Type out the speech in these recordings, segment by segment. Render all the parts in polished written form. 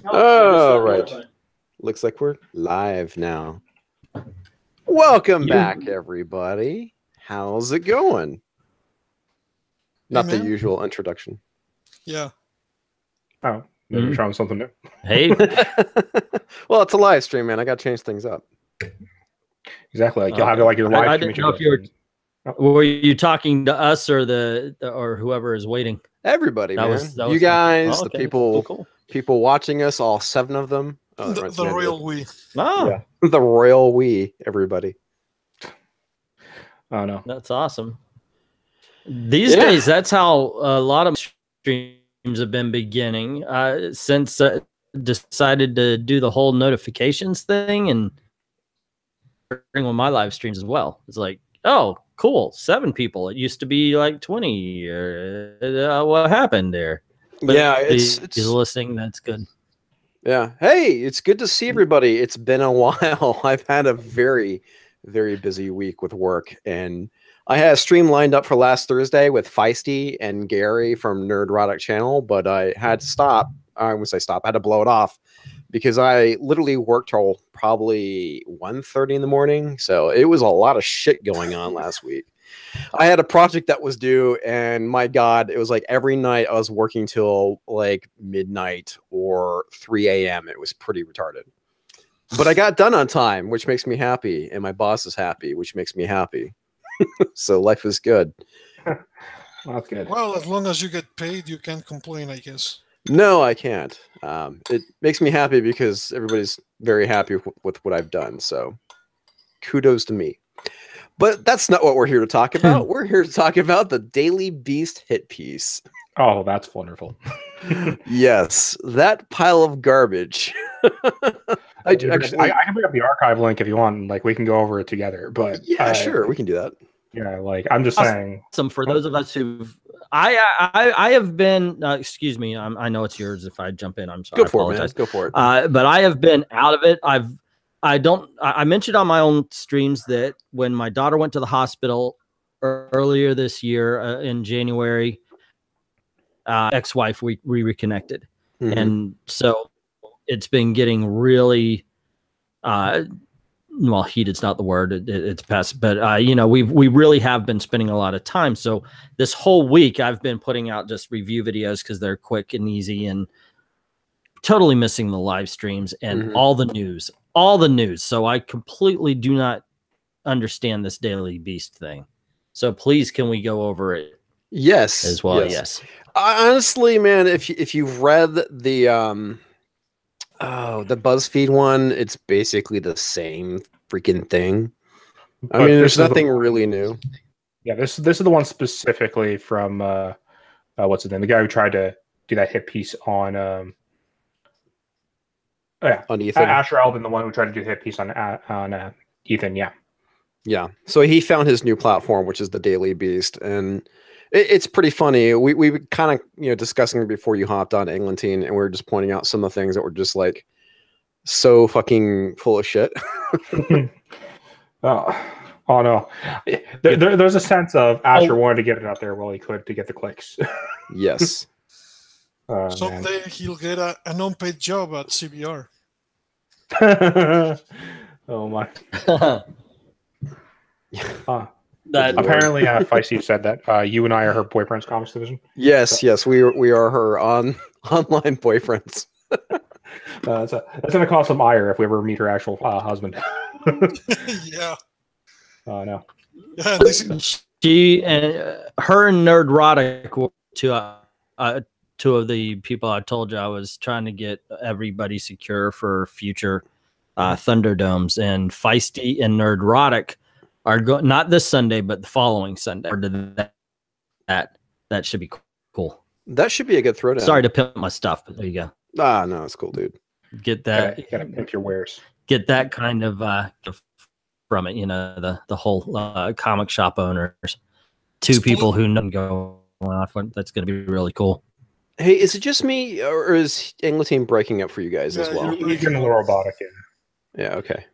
All right. Looks like we're live now. Welcome back, everybody. How's it going? Not the usual introduction. Yeah. Oh, maybe we're trying something new. Hey. Well, it's a live stream, man. I got to change things up. Exactly. Like you'll have like your live I stream. didn't know if you were you talking to us or whoever is waiting? Everybody, that man. Was you guys, oh, okay. the people, cool. People watching us, all 7 of them. Oh, the royal we. Oh. Yeah. The royal we, everybody. Oh no, that's awesome. These days, that's how a lot of streams have been beginning since decided to do the whole notifications thing and bring on my live streams as well. It's like, oh, cool, 7 people. It used to be like 20. What happened there? But yeah, it's listening. That's good. Yeah. Hey, it's good to see everybody. It's been a while. I've had a very, very busy week with work, and I had a stream lined up for last Thursday with Feisty and Gary from NERDROTIC channel, but I had to stop. I would say stop. I had to blow it off because I literally worked till probably 1:30 in the morning. So it was a lot of shit going on last week. I had a project that was due, and my God, it was like every night I was working till like midnight or 3 a.m. It was pretty retarded. But I got done on time, which makes me happy, and my boss is happy, which makes me happy. So life is good. Well, that's good. Well, as long as you get paid, you can't complain, I guess. No, I can't. It makes me happy because everybody's very happy with what I've done. So kudos to me. But that's not what we're here to talk about. We're here to talk about the Daily Beast hit piece. Oh, that's wonderful. Yes, that pile of garbage. I can bring up the archive link if you want. Like we can go over it together. But yeah, sure, we can do that. Yeah, like I'm just saying. For those of us who've, I have been. Excuse me. I know it's yours. If I jump in, I'm sorry. Go for it, man. Go for it. But I have been out of it. I mentioned on my own streams that when my daughter went to the hospital earlier this year in January, ex-wife, we reconnected. And so it's been getting really, well, heated's not the word, it's past, but you know, we really have been spending a lot of time. So this whole week I've been putting out just review videos because they're quick and easy, and totally missing the live streams and all the news. So I completely do not understand this Daily Beast thing. So please, can we go over it? Yes, as well. Yes. Honestly, man, if you've read the BuzzFeed one, it's basically the same freaking thing. I mean, there's nothing really new. Yeah, this is the one specifically from what's his name? The guy who tried to do that hit piece on on Ethan. Asher Albin, the one who tried to do the hit piece on Ethan. Yeah. So he found his new platform, which is the Daily Beast, and it's pretty funny. We kind of discussing before you hopped on Englentine, and we were just pointing out some of the things that were just like so fucking full of shit. Oh no, there's a sense of Asher wanted to get it out there while he could to get the clicks. Yes. Someday he'll get an unpaid job at CBR. Oh my. Apparently, Feisty said that you and I are her boyfriend's comics division. Yes, yes, we are her online boyfriends. That's gonna cost some ire if we ever meet her actual husband. Yeah. Oh no. Yeah, she and her and NERDROTIC were two of the people I told you I was trying to get everybody secure for future Thunderdomes, and Feisty and NERDROTIC are going not this Sunday, but the following Sunday. That should be cool. That should be a good throwdown. Sorry to pimp my stuff, but there you go. Ah, no, it's cool, dude. Get that. You gotta pimp your wares. Get that kind of from it. The whole comic shop owners. 2 people who know go off. That's going to be really cool. Hey, is it just me, or is Englentine breaking up for you guys as well? You're getting a little robotic. Yeah. Okay.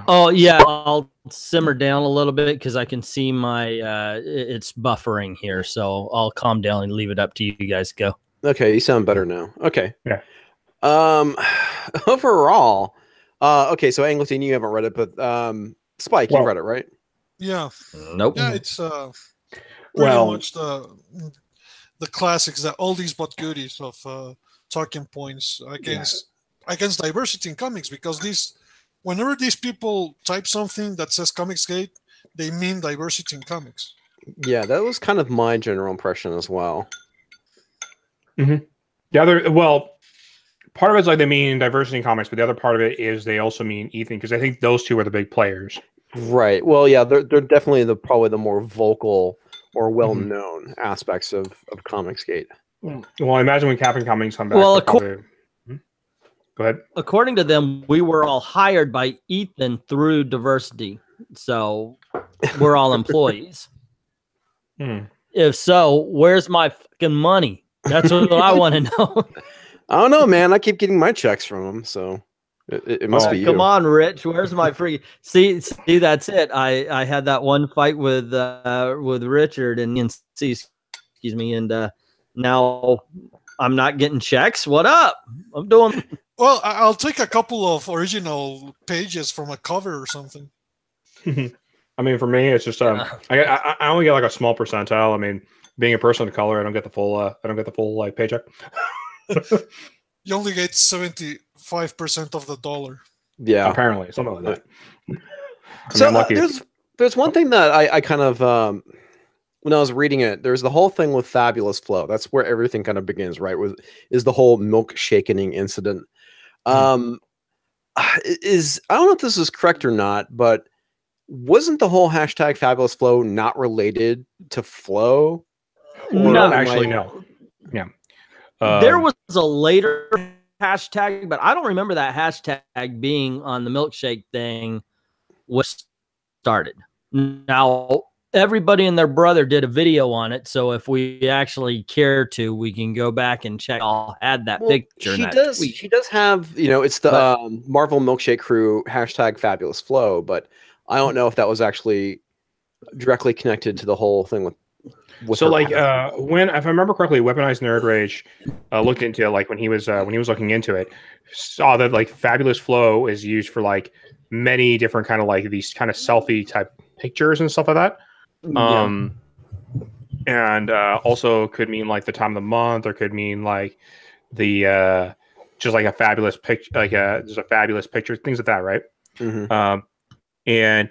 Oh yeah, I'll simmer down a little bit because I can see my it's buffering here, so I'll calm down and leave it up to you guys. Go. Okay, you sound better now. Okay. Yeah. Overall, okay, so Anglitine, you haven't read it, but Spike, you read it, right? Yeah. Nope. Yeah, it's pretty much the classics, the oldies but goodies of talking points against diversity in comics, because whenever these people type something that says ComicsGate, they mean diversity in comics. Yeah, that was kind of my general impression as well. The other, part of it's like they mean diversity in comics, but the other part of it is they also mean Ethan, because I think those two are the big players. Right. Well, yeah, they're definitely probably the more vocal or well-known aspects of ComicsGate. Well, I imagine when Captain Cummings come back. Well, go ahead. According to them, we were all hired by Ethan through diversity, so we're all employees. If so, where's my fucking money? That's what I want to know. I don't know, man. I keep getting my checks from them, so it must be you. Come on, Rich. Where's my free? See, that's it. I had that one fight with Richard and excuse me, and now I'm not getting checks. What up? I'm doing. Well, I'll take a couple of original pages from a cover or something. I mean, for me, it's just I only get like a small percentile. I mean, being a person of color, I don't get the full like paycheck. You only get 75% of the dollar. Yeah, apparently something like that. So there's one thing that I kind of when I was reading it, there's the whole thing with Fabulous Flow. That's where everything kind of begins, right? Is the whole milk shakening incident. I don't know if this is correct or not, but wasn't the whole hashtag Fabulous Flow not related to Flow? No, actually, no. Yeah. There was a later hashtag, but I don't remember that hashtag being on the milkshake thing was started. Now, everybody and their brother did a video on it, so if we actually care to, we can go back and check. I'll add that picture. She does have, it's the Marvel Milkshake Crew hashtag Fabulous Flow, but I don't know if that was actually directly connected to the whole thing with so like when, if I remember correctly, Weaponized Nerd Rage looked into it, like when he was looking into it, saw that like Fabulous Flow is used for like many different kind of like these kind of selfie type pictures and stuff like that. And also could mean like the time of the month, or could mean like the just like a fabulous picture, like just a fabulous picture, things like that, right? And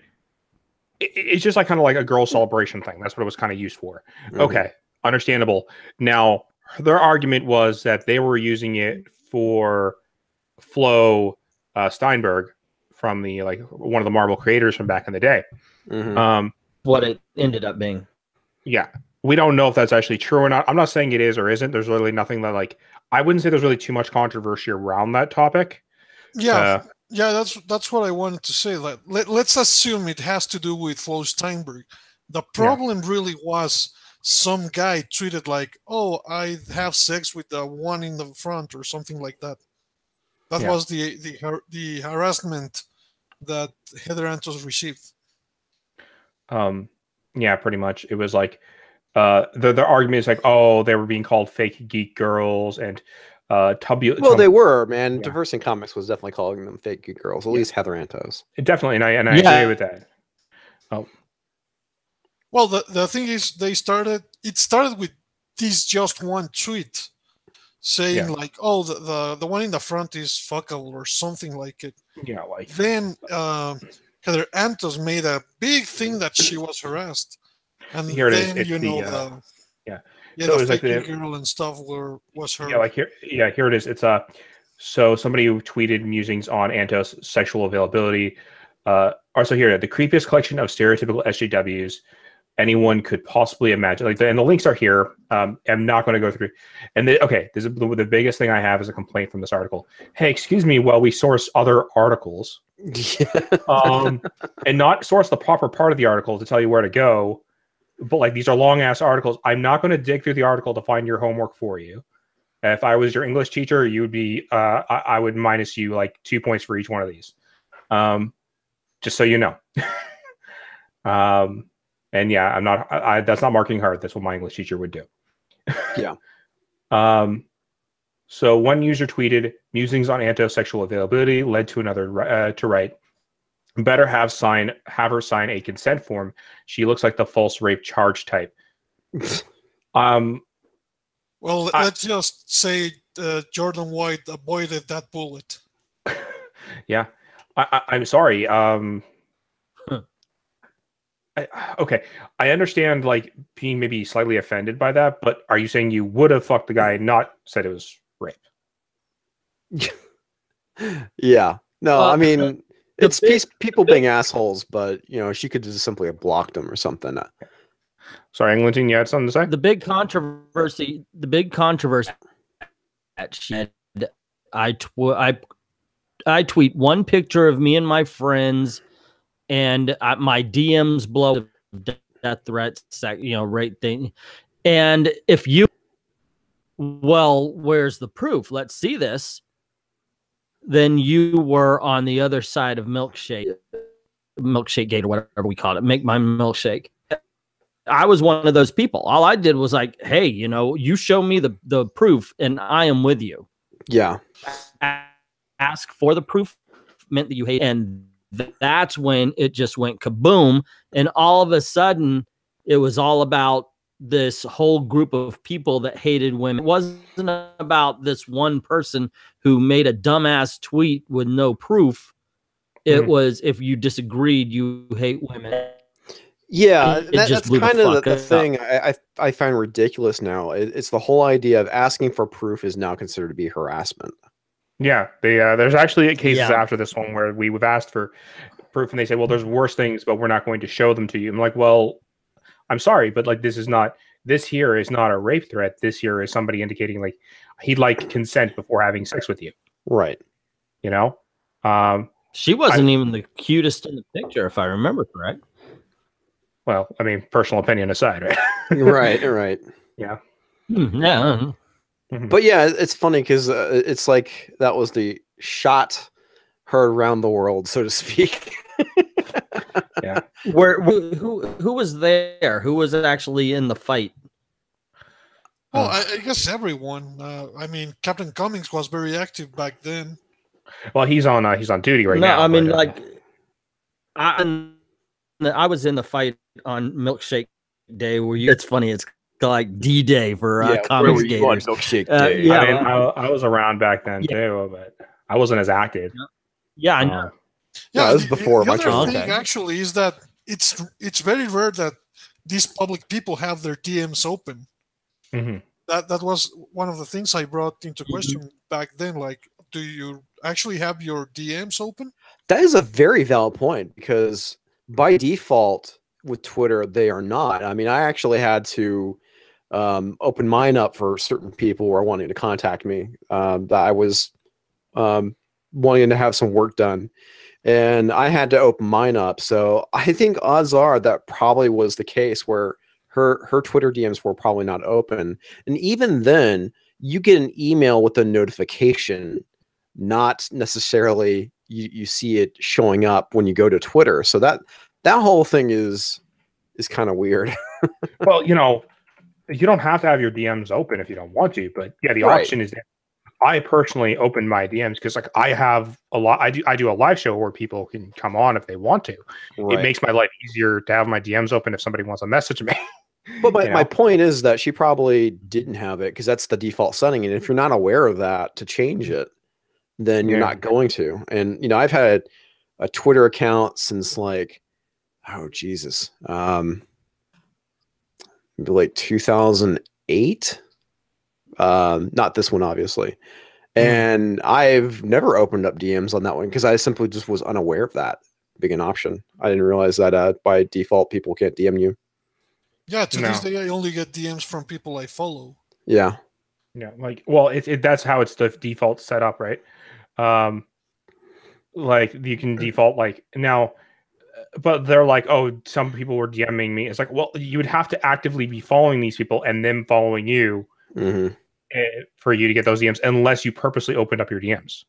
it's just like kind of like a girl celebration thing. That's what it was kind of used for. Okay, understandable. Now their argument was that they were using it for Flo Steinberg from the like one of the Marvel creators from back in the day. What it ended up being. Yeah, we don't know if that's actually true or not. I'm not saying it is or isn't. There's really nothing that like I wouldn't say there's really too much controversy around that topic. Yeah. Yeah, that's what I wanted to say. Like, let's assume it has to do with Flo Steinberg. The problem really was some guy tweeted like, "Oh, I have sex with the one in the front" or something like that. That was the harassment that Heather Antos received. Yeah, pretty much. It was like the argument is like, oh, they were being called fake geek girls and they were, man. Diverse in Comics was definitely calling them fake geek girls, at least Heather Antos. Definitely, and I agree with that. Well, the thing is, it started with this just one tweet saying like, "Oh, the one in the front is Frugal" or something like it. Yeah, like then Heather Antos made a big thing that she was harassed, and here it then is. So the fake like girl and stuff was her. Yeah, like here it is. It's so somebody who tweeted musings on Antos' sexual availability. Also here, the creepiest collection of stereotypical SJWs anyone could possibly imagine. Like, and the links are here. I'm not going to go through. And this is the biggest thing I have is a complaint from this article. Hey, excuse me, while we source other articles, and not source the proper part of the article to tell you where to go. But like these are long ass articles. I'm not going to dig through the article to find your homework for you. If I was your English teacher, you would be I would minus you like 2 points for each one of these. Just so you know. And yeah, I'm not that's not marking hard. That's what my English teacher would do. Yeah. So one user tweeted, "Musings on anto-sexual availability led to another to write, better have her sign a consent form. She looks like the false rape charge type." Well, let's just say Jordan White avoided that bullet. Yeah, I'm sorry. Okay, I understand like being maybe slightly offended by that, but are you saying you would have fucked the guy and not said it was rape? Yeah. No, I mean, it's people being assholes, but you know, she could just simply have blocked them or something. Sorry, Eglinton, you had something to say? The big controversy that she had, I tweet one picture of me and my friends, and my DMs blow death threats, rate thing. And if you, well, where's the proof? Let's see this. Then you were on the other side of milkshake gate or whatever we call it. Make my milkshake. I was one of those people. All I did was like, hey, you show me the proof and I am with you. Yeah. Ask for the proof meant that you hate. And that's when it just went kaboom. And all of a sudden, it was all about this whole group of people that hated women. It wasn't about this one person who made a dumbass tweet with no proof. It was, if you disagreed, you hate women. Yeah, that's kind of the thing I find ridiculous now. It's the whole idea of asking for proof is now considered to be harassment. Yeah, there's actually cases after this one where we've asked for proof and they say, well, there's worse things, but we're not going to show them to you. I'm like, well, I'm sorry, but like this here is not a rape threat. This here is somebody indicating like he'd like consent before having sex with you. Right. She wasn't even the cutest in the picture, if I remember correct. Well, I mean, personal opinion aside, right? Right. Yeah. Yeah. But yeah, it's funny because it's like that was the shot heard around the world, so to speak. Yeah. Who was there? Who was actually in the fight? Well, I guess everyone. I mean, Captain Comix was very active back then. Well, he's on duty right now. I mean, I was in the fight on Milkshake Day. It's funny. It's like D-Day for ComicsGate. Milkshake Day. I mean, I was around back then too, but I wasn't as active. Yeah, I know. Yeah, this was before my time. The other thing actually is that it's very rare that these public people have their DMs open. That was one of the things I brought into question back then. Like, do you actually have your DMs open? That is a very valid point because by default with Twitter, they are not. I mean, I actually had to open mine up for certain people who are wanting to contact me that I was wanting to have some work done. And I had to open mine up. So I think odds are that probably was the case where her Twitter DMs were probably not open. And even then, you get an email with a notification, not necessarily you see it showing up when you go to Twitter. So that whole thing is kind of weird. Well, you don't have to have your DMs open if you don't want to, but yeah, the option is there. I personally open my DMs because like I have a lot. I do a live show where people can come on if they want to. Right. It makes my life easier to have my DMs open if somebody wants to message me. But my point is that she probably didn't have it because that's the default setting, and if you're not aware of that to change it, then you're not going to. And I've had a Twitter account since like, oh Jesus, maybe like 2008. Not this one, obviously. And I've never opened up DMs on that one because I simply just was unaware of that being an option. I didn't realize that by default people can't DM you. Yeah, to this day I only get DMs from people I follow. Yeah. Yeah, like, well, that's how it's the default setup, right? Like you can default like now, but they're like, oh, some people were DMing me. It's like, well, you would have to actively be following these people and them following you. For you to get those DMs, unless you purposely opened up your DMs.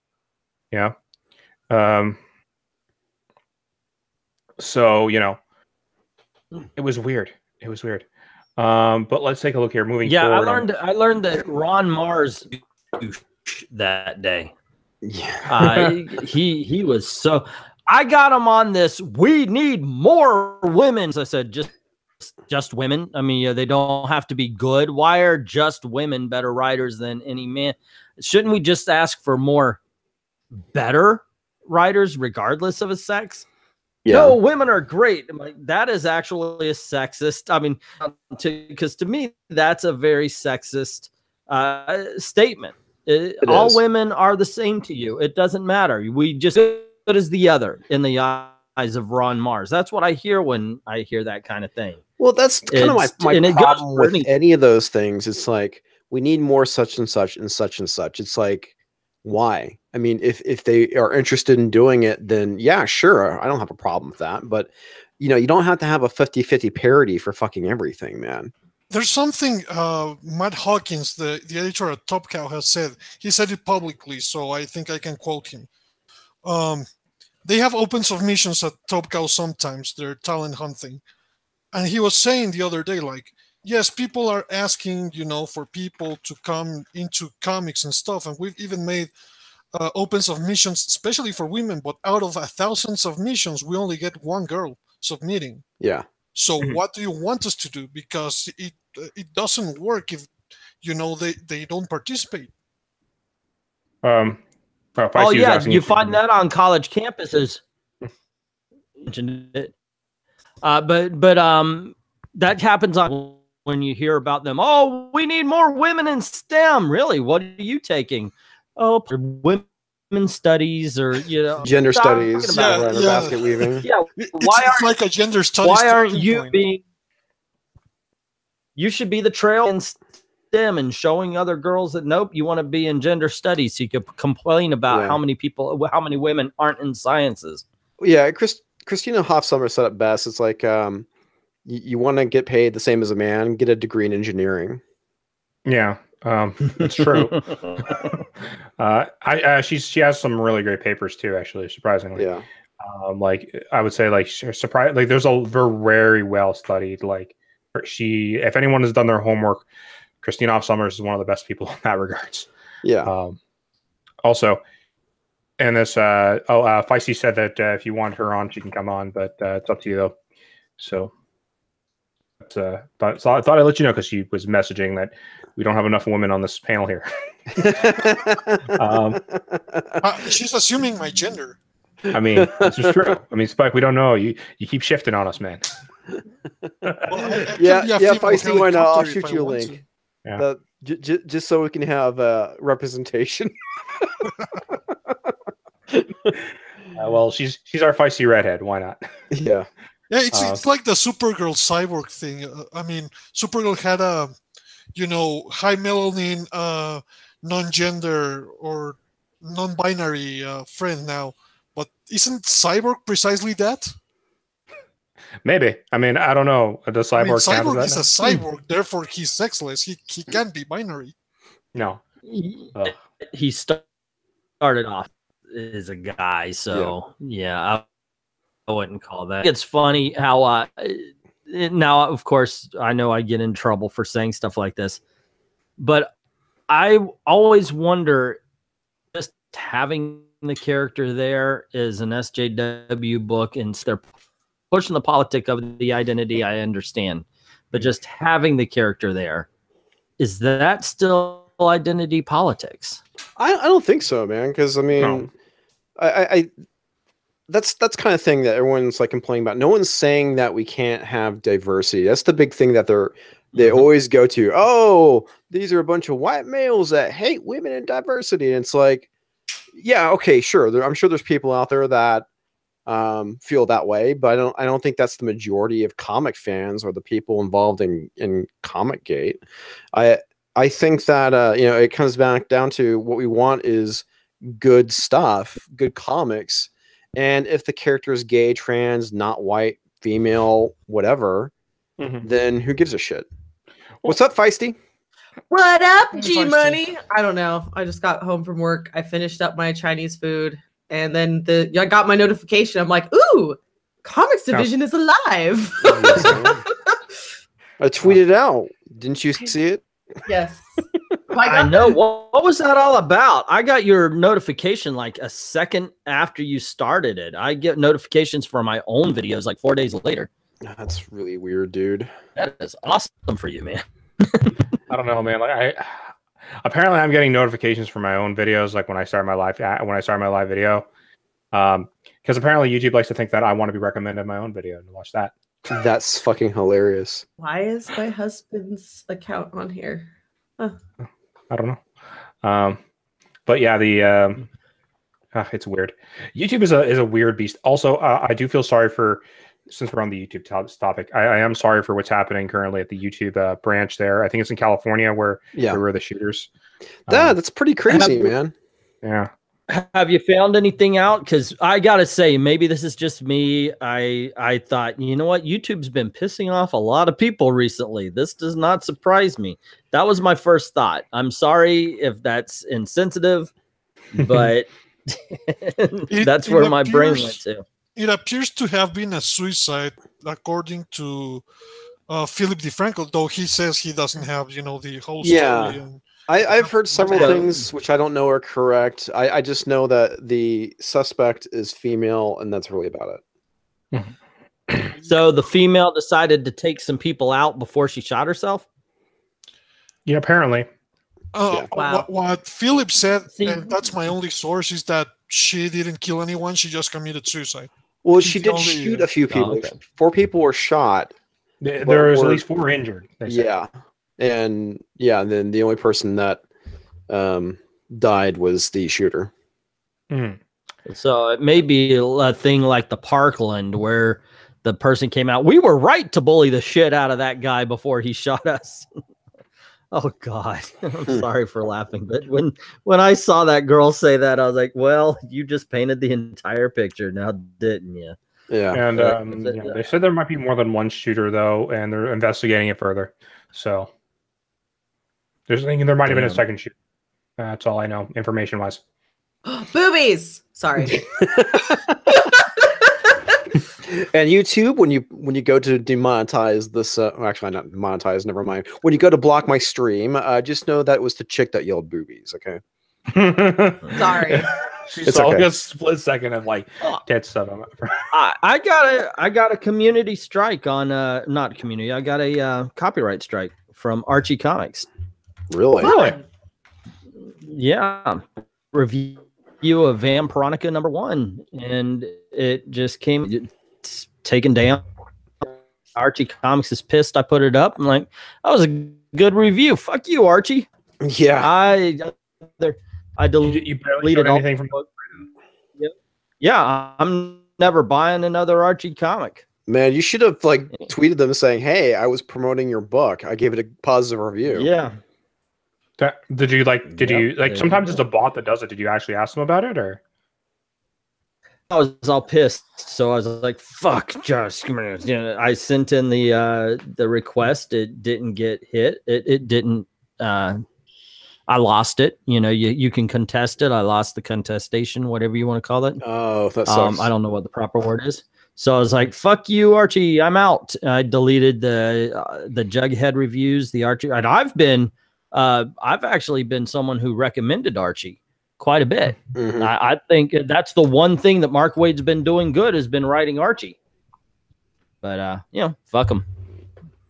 Yeah. So it was weird. It was weird. But let's take a look here. Moving forward. I learned that Ron Mars that day. Yeah. He was so. I got him on this. We need more women. So I said, just women. I mean, they don't have to be good. Why are just women better writers than any man? Shouldn't we just ask for more better writers, regardless of a sex? Yeah. No, women are great. I'm like, that is actually a sexist. I mean, because to me, that's a very sexist statement. All women are the same to you. It doesn't matter. We just good as the other in the eyes of Ron Mars. That's what I hear when I hear that kind of thing. Well, that's kind of my problem with any of those things. It's like, we need more such and such and such and such. It's like, why? I mean, if they are interested in doing it, then yeah, sure. I don't have a problem with that. But, you know, you don't have to have a 50-50 parity for fucking everything, man. There's something Matt Hawkins, the editor at Top Cow, has said. He said it publicly, so I think I can quote him. They have open submissions at Top Cow sometimes. They're talent hunting. And he was saying the other day, like, yes, people are asking, you know, for people to come into comics and stuff. And we've even made open submissions, especially for women. But out of 1,000 submissions, we only get one girl submitting. Yeah. So what do you want us to do? Because it doesn't work if, you know, they don't participate. Oh yeah, you find that on college campuses. But that happens on when you hear about them. Oh, we need more women in STEM. Really? What are you taking? Oh, women studies, or gender studies, basket weaving. Yeah, it's like a gender studies. Why aren't you being? You should be the trail in STEM and showing other girls that nope, you want to be in gender studies, so you could complain about how many women aren't in sciences. Yeah, Christina Hoffsummer said it best. It's like you want to get paid the same as a man, get a degree in engineering. Yeah, it's true. She has some really great papers too, actually, surprisingly. Yeah. Like I would say, like there's a very well studied. Like if anyone has done their homework, Christina Hoffsummer is one of the best people in that regards. Yeah. Also, and this Feisty said that if you want her on, she can come on, but it's up to you though. So. So I thought I'd let you know because she was messaging that we don't have enough women on this panel here. She's assuming my gender. I mean, this is true. I mean, Spike, we don't know. You keep shifting on us, man. Yeah, Feisty, why not? I'll shoot you a link. Yeah. Just so we can have representation. Well, she's our feisty redhead. Why not? Yeah. Yeah, it's like the Supergirl cyborg thing. I mean, Supergirl had a, high melanin, non-gender or non-binary friend now, but isn't Cyborg precisely that? Maybe. I mean, I don't know. Does Cyborg count Cyborg as that? is a cyborg, therefore he's sexless. He can't be binary. No. He started off as a guy, so yeah I wouldn't call that. It's funny how now, of course, I know I get in trouble for saying stuff like this, but I always wonder, just having the character there is an SJW book, and they're pushing the politic of the identity, I understand, but just having the character there, is that still identity politics? I don't think so, man, because I mean, I that's kind of thing that everyone's like complaining about. No one's saying that we can't have diversity. That's the big thing that they always go to. Oh, these are a bunch of white males that hate women and diversity. And it's like, yeah, okay, sure. I'm sure there's people out there that feel that way, but I don't think that's the majority of comic fans or the people involved in ComicGate. I think that it comes back down to what we want is good stuff, good comics. And if the character is gay, trans, not white, female, whatever, then who gives a shit? What's up, Feisty? What up, G-Money? I don't know. I just got home from work. I finished up my Chinese food, and then I got my notification. I'm like, ooh, Comics Division is alive. I tweeted out. Didn't you see it? Yes. I know. What was that all about? I got your notification like a second after you started it. I get notifications for my own videos like 4 days later. That's really weird, dude. That is awesome for you, man. I don't know, man. Like apparently I'm getting notifications for my own videos, like when I start my live video. Because apparently YouTube likes to think that I want to be recommended my own video and watch that. That's fucking hilarious. Why is my husband's account on here? Huh. I don't know. But yeah, it's weird. YouTube is a weird beast. Also, I do feel sorry for, since we're on the YouTube topic, I am sorry for what's happening currently at the YouTube branch there. I think it's in California where there were the shooters. That's pretty crazy, man. Yeah. Have you found anything out? Because I gotta say, maybe this is just me. I thought, you know what, YouTube's been pissing off a lot of people recently. This does not surprise me. That was my first thought. I'm sorry if that's insensitive, but that's where my brain went to. It appears to have been a suicide, according to Philip DeFranco, though he says he doesn't have, the whole story. And I've heard several things which I don't know are correct. I just know that the suspect is female, and that's really about it. So the female decided to take some people out before she shot herself? Yeah, apparently. Wow. What Philip said, and that's my only source, is that she didn't kill anyone. She just committed suicide. Well, she did shoot a few people. 4 people were shot. There was at least 4 injured. Yeah. And then the only person that died was the shooter. So it may be a thing like the Parkland where the person came out. We were right to bully the shit out of that guy before he shot us. Oh God, I'm sorry for laughing, but when I saw that girl say that, I was like, well, you just painted the entire picture now, didn't you? Yeah. And they said there might be more than one shooter though, and they're investigating it further. So there might have been a second shooter. That's all I know, information wise. Boobies. Sorry. And YouTube, when you go to demonetize this, actually not monetize, never mind. When you go to block my stream, just know that it was the chick that yelled boobies. Okay. Sorry. It's okay. A split second of like dead stuff. I got a community strike on not community. I got a copyright strike from Archie Comics. Really? Yeah. Review of Vampironica #1, and it just came. It's taken down. Archie Comics is pissed. I put it up. I'm like, that was a good review. Fuck you, Archie. Yeah. I deleted anything from. Yeah, I'm never buying another Archie comic. Man, you should have tweeted them saying, "Hey, I was promoting your book. I gave it a positive review." Yeah. Did you sometimes it's a bot that does it. Did you actually ask them about it, or? I was all pissed, so I was like, "Fuck, just come here." I sent in the request. It didn't get hit. It didn't. I lost it. You can contest it. I lost the contestation, whatever you want to call it. Oh, that sucks. I don't know what the proper word is. So I was like, "Fuck you, Archie. I'm out." I deleted the Jughead reviews, the Archie, and I've actually been someone who recommended Archie quite a bit. Mm-hmm. I think that's the one thing that Mark Waid's been doing good, has been writing Archie. But fuck him.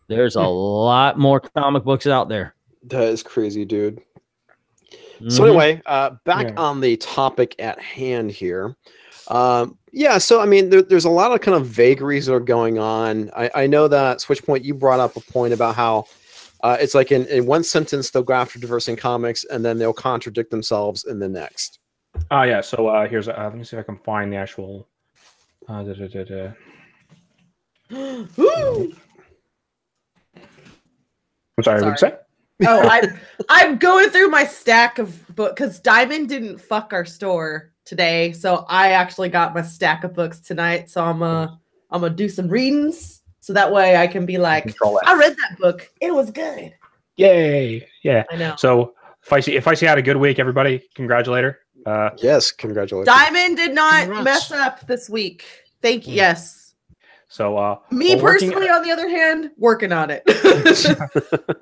There's a lot more comic books out there. That is crazy, dude. So anyway, back on the topic at hand here. So I mean, there's a lot of kind of vagaries that are going on. I know that Switchpoint, you brought up a point about how it's like in one sentence they'll go after diverse in comics, and then they'll contradict themselves in the next. Yeah. So here's let me see if I can find the actual. I'm sorry. What did you say? Oh, I'm going through my stack of books because Diamond didn't fuck our store today, so I actually got my stack of books tonight. So I'm gonna do some readings, so that way I can be like, I read that book, it was good. Yay! Yeah, I know. So if I see had a good week, everybody, congratulate her. Yes, congratulations. Diamond did not mess up this week. Thank you. Yes. So Me we're working- personally, on the other hand, working on it.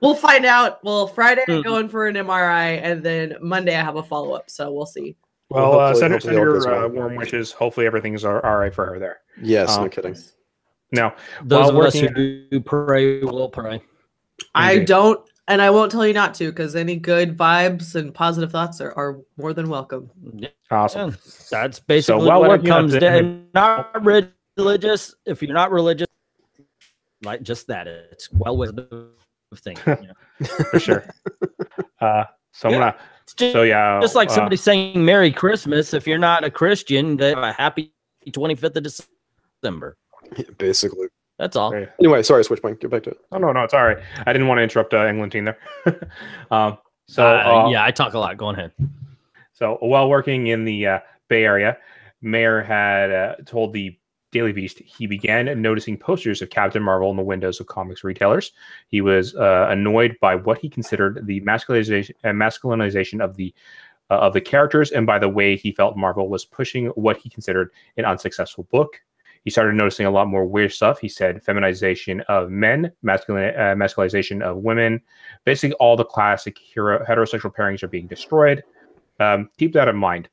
We'll find out. Well, Friday I'm going for an MRI, and then Monday I have a follow-up. So we'll see. Well, send hopefully her all goes well. warm wishes. Hopefully everything's all right for her there. Yes, no kidding. Now, Those while of us working, who do pray will pray. I Indeed. don't, and I won't tell you not to, because any good vibes and positive thoughts are more than welcome. awesome. Yeah, that's basically while what it working on comes the- down. Not religious. If you're not religious, like just that, it's well with the thing. You know? For sure. So I'm gonna. It's just, So yeah, just like somebody saying Merry Christmas. If you're not a Christian, they have a happy 25th of December. Basically. That's all. Okay. Anyway, sorry, Switchpoint. Get back to it. Oh no, it's all right. I didn't want to interrupt Englentine there. Yeah, I talk a lot. Go ahead. So while working in the Bay Area, Mayer had told the Daily Beast he began noticing posters of Captain Marvel in the windows of comics retailers. He was annoyed by what he considered the masculinization of the characters, and by the way he felt Marvel was pushing what he considered an unsuccessful book. He started noticing a lot more weird stuff. He said feminization of men, masculinization of women. Basically, all the classic heterosexual pairings are being destroyed. Keep that in mind.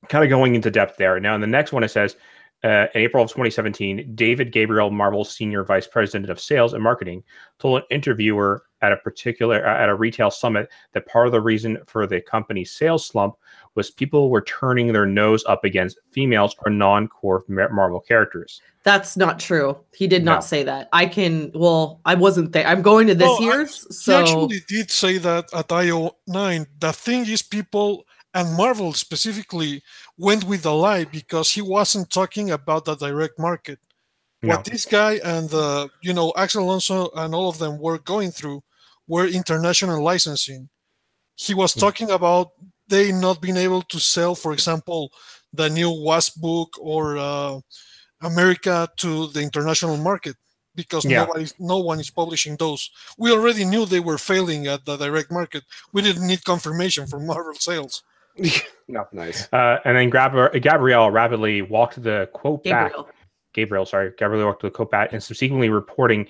Kind of going into depth there. Now, in the next one, it says, in April of 2017, David Gabriel, Marvel's senior vice president of sales and marketing, told an interviewer at a retail summit that part of the reason for the company's sales slump was people were turning their nose up against females or non-core Marvel characters. That's not true. He did not say that. I wasn't there. I'm going to this year's. So He actually did say that at IO9. The thing is, people and Marvel specifically went with the lie because he wasn't talking about the direct market. No. What this guy and Axel Alonso and all of them were going through were international licensing. He was talking about they not being able to sell, for example, the new Wasp book or America to the international market because no one is publishing those. We already knew they were failing at the direct market. We didn't need confirmation from Marvel sales. No. Nice. And then Gabrielle rapidly walked the quote back. Gabriel walked to the quote back and subsequently reporting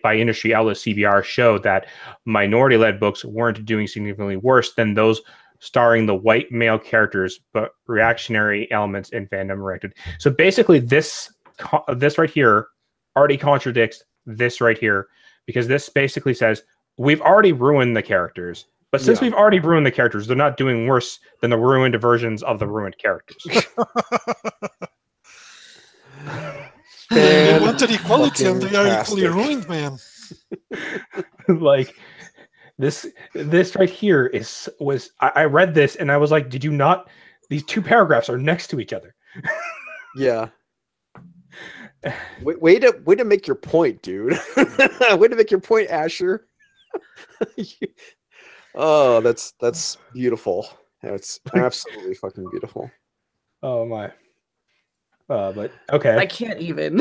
by industry outlet CBR showed that minority-led books weren't doing significantly worse than those starring the white male characters, but reactionary elements in fandom directed. So basically, this right here already contradicts this right here, because this basically says we've already ruined the characters. But since we've already ruined the characters, they're not doing worse than the ruined versions of the ruined characters. They wanted equality and they are equally ruined, man. Like this right here was I read this and I was like, did you not? These two paragraphs are next to each other. Yeah. Way to make your point, dude. Way to make your point, Asher. Oh, that's beautiful. That's absolutely fucking beautiful. Oh my. But okay. I can't even.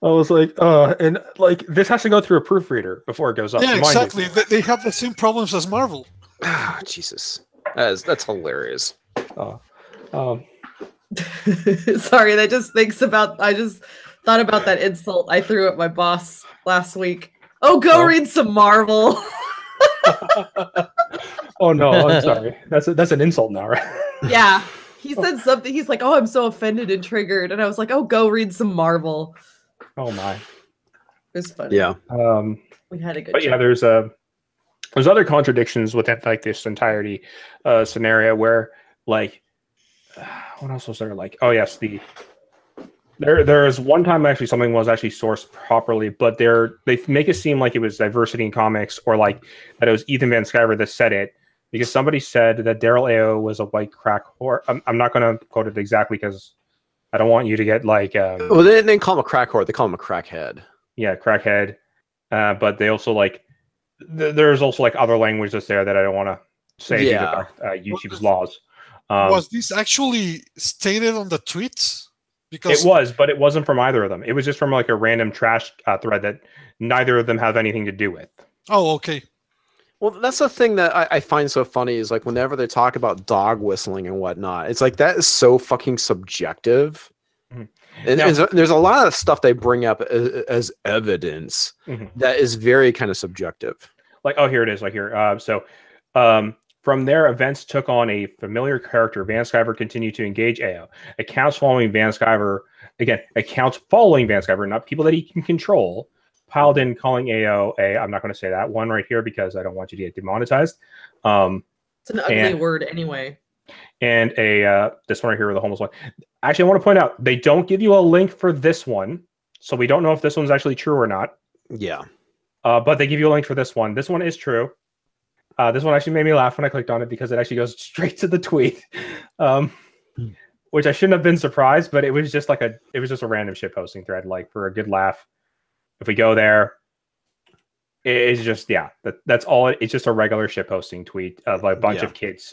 I was like, and like this has to go through a proofreader before it goes up. Yeah, exactly. They have the same problems as Marvel. Ah, Jesus. That's hilarious. Sorry, I just thought about that insult I threw at my boss last week. Oh, go read some Marvel. Oh no, I'm sorry. That's an insult now, right? Yeah. He said something. He's like, "Oh, I'm so offended and triggered," and I was like, "Oh, go read some Marvel." Oh my. It was funny. Yeah. We had a good. But yeah, there's other contradictions with that, like this entirety scenario where like what else was there? Like, oh yes, there's one time actually something was actually sourced properly, but they make it seem like it was diversity in comics or like that it was Ethan Van Sciver that said it. Because somebody said that Daryl Ayo was a white crack whore. I'm not going to quote it exactly because I don't want you to get like... well, they didn't call him a crack whore. They call him a crackhead. Yeah, crackhead. But they also like... There's also like other language that's there that I don't want to say due to YouTube's laws. Was this actually stated on the tweets? Because it was, but it wasn't from either of them. It was just from like a random trash thread that neither of them have anything to do with. Oh, okay. Well, that's the thing that I find so funny is like whenever they talk about dog whistling and whatnot, it's like that is so fucking subjective. And there's a lot of stuff they bring up as evidence that is very kind of subjective. Like, oh, here it is. Like here. From there, events took on a familiar character. VanSkyver continued to engage AO. Accounts following VanSkyver, not people that he can control, piled in calling AO I'm not going to say that one right here because I don't want you to get demonetized. It's an ugly word anyway. And this one right here with the homeless one. Actually, I want to point out, they don't give you a link for this one. So we don't know if this one's actually true or not. Yeah. But they give you a link for this one. This one is true. This one actually made me laugh when I clicked on it because it actually goes straight to the tweet, which I shouldn't have been surprised, but it was just like a random shit posting thread, like for a good laugh. If we go there, it's just that's all. It's just a regular shit posting tweet of a bunch of kids,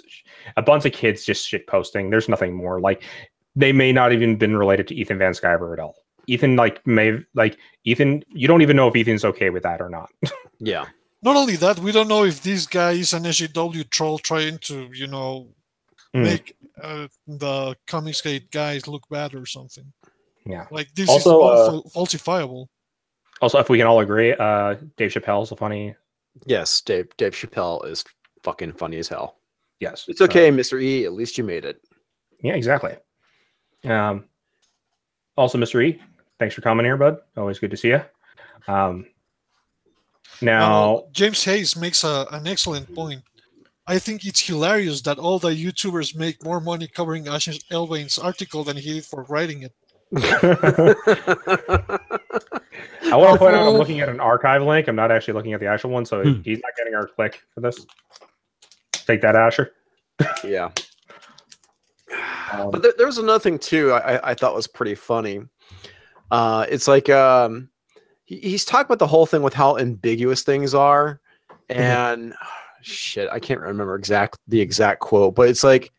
just shit posting. There's nothing more. Like they may not even been related to Ethan VanSkyver at all. Ethan Ethan. You don't even know if Ethan's okay with that or not. Yeah. Not only that, we don't know if this guy is an SJW troll trying to, make the ComicsGate guys look bad or something. Yeah. Like this also, is falsifiable. Also, if we can all agree, Dave Chappelle's a funny. Yes, Dave Chappelle is fucking funny as hell. Yes. It's okay, Mr. E. At least you made it. Yeah, exactly. Also, Mr. E, thanks for coming here, bud. Always good to see you. Now, James Hayes makes an excellent point. I think it's hilarious that all the YouTubers make more money covering Ash Elvain's article than he did for writing it. I want to point out I'm looking at an archive link. I'm not actually looking at the actual one, so he's not getting our click for this. Take that, Asher. Yeah. But there's another thing, too, I thought was pretty funny. It's like... he's talked about the whole thing with how ambiguous things are, and shit, I can't remember the exact quote, but it's like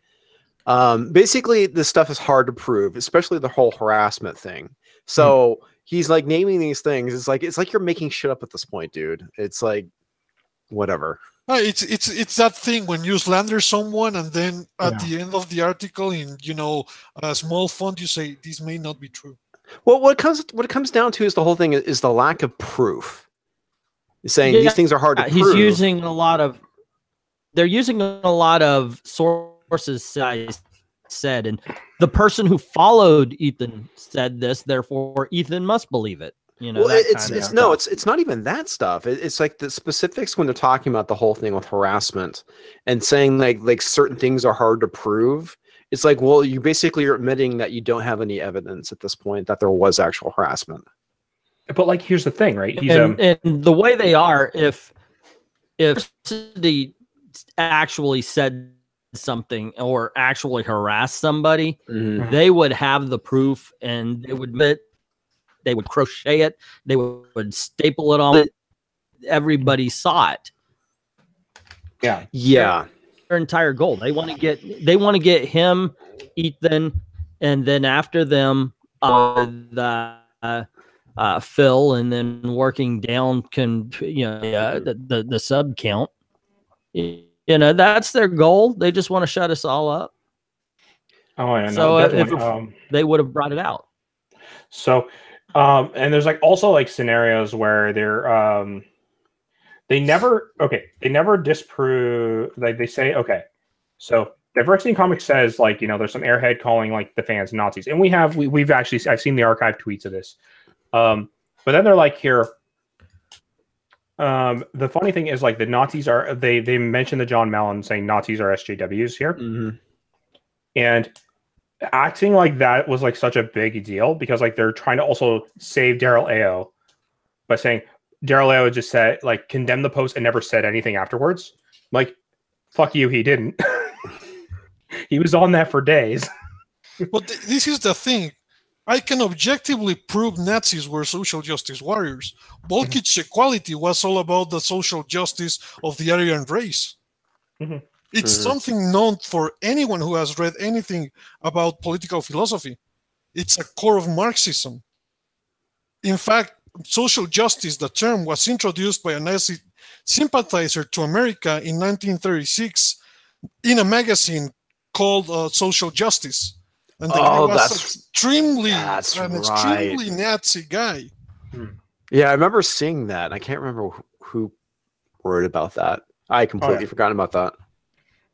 basically this stuff is hard to prove, especially the whole harassment thing. So he's like naming these things. It's like you're making shit up at this point, dude. It's like whatever. It's that thing when you slander someone and then at the end of the article in a small font you say this may not be true. Well, what it comes down to is the whole thing is the lack of proof. He's saying these things are hard to prove. He's using they're using a lot of sources, I said, and the person who followed Ethan said this, therefore Ethan must believe it. Well, it's not even that stuff. It's like the specifics when they're talking about the whole thing with harassment and saying like certain things are hard to prove. It's like, well, you basically are admitting that you don't have any evidence at this point that there was actual harassment. But like, here's the thing, right? And the way they are, if somebody actually said something or actually harassed somebody, they would have the proof and they would admit, they would crochet it, they would staple it on it. Everybody saw it. Yeah. Their entire goal. They want to get him, Ethan, and then after them, the Phil, and then working down the sub count. That's their goal. They just want to shut us all up. Oh, yeah. So if they would have brought it out. So, and there's like also like scenarios where they're they never disprove, like they say, okay, so Diversity in Comics says like, there's some airhead calling like the fans Nazis. And I've seen the archive tweets of this. But then they're like here, the funny thing is like the Nazis are, they mentioned the John Mallon saying Nazis are SJWs here. And acting like that was like such a big deal because like they're trying to also save Daryl Ao by saying, Daryl Ao just said, like, condemned the post and never said anything afterwards. Like, fuck you, he didn't. He was on that for days. But this is the thing. I can objectively prove Nazis were social justice warriors. Volkic Equality was all about the social justice of the Aryan race. It's something known for anyone who has read anything about political philosophy. It's a core of Marxism. In fact, social justice, the term, was introduced by a Nazi sympathizer to America in 1936 in a magazine called Social Justice. And the guy was that's extremely right. Nazi guy. Yeah, I remember seeing that. I can't remember who wrote about that. I completely forgotten about that.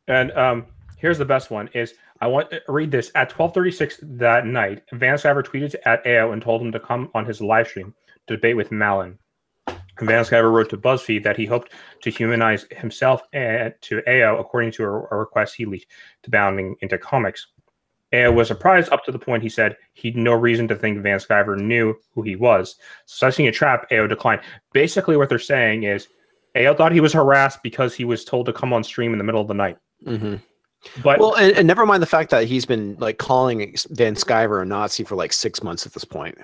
And here's the best one: is I want to read this at 12:36 that night. Van Sciver tweeted at AO and told him to come on his live stream to debate with Malin. Van Sciver wrote to BuzzFeed that he hoped to humanize himself to AO according to a request he leaked to Bounding into Comics. AO was surprised up to the point he said he'd no reason to think Van Sciver knew who he was. Sussing a trap, AO declined. Basically, what they're saying is AO thought he was harassed because he was told to come on stream in the middle of the night. But well, and never mind the fact that he's been like calling Van Sciver a Nazi for like 6 months at this point.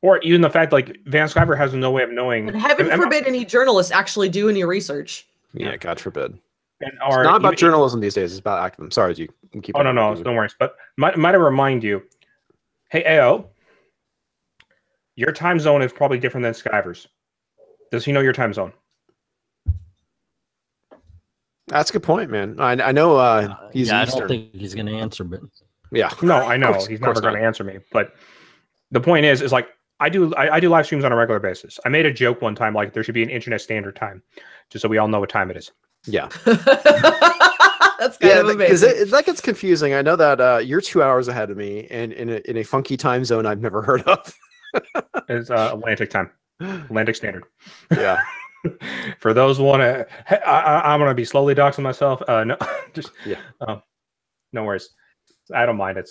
Or even the fact like Van Sciver has no way of knowing. And heaven forbid any journalists actually do any research. Yeah, God forbid. And, it's not about journalism these days. It's about activism. Sorry, you keep. Oh no, don't worry. But might I remind you, hey AO, your time zone is probably different than Sciver's. Does he know your time zone? That's a good point, man. I know he's I Eastern. don't think he's going to answer, but yeah, no, I know he's never going to answer me. But the point is like I do live streams on a regular basis. I made a joke one time like there should be an internet standard time, just so we all know what time it is. Yeah, that's kind of amazing. Because that gets confusing. I know that you're 2 hours ahead of me, and in a funky time zone I've never heard of. It's Atlantic time, Atlantic Standard. Yeah. For those who want to, I'm going to be slowly doxing myself. No, just no worries. I don't mind.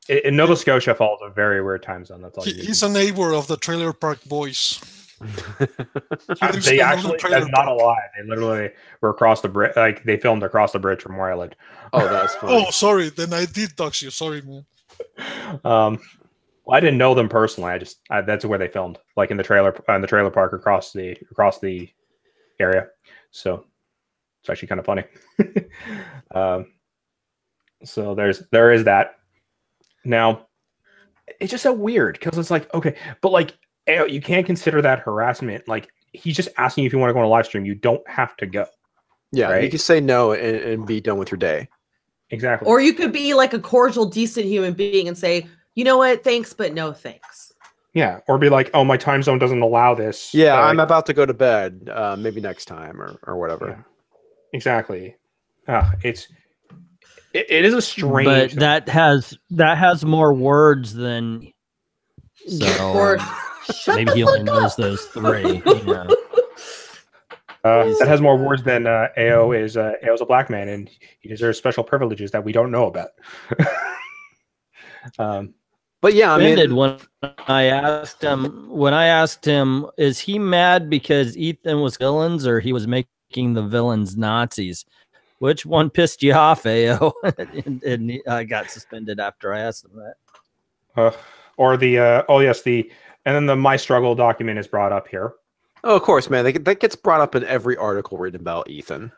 In Nova Scotia falls a very weird time zone. That's all. He's a neighbor of the Trailer Park Boys. They actually, that's not a lie. They literally were across the bridge. Like they filmed across the bridge from where I lived. Oh, that's funny. Oh, sorry. Then I did dox you. Sorry, man. Well, I didn't know them personally. I just that's where they filmed, like in the trailer park across the area. So it's actually kind of funny. So there is that. Now it's just so weird because it's like, okay, but like you can't consider that harassment. Like he's just asking you if you want to go on a live stream. You don't have to go. Yeah, right? You can say no and be done with your day. Exactly. Or you could be like a cordial, decent human being and say, you know what, thanks, but no thanks. Yeah, or be like, oh, my time zone doesn't allow this. Yeah, I'm about to go to bed. Maybe next time or whatever. Yeah. Exactly. It is a strange. But that has more words than. So maybe he only knows those three. Yeah. That has more words than AO is. AO's a black man, and he deserves special privileges that we don't know about. But yeah, I mean, when I asked him, is he mad because Ethan was villains or he was making the villains Nazis? Which one pissed you off, AO? and I got suspended after I asked him that. And then the My Struggle document is brought up here. Oh, of course, man. That gets brought up in every article written about Ethan.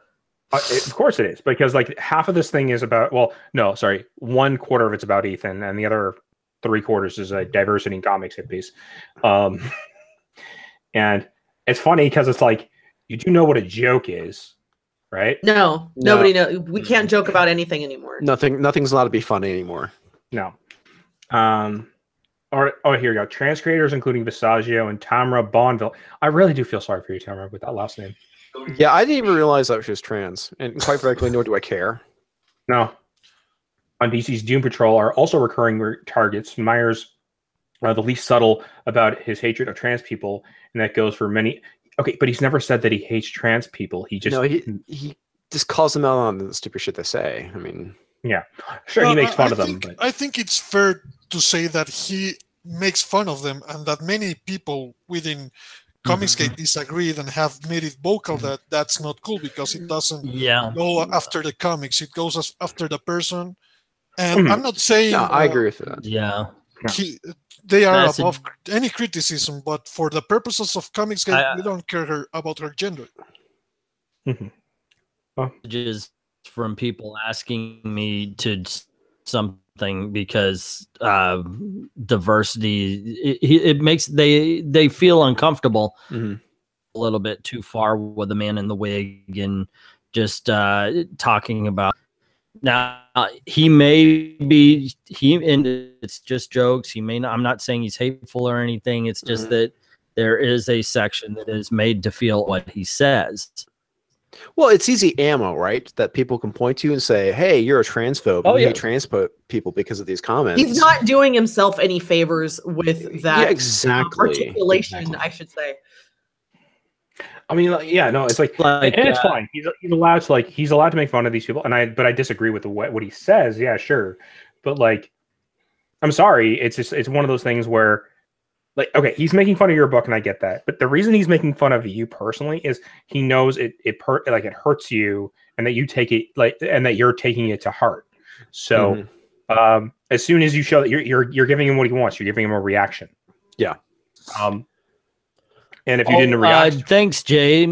Of course it is, because like half of this thing is about, 1/4 of it's about Ethan, and the other 3/4 is a diversity in comics hit piece. And it's funny because it's like, you do know what a joke is, right? No, nobody knows. We can't joke about anything anymore. Nothing's allowed to be funny anymore. No. Here we go. Trans creators, including Visaggio and Tamra Bonville. I really do feel sorry for you, Tamra, with that last name. Yeah, I didn't even realize that she was trans, and quite frankly, nor do I care. No. On DC's Doom Patrol are also recurring targets. Myers, the least subtle about his hatred of trans people, and that goes for many. Okay, but he's never said that he hates trans people. He just he just calls them out on the stupid shit they say. I mean, yeah, sure, he makes fun of them. But I think it's fair to say that he makes fun of them, and that many people within ComicsGate disagreed and have made it vocal that that's not cool because it doesn't go after the comics; it goes after the person. And I'm not saying I agree with that. Yeah, they are above any criticism, but for the purposes of ComicsGate, we don't care about her gender. Just from people asking me to something because diversity it makes they feel uncomfortable a little bit too far with the man in the wig and just talking about Now he may be and it's just jokes. He may not. I'm not saying he's hateful or anything. It's just that there is a section that is made to feel what he says. Well, it's easy ammo, right? That people can point to and say, "Hey, you're a transphobe. Oh, you yeah. hate trans people because of these comments." He's not doing himself any favors with that exactly. articulation, Exactly. I should say. I mean, yeah, no, it's like and it's fine. He's allowed to he's allowed to make fun of these people, but I disagree with what he says. Yeah, sure, but like, I'm sorry, it's one of those things where, like, okay, he's making fun of your book, and I get that, but the reason he's making fun of you personally is he knows it hurts you, and that you take it and that you're taking it to heart. So, as soon as you show that you're giving him what he wants, you're giving him a reaction. Yeah. And if you didn't react, thanks, Jay.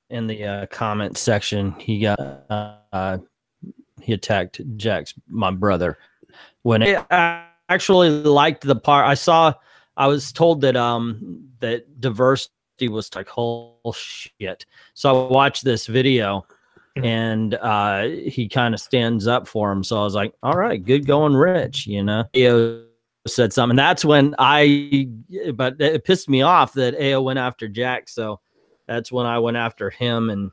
In the comment section, he attacked Jack's my brother. When I actually liked the part I was told that that diversity was like whole shit. So I watched this video, and he kind of stands up for him. So I was like, all right, good going, Rich. You know. Said something. That's when but it pissed me off that AO went after Jack. So that's when I went after him and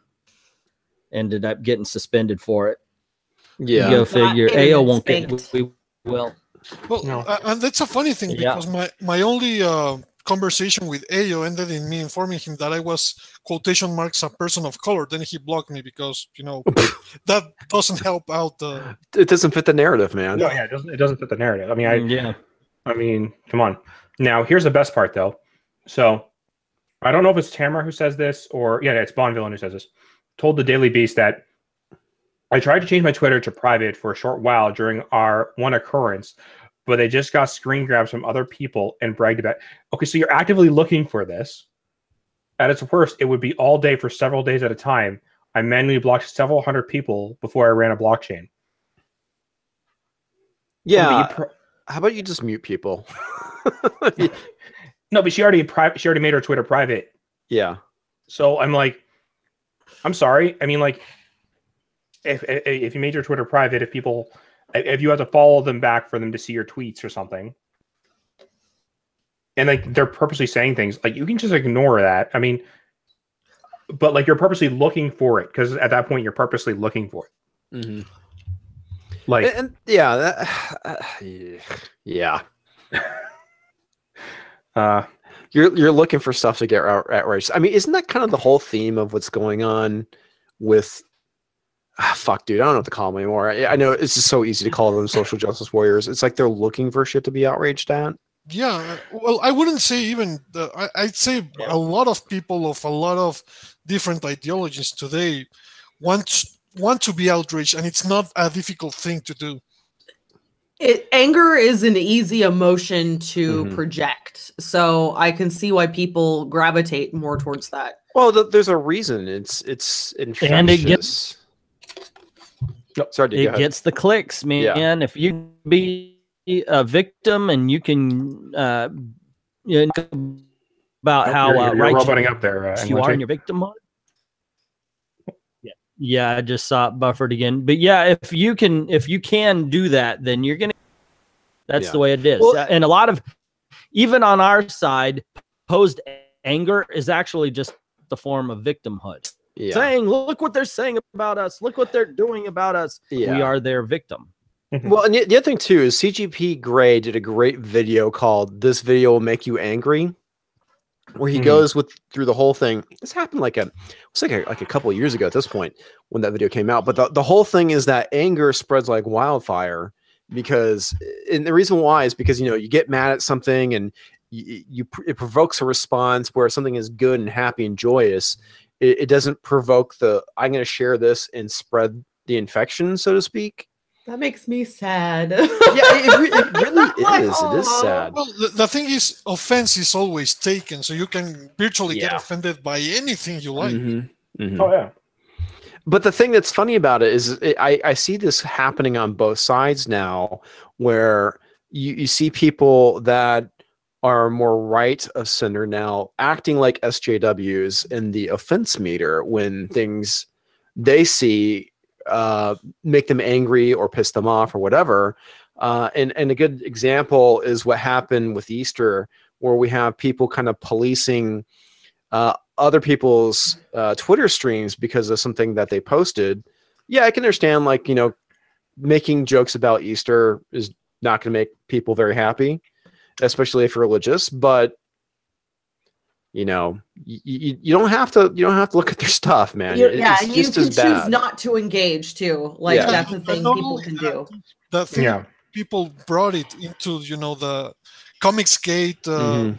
ended up getting suspended for it. Yeah. Go figure. AO won't get. We will. Well, No. And that's a funny thing because my only conversation with AO ended in me informing him that I was quotation marks a person of color. Then he blocked me because that doesn't help out. It doesn't fit the narrative, man. no, yeah, it doesn't fit the narrative. I mean, I mean, come on. Now, here's the best part, though. So, I don't know if it's Tamara who says this or it's Bonvillain who says this. Told the Daily Beast that I tried to change my Twitter to private for a short while during our one occurrence, but they just got screen grabs from other people and bragged about it. Okay, so you're actively looking for this. At its worst, it would be all day for several days at a time. I manually blocked several hundred people before I ran a blockchain. Yeah. How about you just mute people? No, but she already made her Twitter private. Yeah. So I'm like, I'm sorry. I mean, like, if you made your Twitter private, if you have to follow them back for them to see your tweets or something, and like they're purposely saying things, like you can just ignore that. I mean, but like you're purposely looking for it because at that point you're purposely looking for it. Mm-hmm. Like, yeah. You're looking for stuff to get outraged. I mean, isn't that kind of the whole theme of what's going on with? Fuck, dude, I don't know what to call them anymore. I know it's just so easy to call them social justice warriors. It's like they're looking for shit to be outraged at. Yeah, well, I wouldn't say even I'd say a lot of people of a lot of different ideologies today want to be outraged, and it's not a difficult thing to do. Anger is an easy emotion to project, so I can see why people gravitate more towards that. Well, there's a reason. It's infectious. And it gets it gets the clicks, man. Yeah. If you be a victim and you can about how you're righteous roboting up there, you are in your victimhood. Yeah, I just saw it buffered again. But yeah, if you can do that, then you're gonna. That's the way it is. Well, and a lot of, even on our side, posed anger is actually just the form of victimhood. Yeah. Saying, look what they're saying about us. Look what they're doing about us. Yeah. We are their victim. Well, and the other thing too is CGP Grey did a great video called "This Video Will Make You Angry," where he goes through the whole thing. This happened like a couple of years ago at this point when that video came out. But the whole thing is that anger spreads like wildfire and the reason why is because you get mad at something and it provokes a response where something is good and happy and joyous. It doesn't provoke I'm going to share this and spread the infection, so to speak. That makes me sad. Yeah, it really is. It is sad. Well, the thing is, offense is always taken, so you can virtually get offended by anything you like. Oh, yeah. But the thing that's funny about it is I see this happening on both sides now, where you see people that are more right of center now acting like SJWs in the offense meter when things they see make them angry or piss them off or whatever. And a good example is what happened with Easter, where we have people kind of policing other people's Twitter streams because of something that they posted. Yeah, I can understand, like, you know, making jokes about Easter is not going to make people very happy, especially if you're religious. But you know, you don't have to look at their stuff, man. Yeah, it's and you just can as bad. choose not to engage too. Like Yeah. that's the thing people can do. The thing people brought it into, you know, the ComicsGate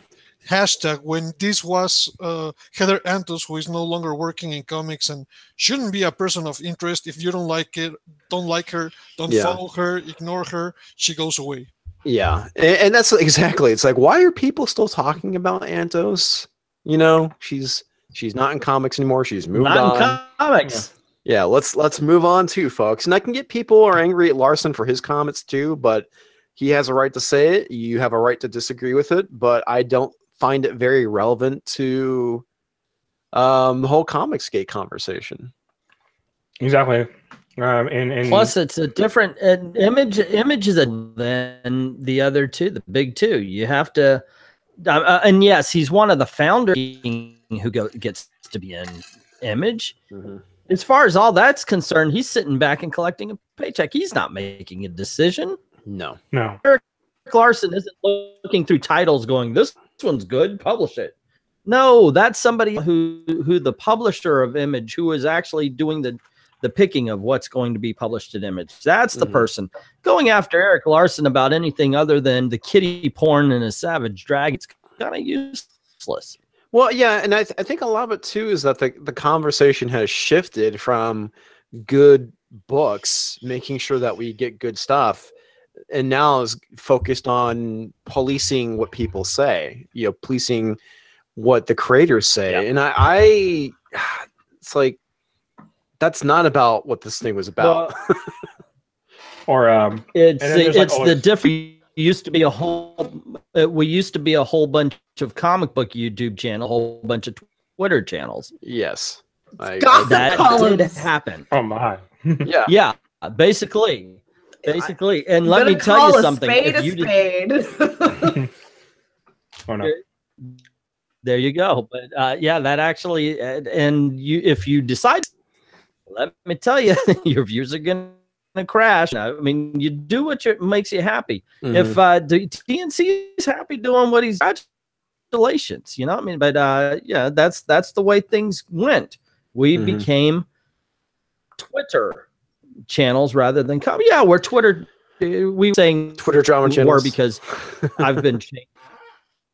hashtag when this was Heather Antos, who is no longer working in comics and shouldn't be a person of interest. If you don't like it, don't like her, don't follow her, ignore her, she goes away. Yeah, and that's exactly. It's like, why are people still talking about Antos? You know, she's not in comics anymore. She's moved on. Not in comics. Yeah, let's move on too, folks. And I can get people are angry at Larson for his comments too, but he has a right to say it. You have a right to disagree with it, but I don't find it very relevant to the whole ComicsGate conversation. Exactly. And plus, it's a different image. Image is than the other two, the big two. You have to, and yes, he's one of the founders who gets to be in Image. As far as all that's concerned, he's sitting back and collecting a paycheck. He's not making a decision. No. Eric Larson isn't looking through titles going, this one's good, publish it. No, that's somebody who the publisher of Image, who is actually doing the picking of what's going to be published at Image. That's the person. Going after Eric Larson about anything other than the kitty porn and a savage drag, it's kind of useless. Well, yeah, and I think a lot of it too is that the conversation has shifted from good books, making sure that we get good stuff, and now is focused on policing what people say, you know, policing what the creators say. And I it's like, that's not about what this thing was about. Or it's the different. Used to be a whole. We used to be a whole bunch of comic book YouTube channel, a whole bunch of Twitter channels. Yes, that did happen. Oh my. Yeah. Basically, and let me tell you something. Oh no. There you go. But yeah, that actually, and you, if you decide, let me tell you, your views are going to crash. I mean, you do what makes you happy. If TNC is happy doing what he's, congratulations, you know what I mean? But yeah, that's the way things went. We became Twitter channels rather than we're Twitter. We saying Twitter drama channels because I've been changed.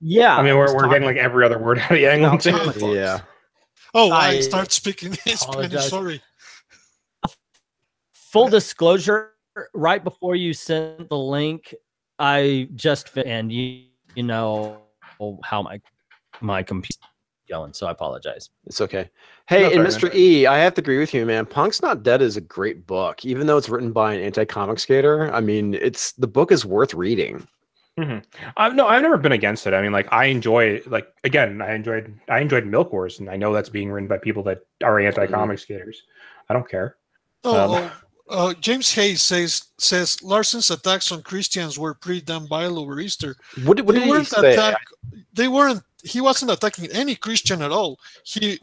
Yeah, I mean, we're getting like every other word out of England. Yeah. Oh, I start speaking Spanish. Sorry. Full disclosure, right before you sent the link, I just and you know how my computer going, so I apologize. It's okay. Hey, and Mr. E, I have to agree with you, man. Punk's Not Dead is a great book, even though it's written by an anti-comic skater. I mean, the book is worth reading. No, I've never been against it. I mean, like, I enjoy, like, again, I enjoyed Milk Wars, and I know that's being written by people that are anti-comic skaters. I don't care. James Hayes says Larson's attacks on Christians were pretty damn vile over Easter. What did he say? He wasn't attacking any Christian at all. He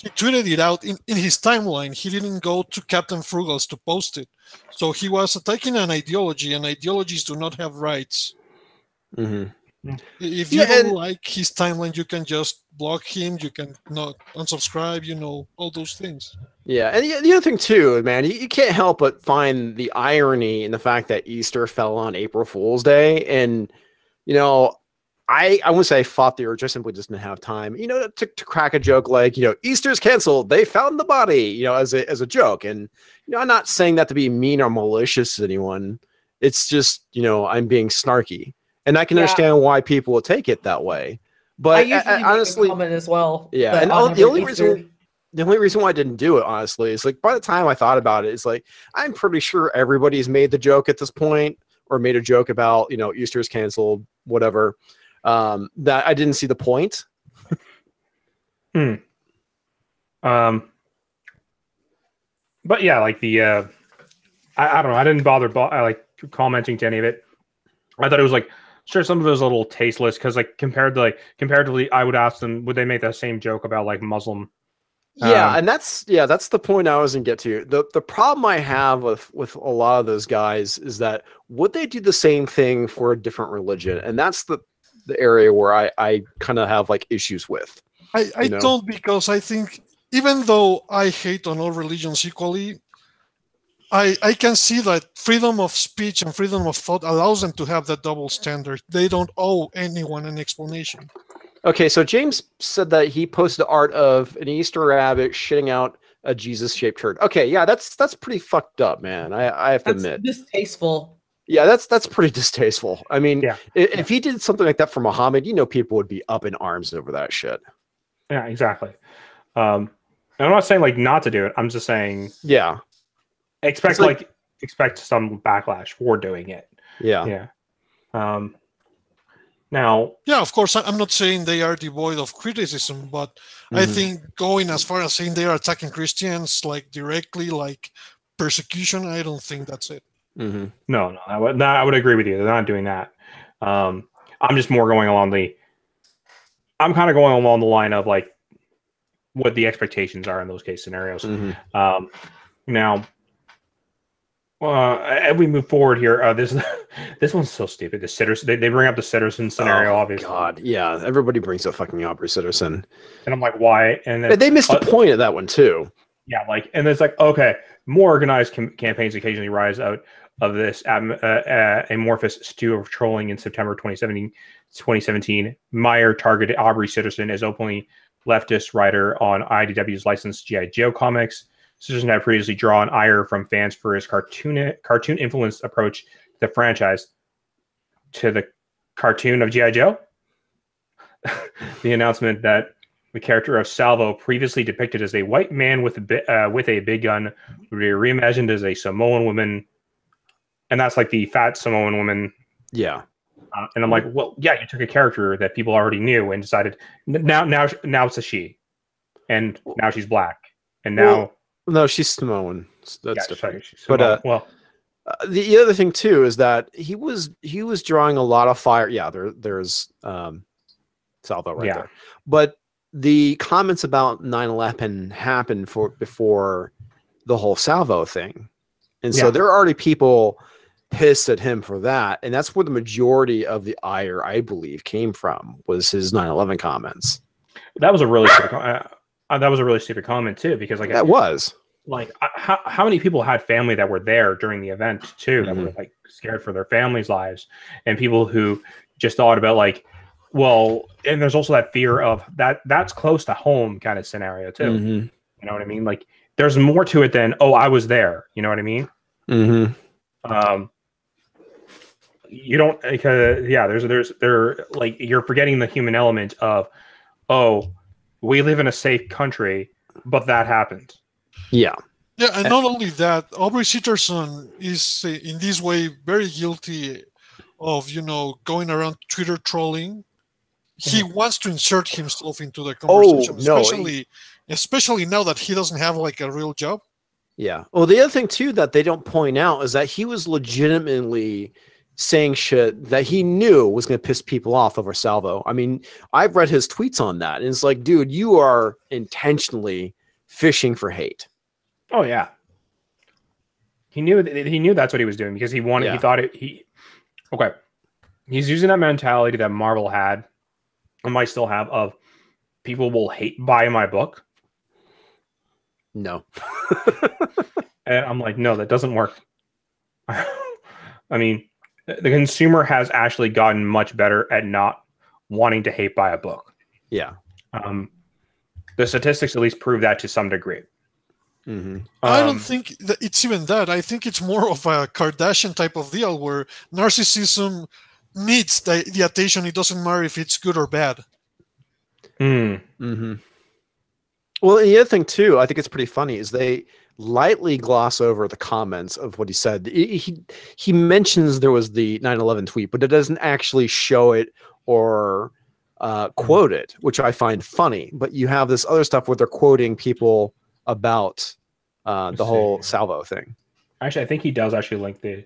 tweeted it out in his timeline. He didn't go to Captain Frugal's to post it. So he was attacking an ideology, and ideologies do not have rights. If you don't like his timeline, you can just block him. You can not unsubscribe, you know, all those things. Yeah, and the other thing too, man, you can't help but find the irony in the fact that Easter fell on April Fool's Day. And, you know, I wouldn't say I fought the urge, I simply just didn't have time, you know, to crack a joke like, you know, Easter's canceled, they found the body, you know, as a joke. And, you know, I'm not saying that to be mean or malicious to anyone. It's just, you know, I'm being snarky. And I can understand why people will take it that way. But I honestly, comment as well. Yeah, and the only reason why I didn't do it, honestly, is like by the time I thought about it, it's like I'm pretty sure everybody's made the joke at this point, or made a joke about, you know, Easter's canceled, whatever. That I didn't see the point. But yeah, like the I don't know. I didn't bother like commenting to any of it. I thought it was like sure some of it was a little tasteless because like comparatively, I would ask them would they make that same joke about like Muslim. Yeah, and that's the point I was gonna get to. The problem I have with a lot of those guys is that would they do the same thing for a different religion? And that's the area where I kind of have like issues with. I don't, because I think even though I hate on all religions equally, I can see that freedom of speech and freedom of thought allows them to have that double standard. They don't owe anyone an explanation. Okay, so James said that he posted art of an Easter rabbit shitting out a Jesus-shaped turd. Okay, yeah, that's pretty fucked up, man. I have to admit. Distasteful. Yeah, that's pretty distasteful. I mean, Yeah. if he did something like that for Muhammad, people would be up in arms over that shit. Yeah, exactly. And I'm not saying like not to do it. I'm just saying Yeah. expect some backlash for doing it. Yeah. Yeah. Now, yeah, of course, I'm not saying they are devoid of criticism, but I think going as far as saying they are attacking Christians like directly, like persecution, I don't think that's it. No, I would agree with you. They're not doing that. I'm just more going along I'm kind of going along the line of like what the expectations are in those case scenarios. Now, as we move forward here, this one's so stupid. The Citizen, they bring up the Citizen scenario, obviously. God, yeah, everybody brings up fucking Aubrey Citizen, and I'm like, why? And then, they missed the point of that one too. Yeah, like, and it's like, okay, more organized campaigns occasionally rise out of this amorphous stew of trolling. In September 2017, Meyer targeted Aubrey Citizen as openly leftist writer on IDW's licensed G.I. Joe comics. Citizen had previously drawn ire from fans for his cartoon-influenced approach to the franchise. To the cartoon of G.I. Joe? The announcement that the character of Salvo, previously depicted as a white man with a big gun, would be reimagined as a Samoan woman. And that's like the fat Samoan woman. Yeah. And I'm like, well, yeah, you took a character that people already knew and decided now it's a she. And now she's black. And now... Well, no, she's Samoan. That's different. But well, the other thing too is that he was drawing a lot of fire. Yeah, there's Salvo right there. But the comments about 9/11 happened before the whole Salvo thing, and so there are already people pissed at him for that, and that's where the majority of the ire, I believe, came from, was his 9/11 comments. That was a really that was a really stupid comment too, because like that was like how many people had family that were there during the event too, that were like scared for their families' lives, and people who just thought about like, well, and there's also that fear of that's close to home kind of scenario too. You know what I mean? Like there's more to it than, oh, I was there. You know what I mean? You don't, because there's like, you're forgetting the human element of, oh, we live in a safe country, but that happened. Yeah, and not only that, Aubrey Citizen is in this way very guilty of, going around Twitter trolling. He wants to insert himself into the conversation, especially now that he doesn't have like a real job. Yeah. Well, the other thing too that they don't point out is that he was legitimately saying shit that he knew was going to piss people off over Salvo. I mean, I've read his tweets on that, and it's like, dude, you are intentionally fishing for hate. Oh yeah. He knew that's what he was doing, because he wanted. He thought okay. He's using that mentality that Marvel had, and might still have, of people will buy my book. No. And I'm like, no, that doesn't work. I mean, the consumer has actually gotten much better at not wanting to hate buy a book. Yeah. The statistics at least prove that to some degree. I don't think that it's even that. I think it's more of a Kardashian type of deal where narcissism needs the attention. It doesn't matter if it's good or bad. Well, the other thing too, I think it's pretty funny, is they lightly gloss over the comments of what he said. He mentions there was the 9/11 tweet, but it doesn't actually show it or quote it, which I find funny. But you have this other stuff where they're quoting people about the whole Salvo thing. Actually, I think he does actually link the.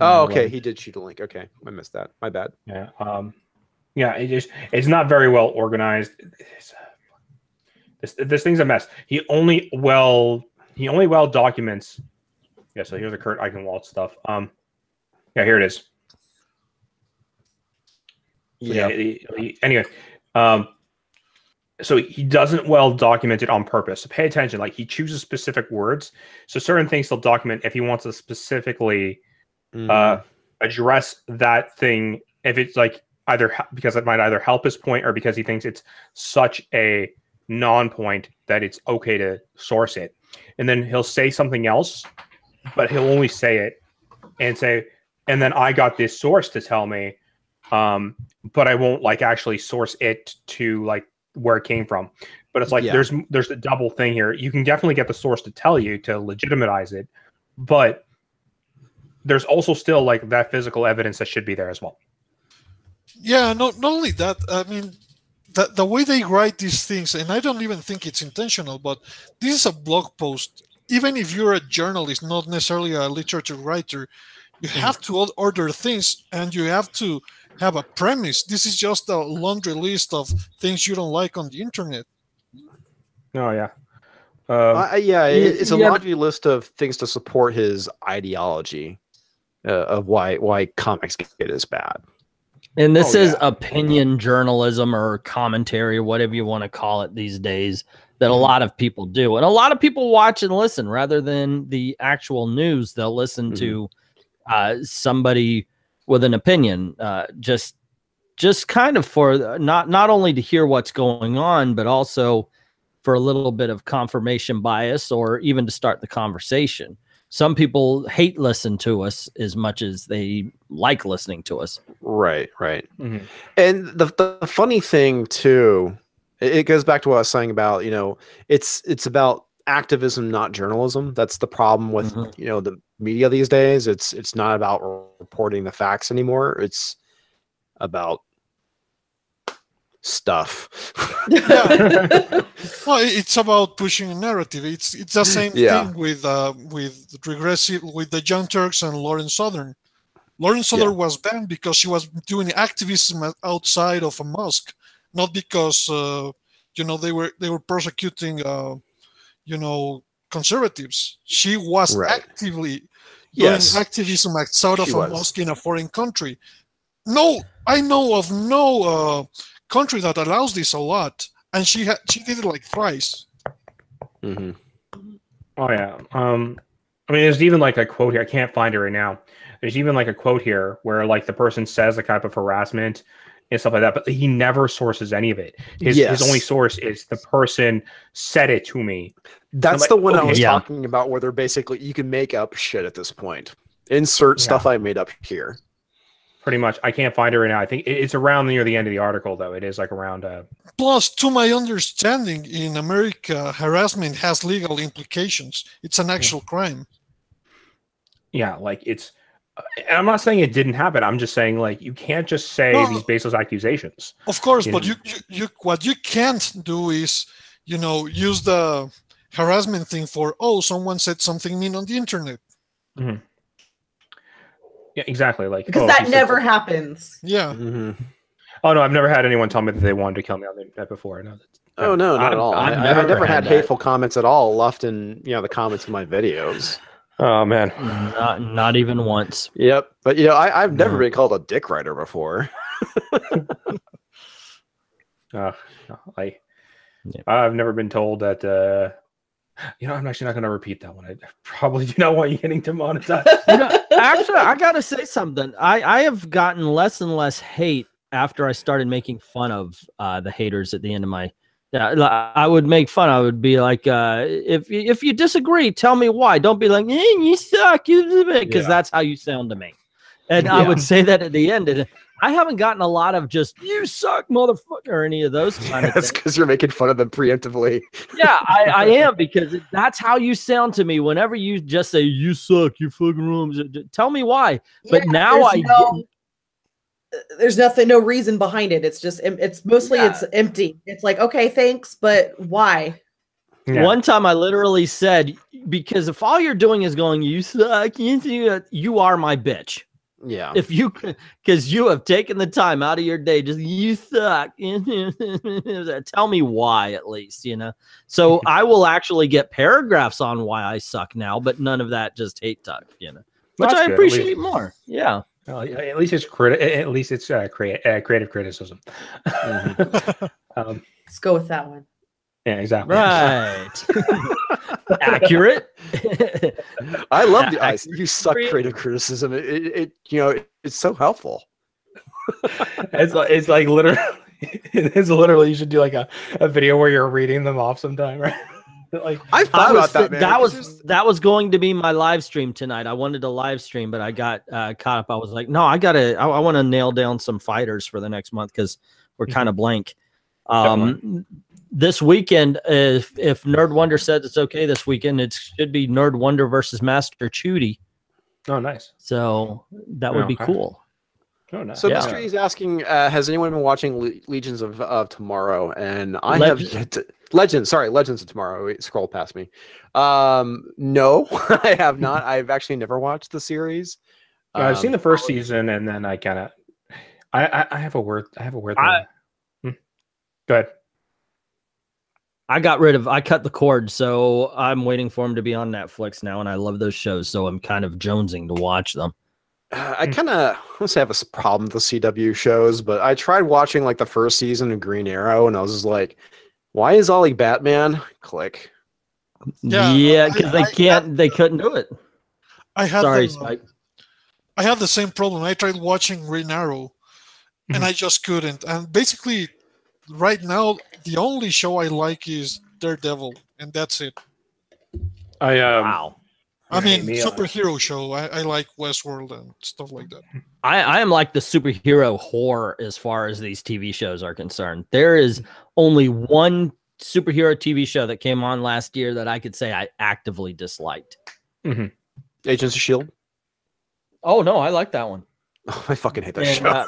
Oh, okay. He did shoot a link. Okay, I missed that. My bad. Yeah. Yeah. It's not very well organized. This thing's a mess. He only well documents. Yeah. So here's the Kurt Eichenwald stuff. Yeah. Here it is. Yeah. Anyway. So he doesn't well document it on purpose. So pay attention. Like he chooses specific words. So certain things he'll document if he wants to specifically address that thing. If it's like either because it might either help his point or because he thinks it's such a non-point that it's okay to source it. And then he'll say something else, but he'll only say it and say, and then I got this source to tell me, but I won't like actually source it to like where it came from. But it's like there's a double thing here. You can definitely get the source to tell you to legitimize it, but there's also still like that physical evidence that should be there as well. Yeah, not only that, I mean, the way they write these things, and I don't even think it's intentional, but this is a blog post. Even if you're a journalist, not necessarily a literature writer, you have to order things and you have to have a premise. This is just a laundry list of things you don't like on the internet. Oh, yeah. It's a laundry list of things to support his ideology of why ComicsGate is bad. And this is opinion journalism or commentary or whatever you want to call it these days that a lot of people do. And a lot of people watch and listen rather than the actual news. They'll listen to somebody with an opinion, just kind of for not only to hear what's going on, but also for a little bit of confirmation bias or even to start the conversation. Some people hate listen to us as much as they like listening to us. Right. And the funny thing too, it goes back to what I was saying about, it's about activism, not journalism. That's the problem with, the media these days. It's not about reporting the facts anymore. It's about stuff. Well, it's about pushing a narrative. It's the same thing with the Young Turks and Lauren Southern. Lauren Southern was banned because she was doing activism outside of a mosque, not because they were persecuting conservatives. She was actively doing activism outside of a mosque in a foreign country. No, I know of no country that allows this a lot, and she did it like thrice. Oh yeah. I mean, there's even like a quote here. I can't find it right now. There's even like a quote here where like the person says the type of harassment and stuff like that, but he never sources any of it. His only source is the person said it to me. That's the one I was talking about, where they're basically, you can make up shit at this point. Insert stuff I made up here. Pretty much. I can't find it right now. I think it's around near the end of the article, though. It is like around. Plus, to my understanding, in America, harassment has legal implications. It's an actual crime. Yeah, like it's. I'm not saying it didn't happen. I'm just saying like you can't just say these baseless accusations. Of course, but you what you can't do is use the harassment thing for someone said something mean on the internet. Yeah, exactly. Like because that never happens. Yeah. Oh no, I've never had anyone tell me that they wanted to kill me on the internet before. No. Oh no, not at all. I've never had hateful comments at all left in the comments of my videos. Oh man, not even once. Yep, but I've never been called a dick writer before. I've never been told that. I'm actually not going to repeat that one. I probably do not want you getting demonetized. Actually, I got to say something. I have gotten less and less hate after I started making fun of the haters at the end of my. I would make fun. I would be like, if you disagree, tell me why. Don't be like, you suck, because that's how you sound to me. And I would say that at the end. And I haven't gotten a lot of just "you suck, motherfucker" or any of those kind of That's because you're making fun of them preemptively. Yeah, I am, because that's how you sound to me. Whenever you just say "you suck, you fucking wrong," tell me why. But now there's no reason behind it. It's just it's mostly it's empty. It's like, okay, thanks, but why? Yeah. One time I literally said, because if all you're doing is going, you suck, you are my bitch. Yeah. If you, because you have taken the time out of your day, just you suck. Tell me why, at least, you know. So I will actually get paragraphs on why I suck now, but none of that just hate talk, you know, which That's I good, appreciate more. Yeah. At least it's creative criticism. Let's go with that one. Yeah, exactly. Right. Accurate. I love the eyes. You suck creative criticism. It you know, it's so helpful. It's like literally, it's literally, you should do like a video where you're reading them off sometime, right? Like I've thought about that, man. That was going to be my live stream tonight. I wanted to live stream, but I got caught up. I was like, no, I want to nail down some fighters for the next month because we're kind of blank. This weekend, if Nerd Wonder says it's okay this weekend, it should be Nerd Wonder versus Master Chudy. Oh, nice. So that would be cool. Oh, nice. So Mystery is asking, has anyone been watching Legions of Tomorrow? And I have yet to, Legends of Tomorrow. Scroll past me. No, I have not. I've actually never watched the series. I've seen the first season, and then I kind of, I have a word. I have a word. Go ahead. I cut the cord, so I'm waiting for them to be on Netflix now, and I love those shows, so I'm kind of jonesing to watch them. I kind of have a problem with the CW shows, but I tried watching like the first season of Green Arrow, and I was just like, why is Ollie Batman? Click. Yeah, because they couldn't do it. Spike. I had the same problem. I tried watching Green Arrow, and I just couldn't. And basically, right now, the only show I like is Daredevil, and that's it. Wow. I mean, superhero show. I like Westworld and stuff like that. I am like the superhero whore as far as these TV shows are concerned. There is only one superhero TV show that came on last year that I could say I actively disliked. Agents of S.H.I.E.L.D.? Oh, no, I like that one. Oh, I fucking hate that show.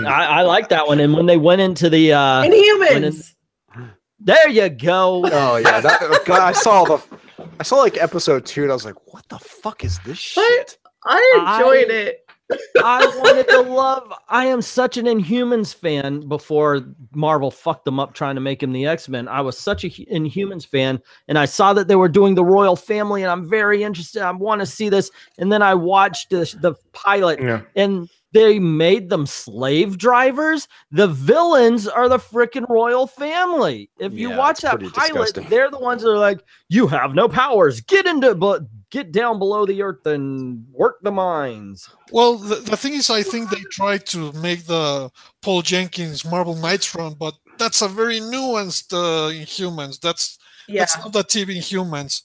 I like that one. And when they went into the... Inhumans! There you go. Oh, yeah. God, I saw like episode 2, and I was like, what the fuck is this shit? I enjoyed it. I wanted to love. I am such an Inhumans fan before Marvel fucked them up trying to make him the X-Men. I was such a Inhumans fan, and I saw that they were doing the Royal Family, and I'm very interested. I want to see this. And then I watched the pilot, and they made them slave drivers. The villains are the freaking Royal Family. If you watch that pilot, disgusting. They're the ones that are like, you have no powers. Get down below the earth and work the mines. Well, the thing is, I think they tried to make the Paul Jenkins Marvel Knights run, but that's a very nuanced Inhumans. That's not the TV Inhumans.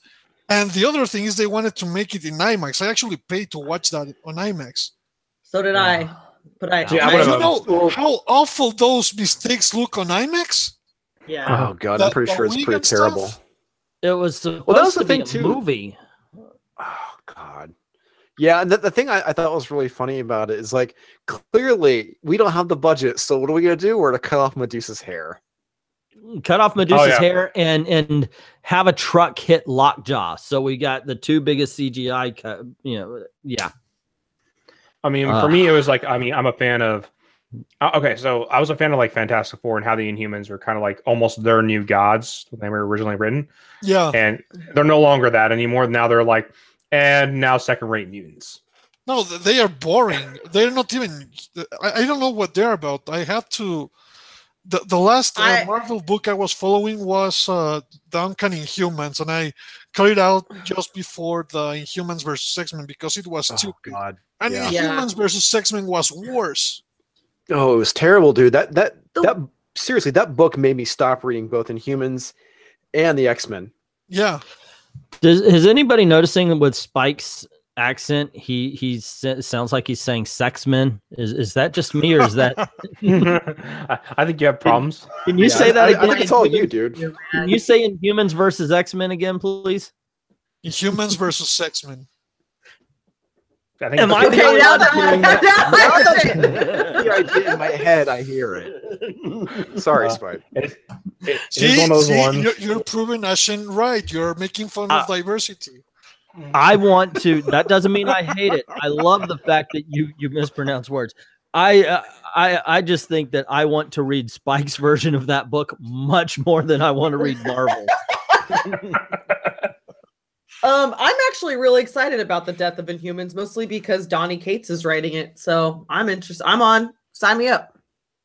And the other thing is they wanted to make it in IMAX. I actually paid to watch that on IMAX. So did I. But you know how awful those mistakes look on IMAX? Yeah. Oh, God, I'm pretty sure it's pretty terrible. It was supposed to be a movie. Oh, God. Yeah, and the thing I thought was really funny about it is, like, clearly we don't have the budget, so what are we going to do? We're going to cut off Medusa's hair. Cut off Medusa's hair and have a truck hit Lockjaw. So we got the two biggest CGI cut, I mean, for me, it was like, I mean, I'm a fan of... Okay, so I was a fan of, like, Fantastic Four and how the Inhumans were kind of like almost their new gods when they were originally written. Yeah. And they're no longer that anymore. Now they're like, and now second-rate mutants. No, they are boring. They're not even... I don't know what they're about. I had to... The last Marvel book I was following was the Uncanny Inhumans, and I cleared out just before the Inhumans versus X-Men because it was stupid. God. And Inhumans versus X-Men was worse. Oh, it was terrible, dude. That seriously, that book made me stop reading both Inhumans and the X-Men. Yeah. Is anybody noticing with Spike's accent, he sounds like he's saying sexmen? Is that just me, or is that... I think you have problems. Can you say that again? I think it's all you, dude. Can you say Inhumans versus X-Men again, please? Inhumans versus X-Men. I think Am I Okay, the now only one that- hearing now that? The idea in my head, I hear it. Sorry, Spike. It's See, one of those see, ones. you're proving Ashen right. You're making fun of diversity. I want to. That doesn't mean I hate it. I love the fact that you mispronounce words. I just think that I want to read Spike's version of that book much more than I want to read Marvel. I'm actually really excited about the Death of Inhumans, mostly because Donny Cates is writing it. So I'm interested. I'm on. Sign me up.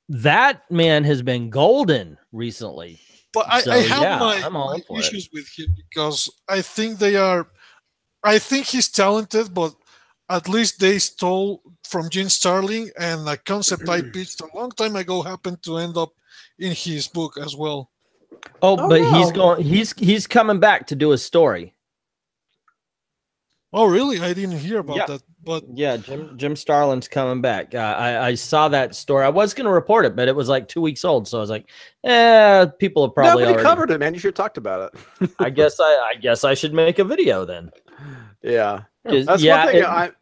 That man has been golden recently. But I So, have yeah, my, I'm all my for it. issues with him because I think I think he's talented, but at least they stole from Gene Starling, and a concept I pitched a long time ago happened to end up in his book as well. Oh, but no. he's going. He's coming back to do a story. Oh, really? I didn't hear about Yeah. that. But Yeah, Jim Starlin's coming back. I saw that story. I was going to report it, but it was like 2 weeks old, so I was like, people have probably Nobody already covered it, man. You should have talked about it. I guess I should make a video then. Yeah. 'Cause, That's yeah, one thing. it-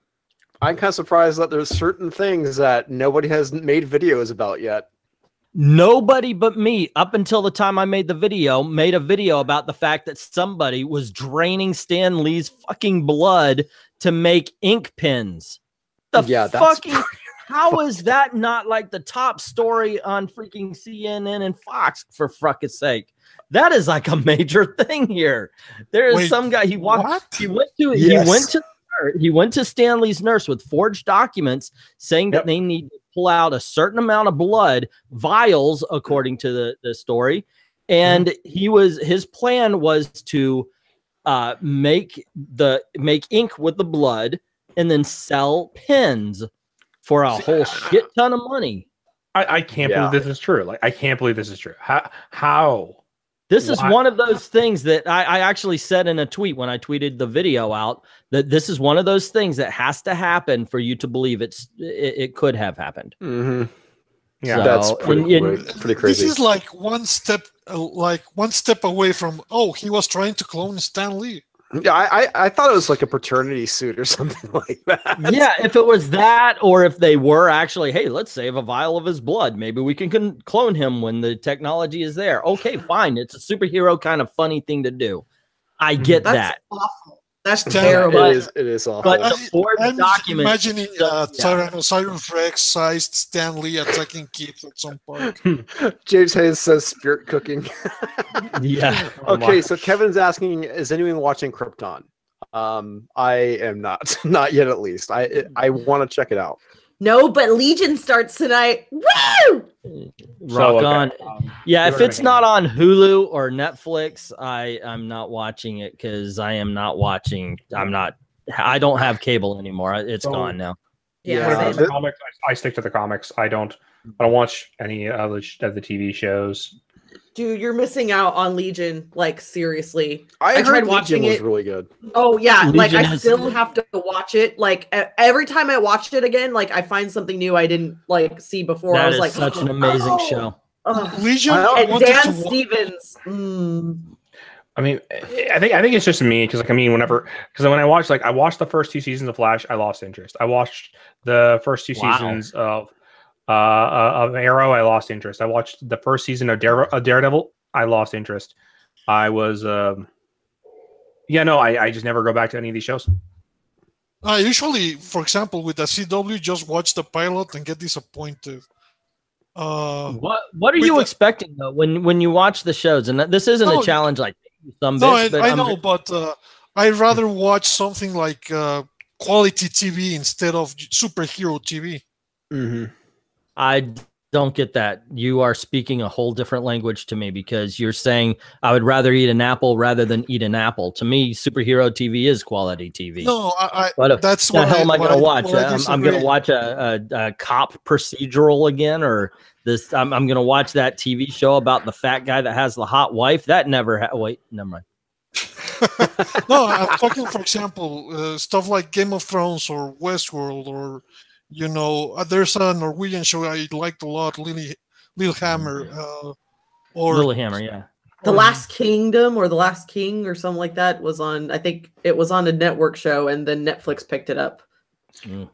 I'm kind of surprised that there's certain things that nobody has made videos about yet. Nobody but me, up until the time I made a video about the fact that somebody was draining Stan Lee's fucking blood to make ink pens. Yeah, that's How is that not like the top story on freaking CNN and Fox, for fuck's sake? That is like a major thing here. There is Wait, some guy he went Yes. he went to Stanley's nurse with forged documents saying that they need to pull out a certain amount of blood, vials, according to the story. And his plan was to make ink with the blood and then sell pens for a whole shit ton of money. I can't believe this is true. Like, I can't believe this is true. How? This is one of those things that I actually said in a tweet when I tweeted the video out, that this is one of those things that has to happen for you to believe it could have happened. Mm-hmm. Yeah, So, That's pretty crazy. this is like one step away from, oh, he was trying to clone Stan Lee. Yeah, I thought it was like a paternity suit or something like that. Yeah, if it was that, or if they were actually, hey, let's save a vial of his blood. Maybe we can clone him when the technology is there. Okay, fine. It's a superhero kind of funny thing to do. I get That's that. awful. That's Yeah, terrible. It is awful. But the forged I'm documents. imagining Tyrannosaurus Rex-sized Stan Lee attacking kids at some point. James Hayes says spirit cooking. Yeah. Okay, so Kevin's asking, is anyone watching Krypton? I am not. Not yet, at least. I want to check it out. No, but Legion starts tonight. Woo! Rock on. Yeah, if we're it's gonna- not on Hulu or Netflix, I'm not watching it because I am not watching. I don't have cable anymore. It's So- gone now. Yeah, When it Yeah. comes to comics, I stick to the comics. I don't watch any of the TV shows. Dude, you're missing out on Legion. Like, seriously. I tried heard watching Legion was it. really good. Oh yeah, like Legion I has- still have to watch it. Like every time I watch it again, like I find something new I didn't like see before. I That was is like, such an amazing oh. show. Ugh. Legion, I know. I And wanted Dan to wa- Stevens. Mm. I mean, I think it's just me because, like, I mean, when I watched the first 2 seasons of Flash, I lost interest. I watched the first 2 seasons of Arrow, I lost interest. I watched the first season of Daredevil, I lost interest. I was, I just never go back to any of these shows. usually, for example, with the CW, just watch the pilot and get disappointed. What are with you the- expecting though when you watch the shows? And this isn't No, a challenge like some No, bitch, but I I'm- know, but I'd rather watch something like quality TV instead of superhero TV. Mm-hmm. I don't get that. You are speaking a whole different language to me because you're saying I would rather eat an apple rather than eat an apple. To me, superhero TV is quality TV. No, What that's the what hell am I going to watch? what I I'm going to disagree. watch a cop procedural again, or this. I'm going to watch that TV show about the fat guy that has the hot wife. That never. Wait, never mind. No, I'm talking, for example, stuff like Game of Thrones or Westworld, or there's a Norwegian show I liked a lot, Lillehammer, or Lilyhammer, yeah. The Last Kingdom or The Last King or something like that was on. I think it was on a network show, and then Netflix picked it up.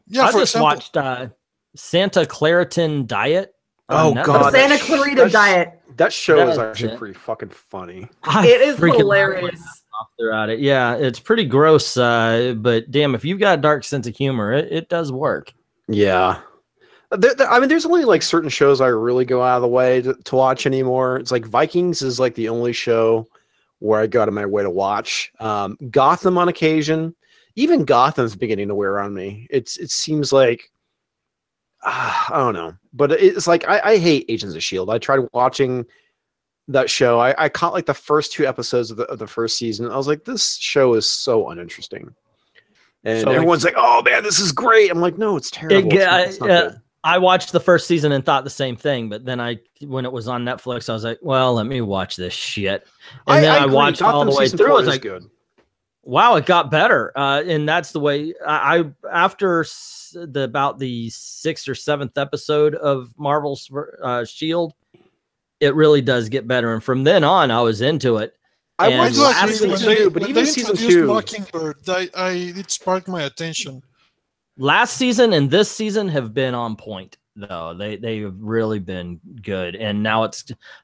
Yeah, I for just example, watched Santa Claritin Diet. Oh on Netflix. God, Santa Clarita Diet. That show is That's actually it. pretty fucking funny. I It is freaking hilarious. laugh throughout it. Yeah, it's pretty gross, but damn, if you've got a dark sense of humor, it does work. Yeah. I mean, there's only like certain shows I really go out of the way to watch anymore. It's like Vikings is like the only show where I go out of my way to watch. Gotham on occasion. Even Gotham's beginning to wear on me. It seems like I don't know, but it's like I hate Agents of S.H.I.E.L.D. I tried watching that show. I caught like the first 2 episodes of the first season. I was like, this show is so uninteresting. And So, like- everyone's like, "Oh man, this is great." I'm like, "No, it's terrible. It's not good." I watched the first season and thought the same thing, but then when it was on Netflix, I was like, well, let me watch this shit. And then I agree. watched all Gotham the way season through. I 4 was is like, good. wow, it got better. And that's the way I after about the 6th or 7th episode of Marvel's Shield, it really does get better. And from then on, I was into it. I And watched last season season- 2, but when even they season introduced 2. Mockingbird, it sparked my attention. Last season and this season have been on point, though. They've really been good. And now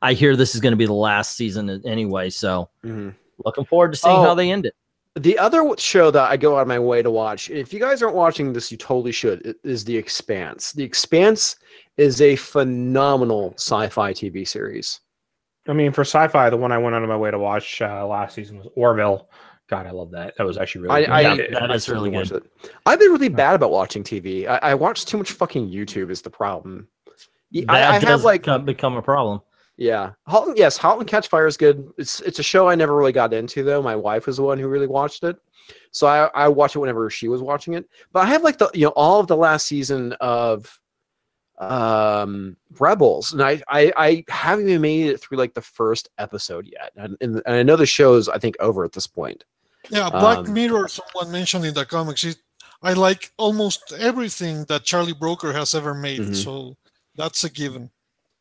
I hear this is going to be the last season anyway. So looking forward to seeing how they end it. The other show that I go out of my way to watch, if you guys aren't watching this, you totally should, is The Expanse. The Expanse is a phenomenal sci-fi TV series. I mean, for sci-fi, the one I went out of my way to watch last season was Orville. God, I love that. That was actually really good. That is really good. I've been really bad about watching TV. I watch too much fucking YouTube is the problem. I have like become a problem. Yeah, Halt and Catch Fire is good. It's a show I never really got into though. My wife was the one who really watched it, so I watched it whenever she was watching it. But I have like all of the last season of Rebels, and I haven't even made it through like the first episode yet, and I know the show's I think over at this point. Yeah, Black Mirror, someone mentioned in the comics. I like almost everything that Charlie Brooker has ever made, so that's a given.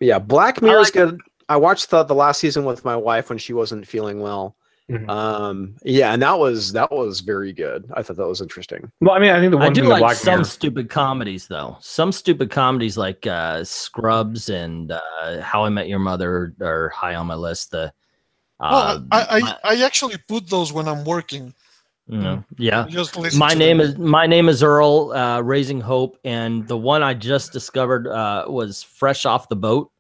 Yeah, Black Mirror is good. I watched the last season with my wife when she wasn't feeling well. Yeah, and that was very good. I thought that was interesting. Well, I mean, I think the one I do thing like Black some Mirror, stupid comedies though. Some stupid comedies like Scrubs and How I Met Your Mother are high on my list. I actually put those when I'm working. Yeah. Just listen My to them. name is Earl, Raising Hope, and the one I just discovered was Fresh Off the Boat.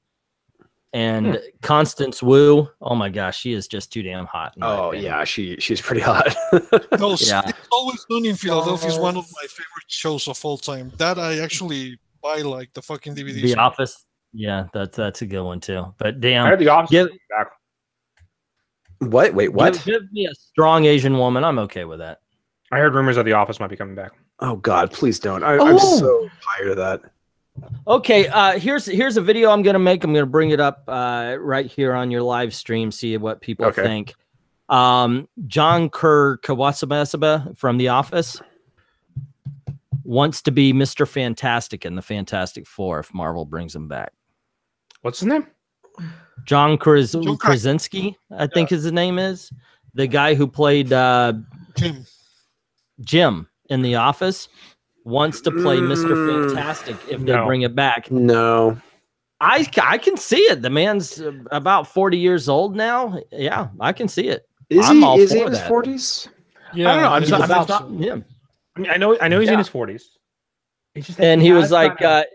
And Constance Wu, oh my gosh, she is just too damn hot. Oh yeah, she's pretty hot. Yeah. It's Always Sunny in Philadelphia is one of my favorite shows of all time. That I actually buy like the fucking DVDs. The Office, yeah, that's a good one too. But damn, I heard The Office is back. What? Wait, what? Give me a strong Asian woman. I'm okay with that. I heard rumors that The Office might be coming back. Oh God, please don't. I'm so tired of that. Okay, here's a video I'm gonna make. I'm gonna bring it up right here on your live stream. See what people think. John Kerr Kawasaba from The Office wants to be Mr. Fantastic in the Fantastic Four if Marvel brings him back. What's his name? John Krasinski, I think his name is. The guy who played Jim in The Office wants to play Mr. Fantastic if they bring it back. No. I can see it. The man's about 40 years old now. Yeah, I can see it. Is I'm he all is for he in his that. 40s? Yeah, I don't know. I'm just about him. I mean, I know he's in his 40s. It's just that And he was like, kinda...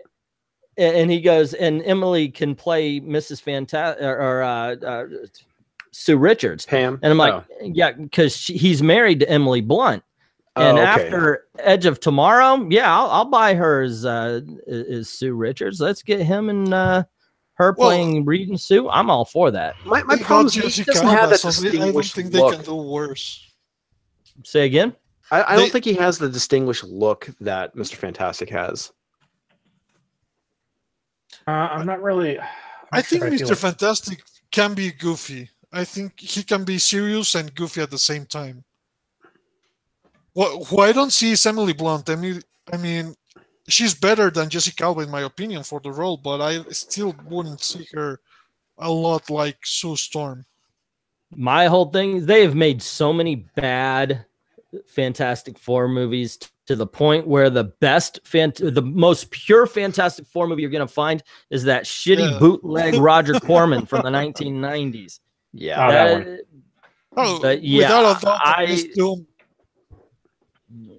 and he goes, and Emily can play Mrs. Fantastic or Sue Richards. Pam. And I'm like, yeah, because he's married to Emily Blunt. And after Edge of Tomorrow, yeah, I'll buy her as Sue Richards. Let's get him and her playing Reed and Sue. I'm all for that. My problem is he doesn't have that distinguished I don't think look. they can do worse. Say again? I don't think he has the distinguished look that Mr. Fantastic has. I'm not really. I think Mr. Fantastic can be goofy. I think he can be serious and goofy at the same time. What I don't see is Emily Blunt. I mean, she's better than Jessica Alba in my opinion for the role, but I still wouldn't see her a lot like Sue Storm. My whole thing is they have made so many bad Fantastic Four movies to the point where the the most pure Fantastic Four movie you're going to find is that shitty bootleg Roger Corman from the 1990s. Yeah. That one. But yeah,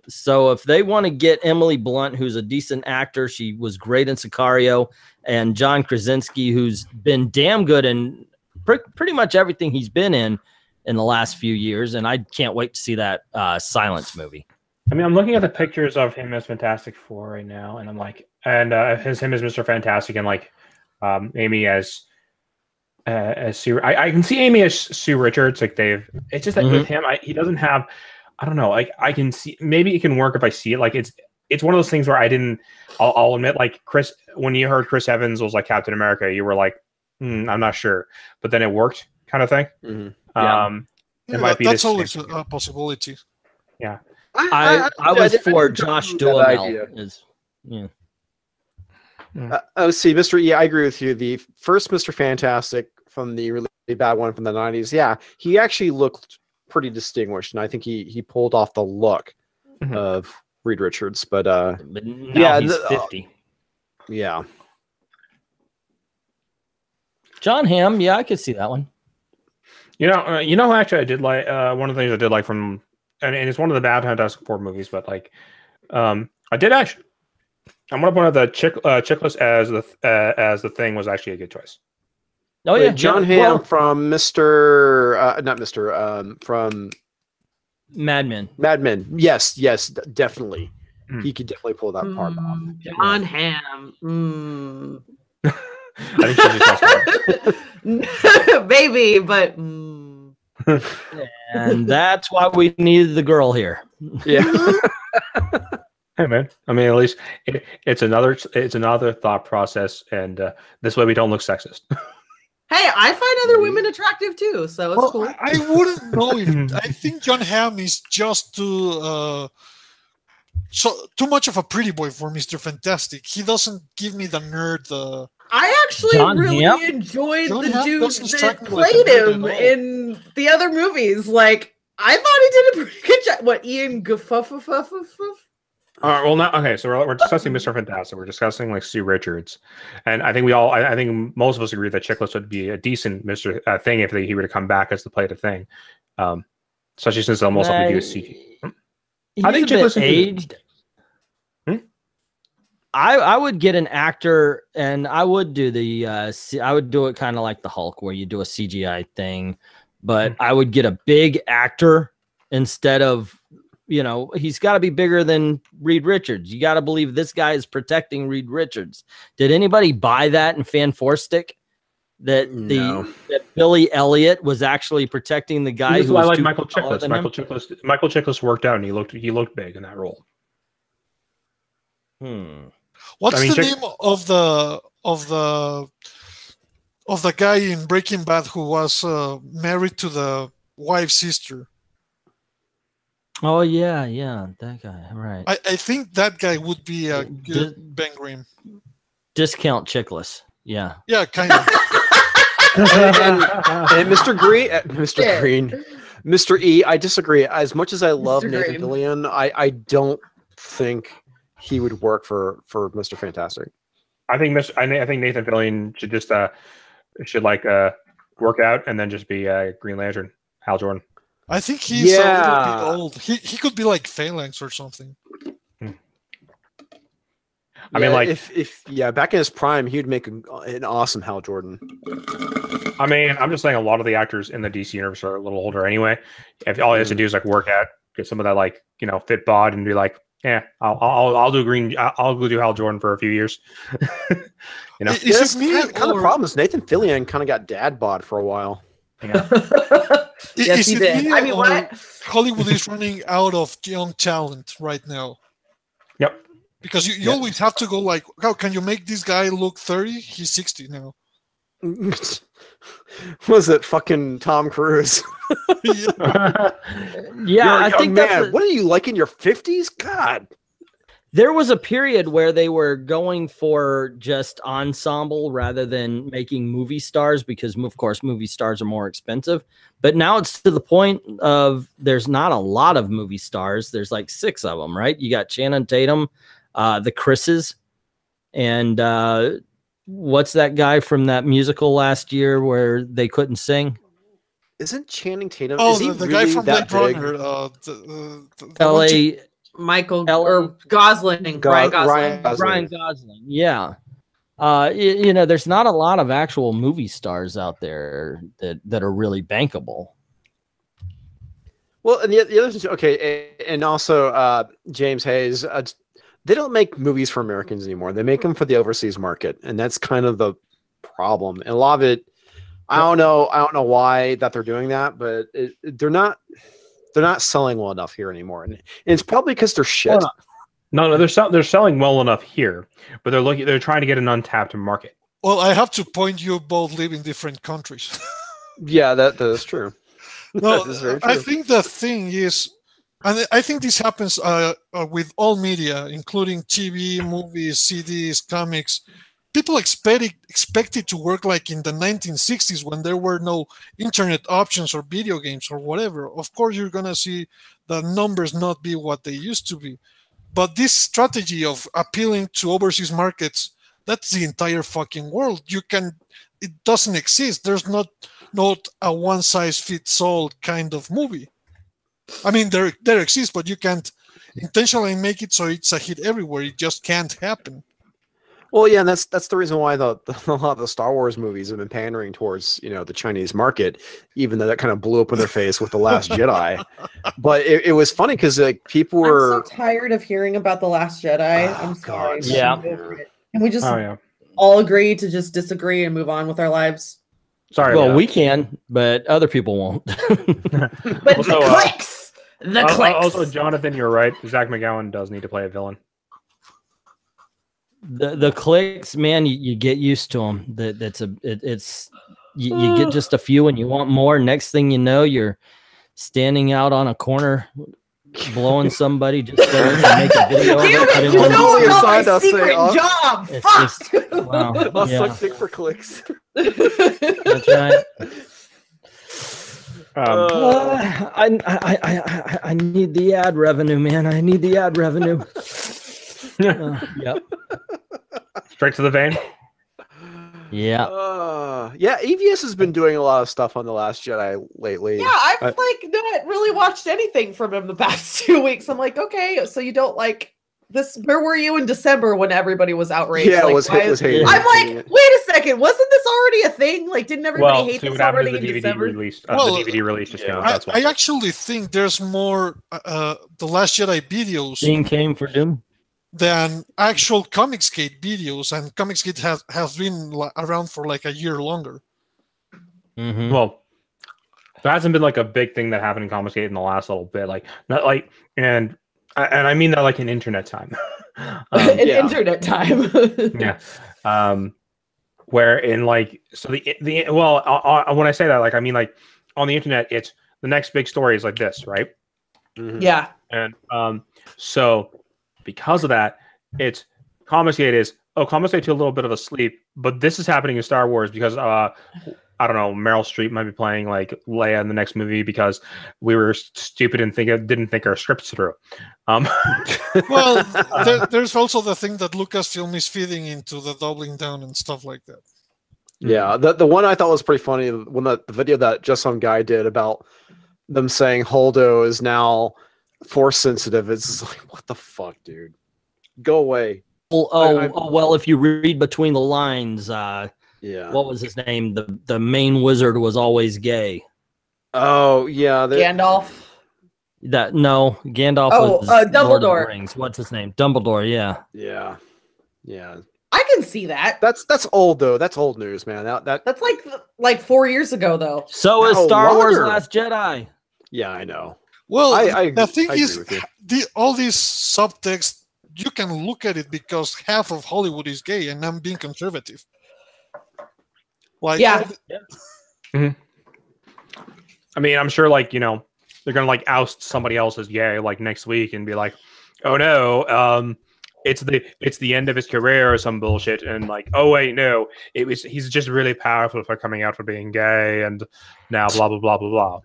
so if they want to get Emily Blunt, who's a decent actor, she was great in Sicario, and John Krasinski, who's been damn good in pretty much everything he's been in the last few years, and I can't wait to see that Silence movie. I mean, I'm looking at the pictures of him as Fantastic Four right now, and I'm like, and him as Mr. Fantastic, and like Amy as Sue. I can see Amy as Sue Richards. Like it's just that with him, he doesn't have. I don't know. Like I can see, maybe it can work if I see it. Like it's one of those things where I didn't. I'll admit, like Chris, when you heard Chris Evans was like Captain America, you were like, I'm not sure, but then it worked, kind of thing. It might be that's always a possibility. Yeah. I was for Josh Duhamel. Oh, see, Mr. E, I agree with you. The first Mr. Fantastic from the really bad one from the 90s, yeah, he actually looked pretty distinguished, and I think he pulled off the look of Reed Richards. But yeah, he's 50. Yeah. John Hamm, yeah, I could see that one. Actually, I did like one of the things I did like from, and it's one of the bad Fantastic Four movies, but like, I did actually. I'm gonna point out that Chickless as the Thing was actually a good choice. Oh yeah, John Hamm from from Mad Men. Mad Men. Yes, definitely. He could definitely pull that part off. John Hamm. I think she just Baby, but and that's why we needed the girl here. Yeah. Hey man, I mean, at least it's another thought process, and this way we don't look sexist. Hey, I find other women attractive too, so it's cool. I wouldn't know if I think John Hamm is just too much of a pretty boy for Mr. Fantastic. He doesn't give me the nerd. I actually really enjoyed the dude that played him in the other movies. Like, I thought he did a pretty good job. What, Ian Gaffuff? Well, now, okay, so we're discussing Mr. Fantastic. We're discussing like Sue Richards, and I think I think most of us agree that Chickless would be a decent Mr. Thing if he were to come back as to play the Thing, especially since they'll most likely do a CG. I think Chickless aged. I would get an actor, and I would do I would do it kind of like the Hulk, where you do a CGI thing, but I would get a big actor instead of. He's got to be bigger than Reed Richards. You got to believe this guy is protecting Reed Richards. Did anybody buy that in Fan4stick? That Billy Elliot was actually protecting the guy who was Michael Chiklis. Michael Chiklis worked out, and he looked big in that role. What's the name of the guy in Breaking Bad who was married to the wife's sister? Oh yeah, that guy, right? I think that guy would be a good Ben Grimm. Discount Chickless, yeah, kind of. and Mr. Mr. E, I disagree. As much as I love Nathan Fillion, I don't think he would work for Mr. Fantastic. I think Nathan Fillion should just work out and then just be Green Lantern, Hal Jordan. I think he's a little bit old. He could be like Phalanx or something. I mean, like if back in his prime, he'd make an awesome Hal Jordan. I mean, I'm just saying a lot of the actors in the DC universe are a little older anyway. If all he has to do is like work out, get some of that fit bod, and be like, yeah, I'll do I'll go do Hal Jordan for a few years. It's kind of the problem is Nathan Fillion kind of got dad bod for a while. Yeah. Yes, he did. I mean, what? Hollywood is running out of young talent right now. Yep. Because you always have to go like, how can you make this guy look 30? He's 60 now. Was it fucking Tom Cruise? Yeah, I think man. What are you like in your 50s? God. There was a period where they were going for just ensemble rather than making movie stars because, of course, movie stars are more expensive. But now it's to the point of there's not a lot of movie stars. There's like 6 of them, right? You got Channing Tatum, the Chris's, and what's that guy from that musical last year where they couldn't sing? Isn't Channing Tatum? Oh, is he the really guy from that Blade big? Runner. L.A. Michael Ellen- or Gosling, Ryan Gosling. Ryan Gosling. Yeah. You know, there's not a lot of actual movie stars out there that are really bankable. Well, and the other thing, okay, and also James Hayes, they don't make movies for Americans anymore. They make them for the overseas market, and that's kind of the problem. And a lot of it, I don't know why that they're doing that, but they're not selling well enough here anymore, and it's probably because they're shit. No, they're selling well enough here, but they're trying to get an untapped market. Well, I have to point you both live in different countries. Yeah, that is true. No, That is very true. I think the thing is, and I think this happens with all media, including TV, movies, CDs, comics. People expect it to work like in the 1960s when there were no internet options or video games or whatever. Of course, you're going to see the numbers not be what they used to be. But this strategy of appealing to overseas markets, that's the entire fucking world. It doesn't exist. There's not a one-size-fits-all kind of movie. I mean, there exists, but you can't intentionally make it so it's a hit everywhere. It just can't happen. Well, yeah, and that's the reason why a lot of the Star Wars movies have been pandering towards the Chinese market, even though that kind of blew up in their face with The Last Jedi. But it was funny because like people were. I'm so tired of hearing about The Last Jedi. I'm sorry. God. Yeah. Can we just Oh yeah. all agree to just disagree and move on with our lives? Sorry. Well, about we can, but other people won't. that. But Also, the clicks! The clicks! Also, Jonathan, you're right. Zach McGowan does need to play a villain. The clicks, man, you get used to them. You get just a few and you want more. Next thing you know, you're standing out on a corner blowing somebody just so you can make a video. Damn it, you know about my secret job! It's Fuck! just, wow, I'll yeah, suck dick for clicks. that's right. I need the ad revenue, man. I need the ad revenue. Yep. Straight to the vein. Yeah. Yeah, EVS has been doing a lot of stuff on The Last Jedi lately. Yeah, I've not really watched anything from him the past 2 weeks. I'm like, okay, so you don't like this? Where were you in December when everybody was outraged? Yeah, like, was hating. I'm like, wait a second, wasn't this already a thing? Like, didn't everybody hate see this what happened already to the in DVD December? release. Well, the DVD release just came out. yeah. That's why. I actually think there's more The Last Jedi videos Dean came for Doom. than actual ComicsGate videos, and ComicsGate has been around for like a year longer. Mm-hmm. Well, there hasn't been like a big thing that happened in ComicsGate in the last little bit, like not like, and I mean that like in internet time. Internet time. Yeah. Where in like so the when I say that, like I mean like on the internet, it's the next big story is like this, right? Mhm. Yeah. And so because of that, it's ComicsGate is ComicsGate took a little bit of a sleep, but this is happening in Star Wars because I don't know, Meryl Streep might be playing like Leia in the next movie because we were stupid and didn't think our scripts through. Well, there's also the thing that Lucasfilm is feeding into the doubling down and stuff like that. Yeah, the one I thought was pretty funny, when the video that Just Some Guy did about them saying Holdo is now force sensitive, it's just like, what the fuck, dude? Go away. Well, if you read between the lines, Yeah. what was his name? The main wizard was always gay. Oh, yeah. Gandalf. Gandalf was Dumbledore. Lord of the Rings. What's his name? Dumbledore, yeah. Yeah. Yeah. I can see that. That's old though. That's old news, man. That's like 4 years ago, though. So is No, Star Wars longer. Last Jedi. Yeah, I know. Well, I the thing agree is, with you. all these subtext, you can look at it because half of Hollywood is gay, and I'm being conservative. Like, Yeah. I mean, I'm sure like, they're gonna like oust somebody else as gay like next week and be like, oh no, it's the end of his career or some bullshit, and like, oh wait, no, he's just really powerful for coming out for being gay, and now blah blah blah blah blah.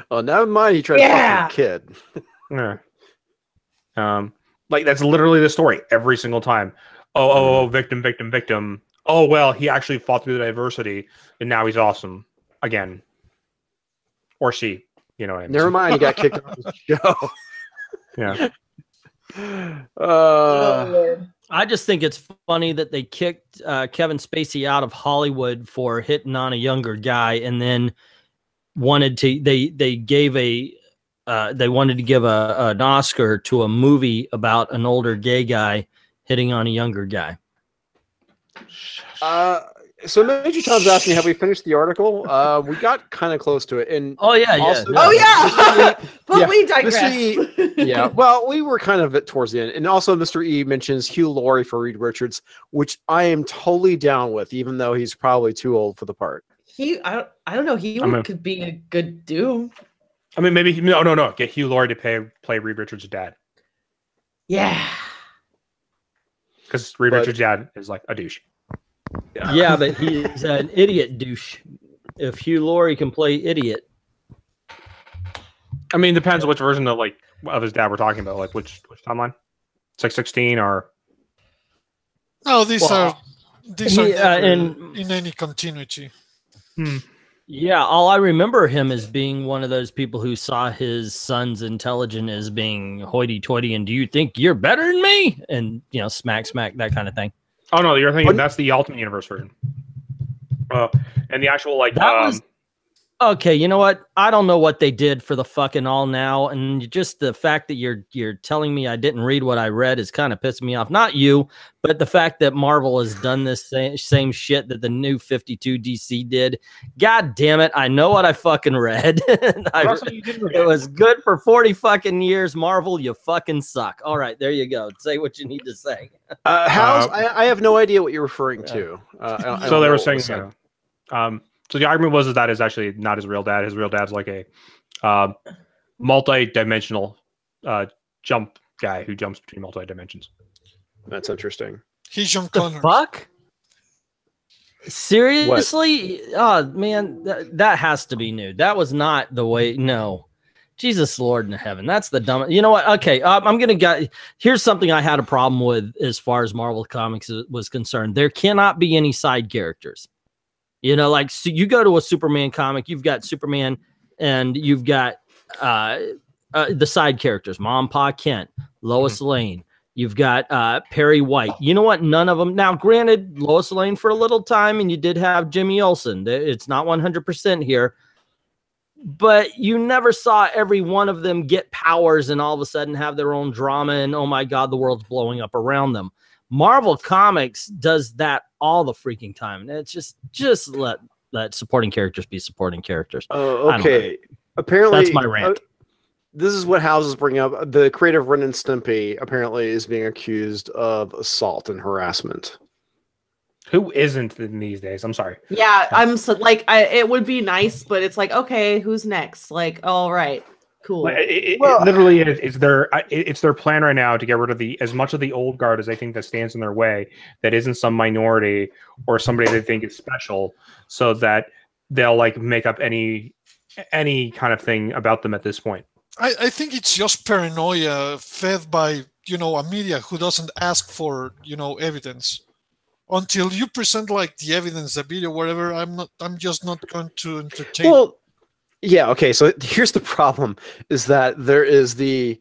Oh, never mind. He tried to fuck your kid. Yeah. Like that's literally the story every single time. Oh, victim, victim, victim. Oh well, he actually fought through the diversity, and now he's awesome again. Or she, you know what I mean? Never mind. He got kicked off the show. Yeah. I just think it's funny that they kicked Kevin Spacey out of Hollywood for hitting on a younger guy, and then wanted to they wanted to give an Oscar to a movie about an older gay guy hitting on a younger guy. So Major Tom's asked me, have we finished the article? We got kind of close to it, and but we digress. Yeah, well, we were kind of towards the end, and also Mr. E mentions Hugh Laurie for Reed Richards, which I am totally down with, even though he's probably too old for the part. I don't know. Could be a good Doom. I mean, maybe no. Get Hugh Laurie to play Reed Richards' dad. Yeah, because Reed Richards' dad is like a douche. Yeah, but he's an idiot douche. If Hugh Laurie can play idiot, I mean, depends which version of his dad we're talking about. Like which timeline? It's like 16 or. No, these are in any continuity. Yeah, all I remember him as being one of those people who saw his son's intelligent as being hoity-toity, and do you think you're better than me? And smack, that kind of thing. Oh no, you're thinking that's the Ultimate Universe version. And the actual okay. You know what? I don't know what they did for the fucking All Now, and just the fact that you're telling me I didn't read what I read is kind of pissing me off. Not you, but the fact that Marvel has done this same shit that the New 52 DC did. God damn it! I know what I fucking read. It was good for 40 fucking years. Marvel, you fucking suck. All right, there you go. Say what you need to say. I have no idea what you're referring to. So they were saying. So the argument was that is actually not his real dad. His real dad's like a multi-dimensional jump guy who jumps between multi-dimensions. That's interesting. He's John Connor. Fuck? Seriously? What? Oh, man, that has to be new. That was not the way. No. Jesus Lord in heaven. That's the dumbest. You know what? Okay, I'm going to go. Here's something I had a problem with as far as Marvel Comics was concerned. There cannot be any side characters. So you go to a Superman comic, you've got Superman, and you've got the side characters, Mom, Pa, Kent, Lois Lane. You've got Perry White. You know what? None of them. Now, granted, Lois Lane for a little time, and you did have Jimmy Olsen. It's not 100% here. But you never saw every one of them get powers and all of a sudden have their own drama, and oh my God, the world's blowing up around them. Marvel Comics does that all the freaking time. And it's just let supporting characters be supporting characters. Oh, okay. Apparently, that's my rant. This is what houses bring up. The creator of Ren and Stimpy apparently is being accused of assault and harassment. Who isn't in these days? I'm sorry. Yeah, it would be nice, but it's like, okay, who's next? Like, all right. Cool. It literally is it's their plan right now to get rid of as much of the old guard as they think that stands in their way, that isn't some minority or somebody they think is special, so that they'll make up any kind of thing about them at this point. I think it's just paranoia fed by a media who doesn't ask for evidence. Until you present the evidence, the video, whatever, I'm just not going to entertain. Well, yeah, okay, so here's the problem, is that there is the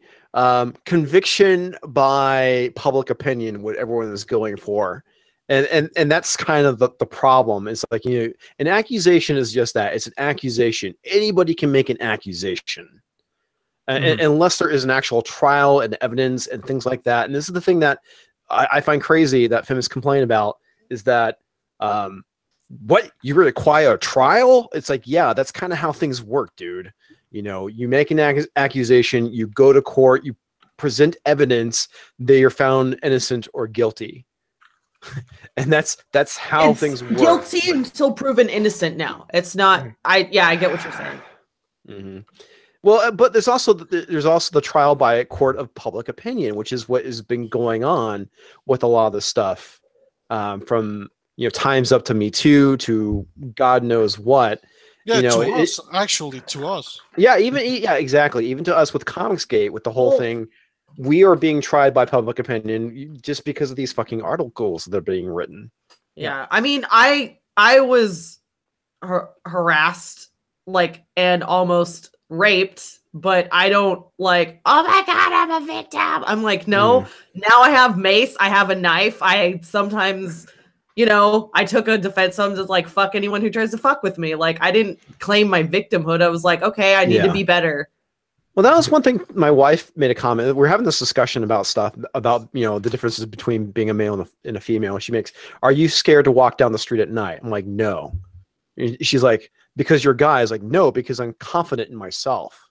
conviction by public opinion, what everyone is going for. And that's kind of the problem. It's like, an accusation is just that. It's an accusation. Anybody can make an accusation. Unless there is an actual trial and evidence and things like that. And this is the thing that I find crazy that Fim is complaining about, is that what, you require a trial? It's like, yeah, that's kind of how things work, dude. You make an accusation, you go to court, you present evidence, they are found innocent or guilty. And that's how things work. Guilty until proven innocent now. It's not, I get what you're saying. Well, but there's also the trial by a court of public opinion, which is what has been going on with a lot of this stuff, from Times Up to Me Too to God knows what. Yeah, to us, actually, to us. Yeah, exactly. Even to us with ComicsGate, with the whole thing, we are being tried by public opinion just because of these fucking articles that are being written. Yeah, I mean, I was harassed, and almost raped, but I don't oh my God, I'm a victim. I'm like, no, now I have mace, I have a knife. I sometimes, I took a defense. So I'm just like, fuck anyone who tries to fuck with me. I didn't claim my victimhood. I was like, okay, I need to be better. Well, that was one thing. My wife made a comment. We're having this discussion about stuff about, the differences between being a male and a female. She makes, are you scared to walk down the street at night? I'm like, no. She's like, because you're a guy. I was like, no, because I'm confident in myself.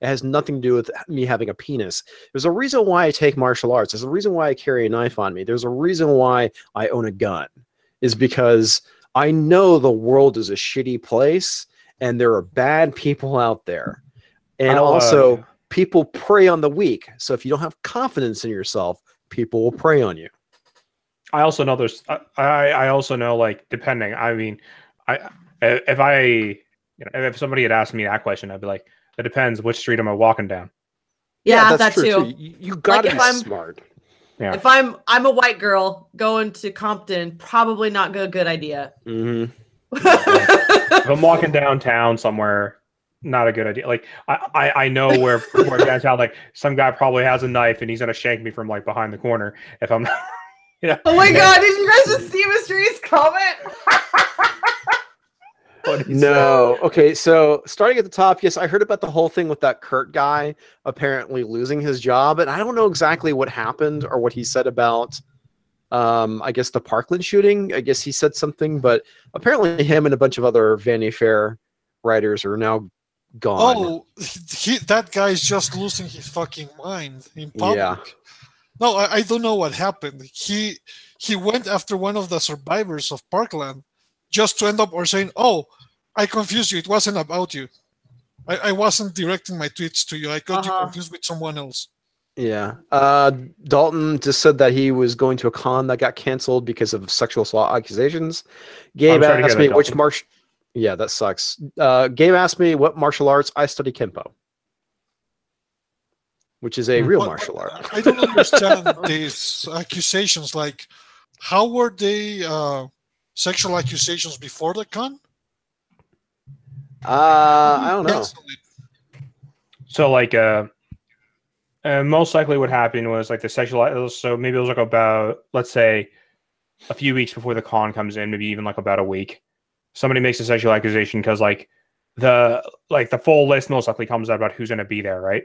It has nothing to do with me having a penis. There's a reason why I take martial arts. There's a reason why I carry a knife on me. There's a reason why I own a gun. Is because I know the world is a shitty place and there are bad people out there. And also, people prey on the weak. So if you don't have confidence in yourself, people will prey on you. I also know there's. I also know, depending. I mean, if somebody had asked me that question, I'd be like, it depends which street am I walking down. Yeah, that's true. You gotta be smart. Yeah. If I'm a white girl going to Compton, probably not a good idea. Mm-hmm. If I'm walking downtown somewhere, not a good idea. I know where downtown, some guy probably has a knife and he's gonna shank me from behind the corner if I'm not. Oh my God, did you guys just see Mystery's comment? No. Okay, so starting at the top, yes, I heard about the whole thing with that Kurt guy apparently losing his job, and I don't know exactly what happened or what he said about I guess the Parkland shooting. I guess he said something, but apparently him and a bunch of other Vanity Fair writers are now gone. Oh, that guy's just losing his fucking mind in public. Yeah. No, I don't know what happened. He went after one of the survivors of Parkland just to end up saying, oh, I confused you. It wasn't about you. I wasn't directing my tweets to you. I got you confused with someone else. Yeah. Dalton just said that he was going to a con that got canceled because of sexual assault accusations. Gabe asked me which martial... Yeah, that sucks. Gabe asked me what martial arts. I study Kempo, which is a real martial art. I don't understand these accusations. How were they sexual accusations before the con? I don't know. So most likely what happened was the sexual. So maybe it was about, let's say, a few weeks before the con comes in, maybe even about a week. Somebody makes a sexual accusation because the full list most likely comes out about who's going to be there, right?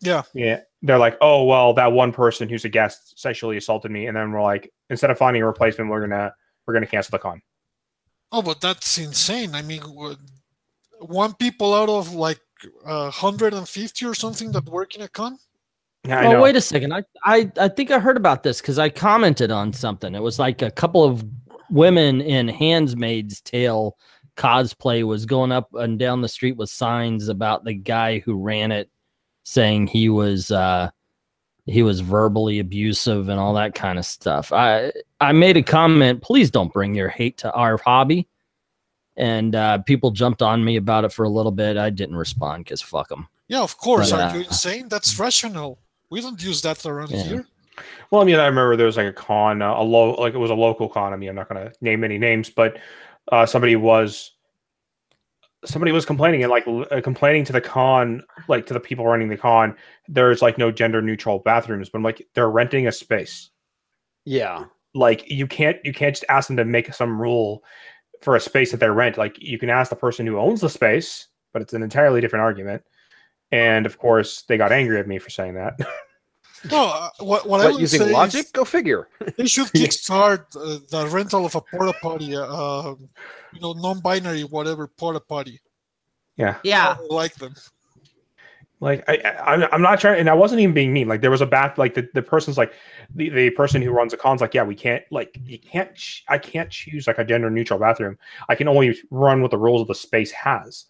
Yeah. Yeah. They're like, oh well, that one person who's a guest sexually assaulted me, and then we're like, instead of finding a replacement, we're gonna cancel the con. Oh, but that's insane. I mean, one people out of 150 or something that work in a con. Yeah, well, wait a second. I think I heard about this because I commented on something. It was a couple of women in Handmaid's Tale cosplay was going up and down the street with signs about the guy who ran it, saying he was verbally abusive and all that kind of stuff. I made a comment, please don't bring your hate to our hobby. And people jumped on me about it for a little bit. I didn't respond because fuck them. Yeah, of course. Are you insane? That's rational. We don't use that around here. Well, I mean, I remember there was a con, it was a local con. I mean, I'm not going to name any names, but somebody was complaining and complaining to the con, to the people running the con. There's no gender neutral bathrooms, but I'm they're renting a space. Yeah, you can't just ask them to make some rule for a space that they rent. You can ask the person who owns the space, but it's an entirely different argument. And of course, they got angry at me for saying that. No, what I would using say logic? Go figure. They should kickstart the rental of a porta potty, non-binary whatever porta potty. Yeah, yeah, I like them. I'm not trying, and I wasn't even being mean. There was a bath, the person's the person who runs the con's yeah, we can't I can't choose a gender neutral bathroom. I can only run what the rules of the space has.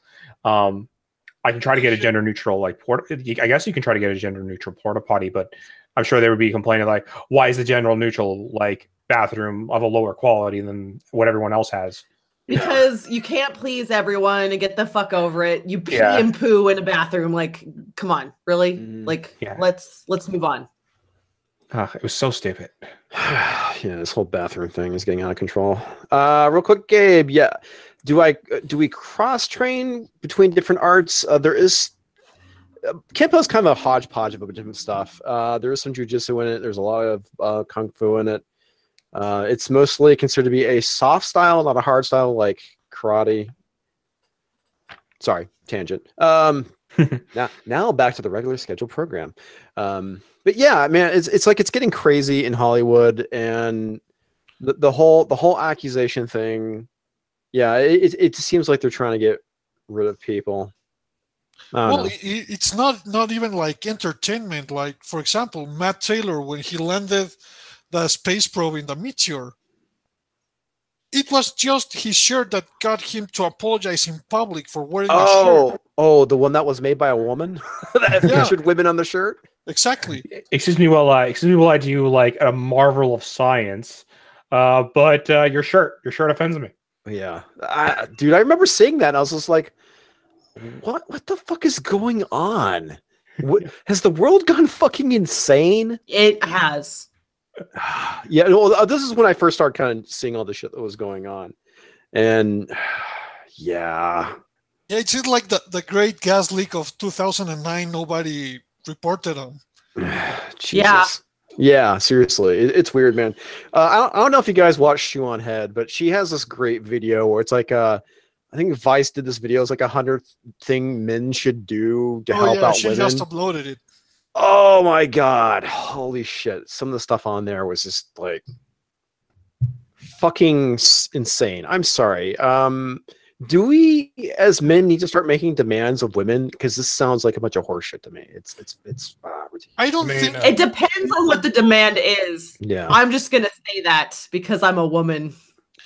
I can try to get a gender neutral like I guess you can try to get a gender neutral porta potty, but I'm sure they would be complaining like, why is the gender neutral like bathroom of a lower quality than what everyone else has? Because you can't please everyone and get the fuck over it. You pee and poo in a bathroom. Like, come on, really? Like, let's move on. It was so stupid. Yeah, this whole bathroom thing is getting out of control. Real quick, Gabe. Yeah, do we cross train between different arts? There is Kempo is kind of a hodgepodge of a bunch of different stuff. There is some jujitsu in it. There's a lot of kung fu in it. It's mostly considered to be a soft style, not a hard style like karate. Sorry, tangent. Now back to the regular scheduled program. But yeah, man, it's like it's getting crazy in Hollywood, and the whole accusation thing. Yeah, it seems like they're trying to get rid of people. Well, it's not even like entertainment. Like, for example, Matt Taylor, when he landed the space probe in the meteor, it was just his shirt that got him to apologize in public for wearing a shirt. Oh, the one that was made by a woman that featured women on the shirt. Exactly. Excuse me while I do like a marvel of science, but your shirt offends me. Yeah, dude, I remember seeing that, and I was just like, "What the fuck is going on? Has the world gone fucking insane?" It has. Yeah, well, this is when I first started kind of seeing all the shit that was going on, and yeah, it's like the great gas leak of 2009. Nobody reported on. Jesus. Yeah, seriously, it's weird, man. I don't know if you guys watch Shoe on Head, but she has this great video where it's like I think Vice did this video. It's like 100 thing men should do to help out she women. just uploaded it. Oh my god, holy shit! Some of the stuff on there was just like fucking insane. I'm sorry. Do we as men need to start making demands of women? Because this sounds like a bunch of horseshit to me. It's ridiculous. I don't think it depends on what the demand is. Yeah, I'm just gonna say that because I'm a woman.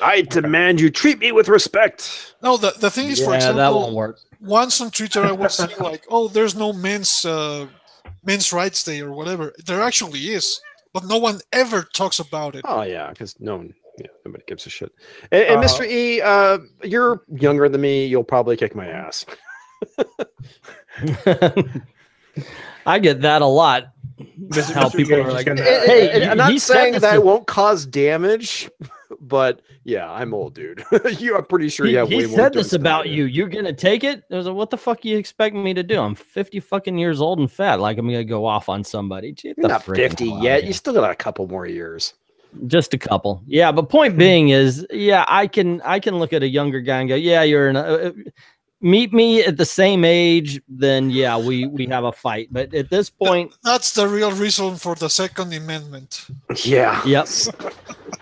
I demand you treat me with respect. No, the thing is, for example, that won't work. Once on Twitter I was saying like, oh, there's no men's rights day or whatever. There actually is, but no one ever talks about it. Oh yeah, because nobody gives a shit. And Mr. E, you're younger than me. You'll probably kick my ass. I get that a lot. How people are like, hey, I'm not saying that it won't cause damage, but yeah, I'm old, dude. I'm pretty sure you have way more. He said this about you. You're gonna take it? There's a, what the fuck you expect me to do? I'm 50 fucking years old and fat. Like I'm gonna go off on somebody. You're not 50 yet. You still got a couple more years. Just a couple. Yeah, but point being is, yeah, I can look at a younger guy and go, yeah, you're in meet me at the same age, then yeah, we have a fight. But at this point, that's the real reason for the Second Amendment. Yeah. Yep.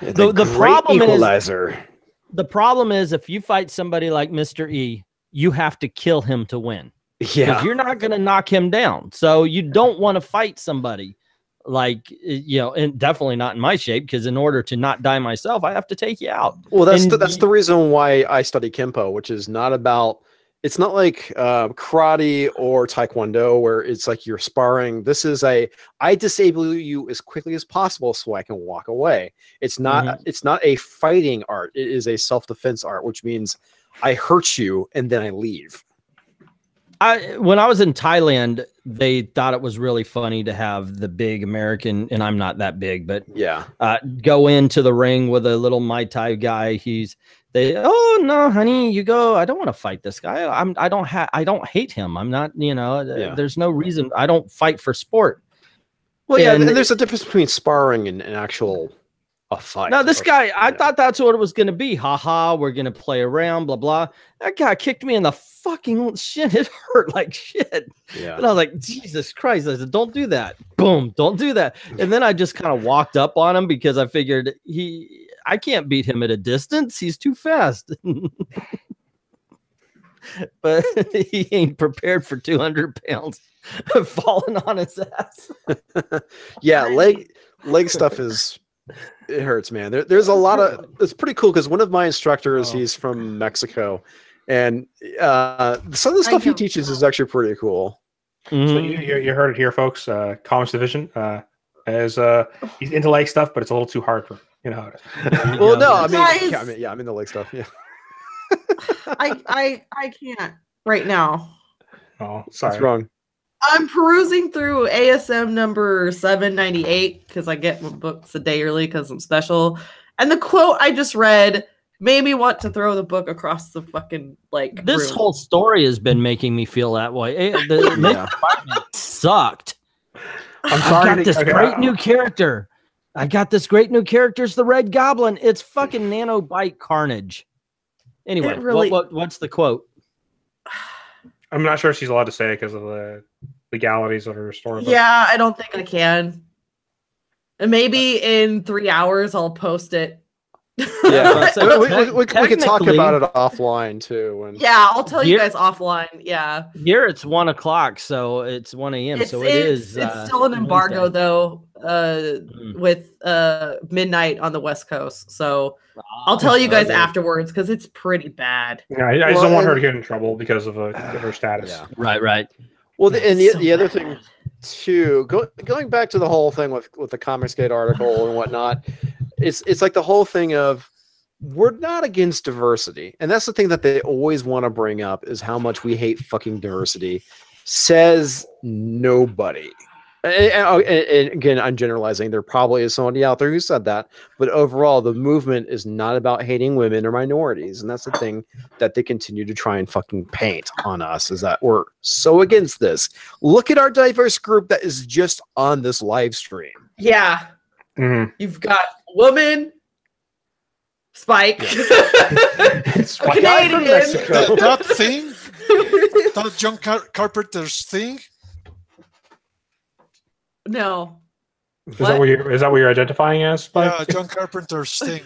the problem equalizer. The problem is if you fight somebody like Mr. E, you have to kill him to win. Yeah. You're not going to knock him down. So you don't want to fight somebody like, you know, and definitely not in my shape, because in order to not die myself, I have to take you out. Well, that's the reason why I study Kempo, which is not about, it's not like karate or taekwondo where it's like you're sparring. This is I disable you as quickly as possible so I can walk away. It's not it's not a fighting art. It is a self-defense art, which means I hurt you and then I leave. When I was in Thailand, they thought it was really funny to have the big American, and I'm not that big, but yeah, go into the ring with a little Muay Thai guy. Oh no, honey, you go. I don't want to fight this guy. I don't hate him. I'm not, you know, there's no reason. I don't fight for sport. Well, yeah, and there's a difference between sparring and actual a fight. No, this guy, I thought that's what it was going to be. Haha, we're going to play around, blah, blah. That guy kicked me in the fucking shit. It hurt like shit. Yeah. And I was like, Jesus Christ. I said, don't do that. Boom, don't do that. And then I just kind of walked up on him because I figured I can't beat him at a distance. He's too fast. But he ain't prepared for 200 pounds falling on his ass. Yeah, leg stuff is... It hurts, man. There's a lot of... It's pretty cool because one of my instructors, he's from Mexico, And some of the stuff he teaches is actually pretty cool. So you heard it here, folks. Comics Division as he's into leg stuff, but it's a little too hard for how it is. Well, no, I'm in the leg stuff. Yeah. I can't right now. Oh, sorry. What's wrong? I'm perusing through ASM number 798 because I get books a day early because I'm special. And the quote I just read made me want to throw the book across the fucking This room. whole story has been making me feel that way. The sucked. I'm sorry. I got this great new character. It's the Red Goblin. It's fucking nanobite carnage. Anyway, what's the quote? I'm not sure if she's allowed to say it because of the legalities of her story. Yeah, I don't think I can. And maybe in 3 hours I'll post it. Yeah, we can talk about it offline too. And yeah, I'll tell you guys offline. Yeah, here it's 1 o'clock, so it's 1 a.m. So it's still an embargo Wednesday. though, with midnight on the West Coast. So I'll tell you guys afterwards because it's pretty bad. Yeah, I just don't want her to get in trouble because of her status. Yeah. Right. Well, the other thing too, going back to the whole thing with the ComicsGate article and whatnot, it's like the whole thing of we're not against diversity, and that's the thing that they always want to bring up is how much we hate fucking diversity. Says nobody. And again, I'm generalizing. There probably is somebody out there who said that, but overall, the movement is not about hating women or minorities, and that's the thing that they continue to try and fucking paint on us is that we're so against this. Look at our diverse group that is just on this live stream. Yeah, you've got woman, Spike, Spike Canadian. That thing, that John Carpenter's thing. No. Is that what you're identifying as, Spike? Yeah, John Carpenter's thing.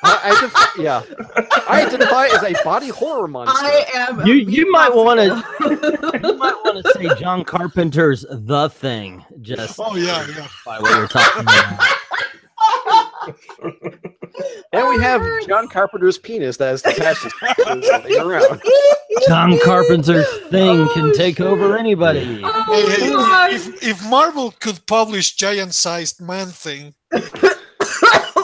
I identify as a body horror monster. I am. You might want to say John Carpenter's The Thing. Just yeah. by what you're talking about. And we have John Carpenter's penis that is attached to around. John Carpenter's thing can take over anybody. If Marvel could publish giant-sized man thing,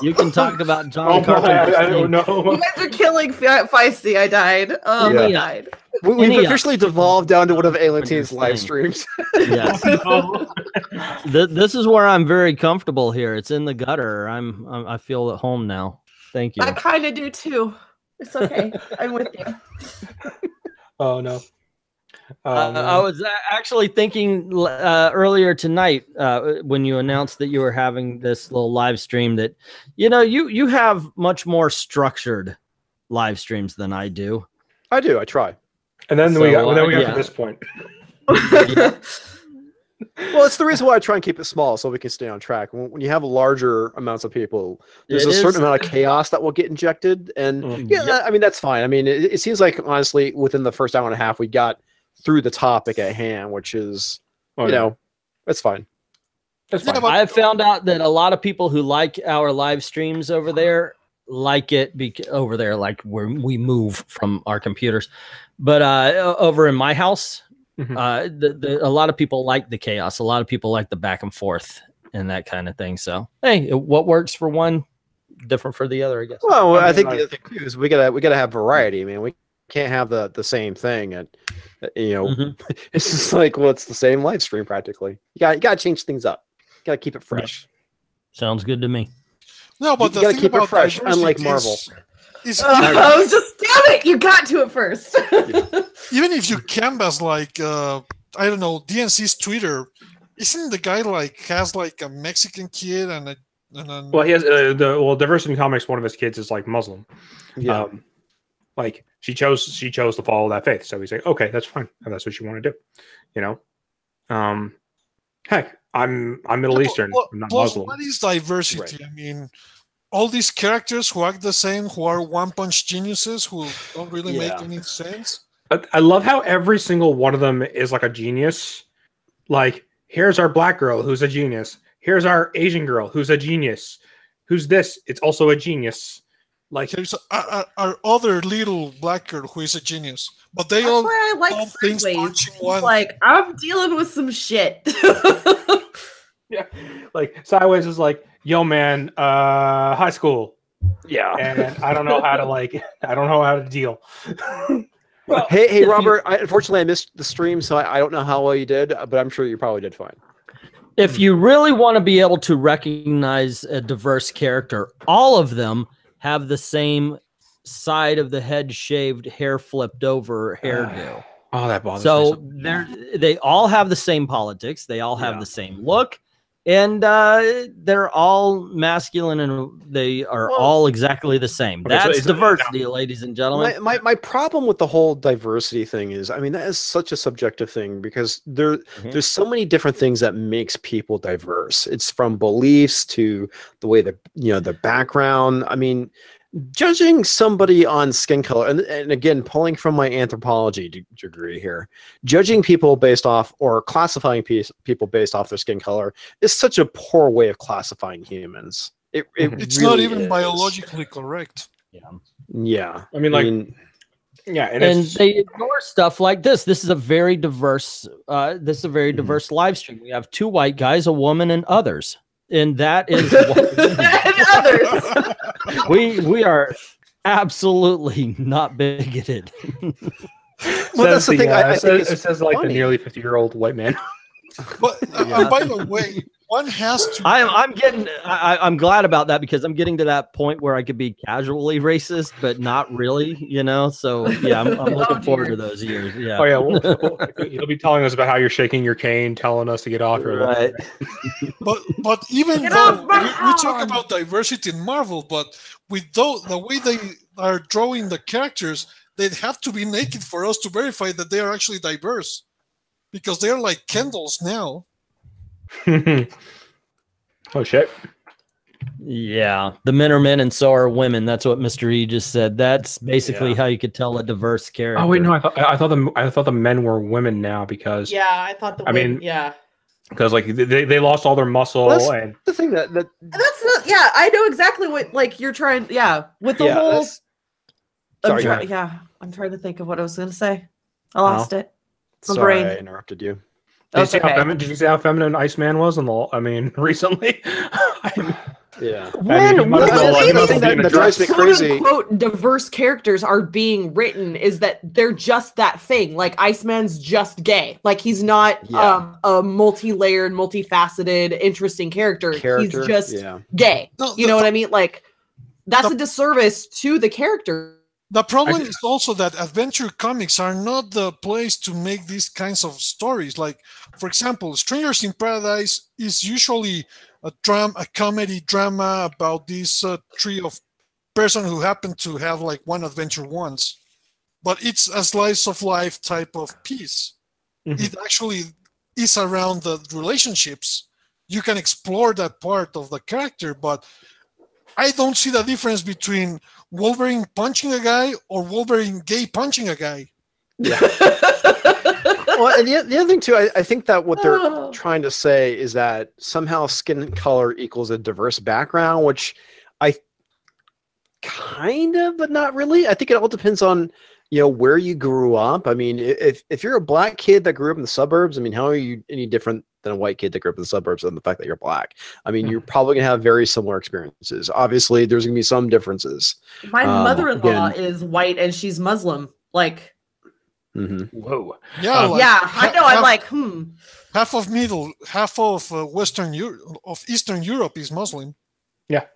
you can talk about John Carpenter's I don't know. You guys are killing Feisty. I died. I died. We've officially devolved down to one of Alentine's live streams. Yes. This is where I'm very comfortable here. It's in the gutter. I feel at home now. Thank you. I kind of do too. It's okay. I'm with you. Oh no. I was actually thinking earlier tonight when you announced that you were having this little live stream that, you have much more structured live streams than I do. I do. I try. And then we got to this point. Well, it's the reason why I try and keep it small so we can stay on track. When you have larger amounts of people, there's a certain amount of chaos that will get injected. And I mean, that's fine. I mean, it seems like, honestly, within the first hour and a half, we got through the topic at hand, which is, it's fine. That's fine. I have found out that a lot of people who like our live streams over there like it over there, like where we move from our computers. But over in my house, a lot of people like the chaos. A lot of people like the back and forth and that kind of thing. So, hey, what works for one, different for the other, I guess. Well, I think the other thing too is we gotta have variety. I mean, we can't have the same thing, and it's just like, well, it's the same live stream practically. You gotta change things up. You gotta keep it fresh. Sounds good to me. No, but you gotta keep it fresh, unlike Marvel. I was just, damn it, you got to it first. Even if you canvas like I don't know, DNC's Twitter, isn't the guy has a Mexican kid and well, he has Diversity in Comics, one of his kids is like Muslim. Yeah. Like she chose to follow that faith. So he's like, okay, that's fine. If that's what you want to do. Heck, I'm Middle Eastern. I'm not Muslim. What is diversity? Right. I mean, all these characters who act the same, who are one-punch geniuses, who don't really make any sense. I love how every single one of them is like a genius. Like, here's our black girl who's a genius. Here's our Asian girl who's a genius. Who's this? It's also a genius. Like There's our other little black girl who is a genius, but they That's all why I like all things Sideways. punching one. Like, I'm dealing with some shit. yeah, like Sideways is like, yo man, high school. Yeah. And I don't know how to I don't know how to deal. Well, hey, Robert. Unfortunately, I missed the stream, so I don't know how well you did, but I'm sure you probably did fine. If you really want to be able to recognize a diverse character, all of them have the same side of the head shaved, hair flipped over hairdo. Oh, that bothers me. So they all have the same politics. They all have the same look. And they're all masculine, and they are all exactly the same. Okay, That's diversity, ladies and gentlemen. My problem with the whole diversity thing is, I mean, that is such a subjective thing because there's so many different things that makes people diverse. It's from beliefs to the way that, the background. I mean, judging somebody on skin color, and again, pulling from my anthropology degree here, judging people based off or classifying people based off their skin color is such a poor way of classifying humans. It's really not even biologically correct. Yeah. I mean, yeah, and they ignore stuff like this. This is a very diverse. Diverse live stream. We have 2 white guys, a woman, and others. And that is and others. we are absolutely not bigoted. Well, that's the thing. I think it says like funny. The nearly 50-year-old white man. But by the way, one has to. I'm glad about that because I'm getting to that point where I could be casually racist, but not really, So yeah, I'm looking forward to those years. Yeah. Oh yeah, you'll be telling us about how you're shaking your cane, telling us to get off your right. But even though we talk about diversity in Marvel, but with the way they are drawing the characters, they'd have to be naked for us to verify that they are actually diverse, because they're like Kendalls now. Oh shit. Yeah, the men are men and so are women. That's what Mr. E just said. That's basically how you could tell a diverse character. Oh wait, no, I thought the men were women now because I thought because like they lost all their muscle. Well, and the thing that's not. I know exactly what you're trying. With the whole. I'm trying to think of what I was going to say. I lost it. Sorry, I interrupted you. Did you see how feminine Iceman was recently? Yeah. That drives me crazy. Quote, diverse characters are being written is that they're just that thing. Like Iceman's just gay. Like he's not a multi-layered, multifaceted, interesting character. He's just gay. No, you know what I mean? Like that's a disservice to the character. The problem is also that adventure comics are not the place to make these kinds of stories. Like, for example, Strangers in Paradise is usually a comedy drama about this trio of person who happen to have like one adventure once. But it's a slice of life type of piece. Mm-hmm. It actually is around the relationships. You can explore that part of the character, but I don't see the difference between Wolverine punching a guy or Wolverine gay punching a guy. Yeah. Well, and the other thing too, I think that what they're trying to say is that somehow skin color equals a diverse background, which I kind of, but not really. I think it all depends on where you grew up. I mean, if you're a black kid that grew up in the suburbs, I mean, how are you any different than a white kid that grew up in the suburbs and the fact that you're black? I mean, you're probably going to have very similar experiences. Obviously, there's going to be some differences. My mother-in-law is white and she's Muslim. Like, whoa. Yeah, I know. I'm like, half of Western Europe, of Eastern Europe is Muslim. Yeah.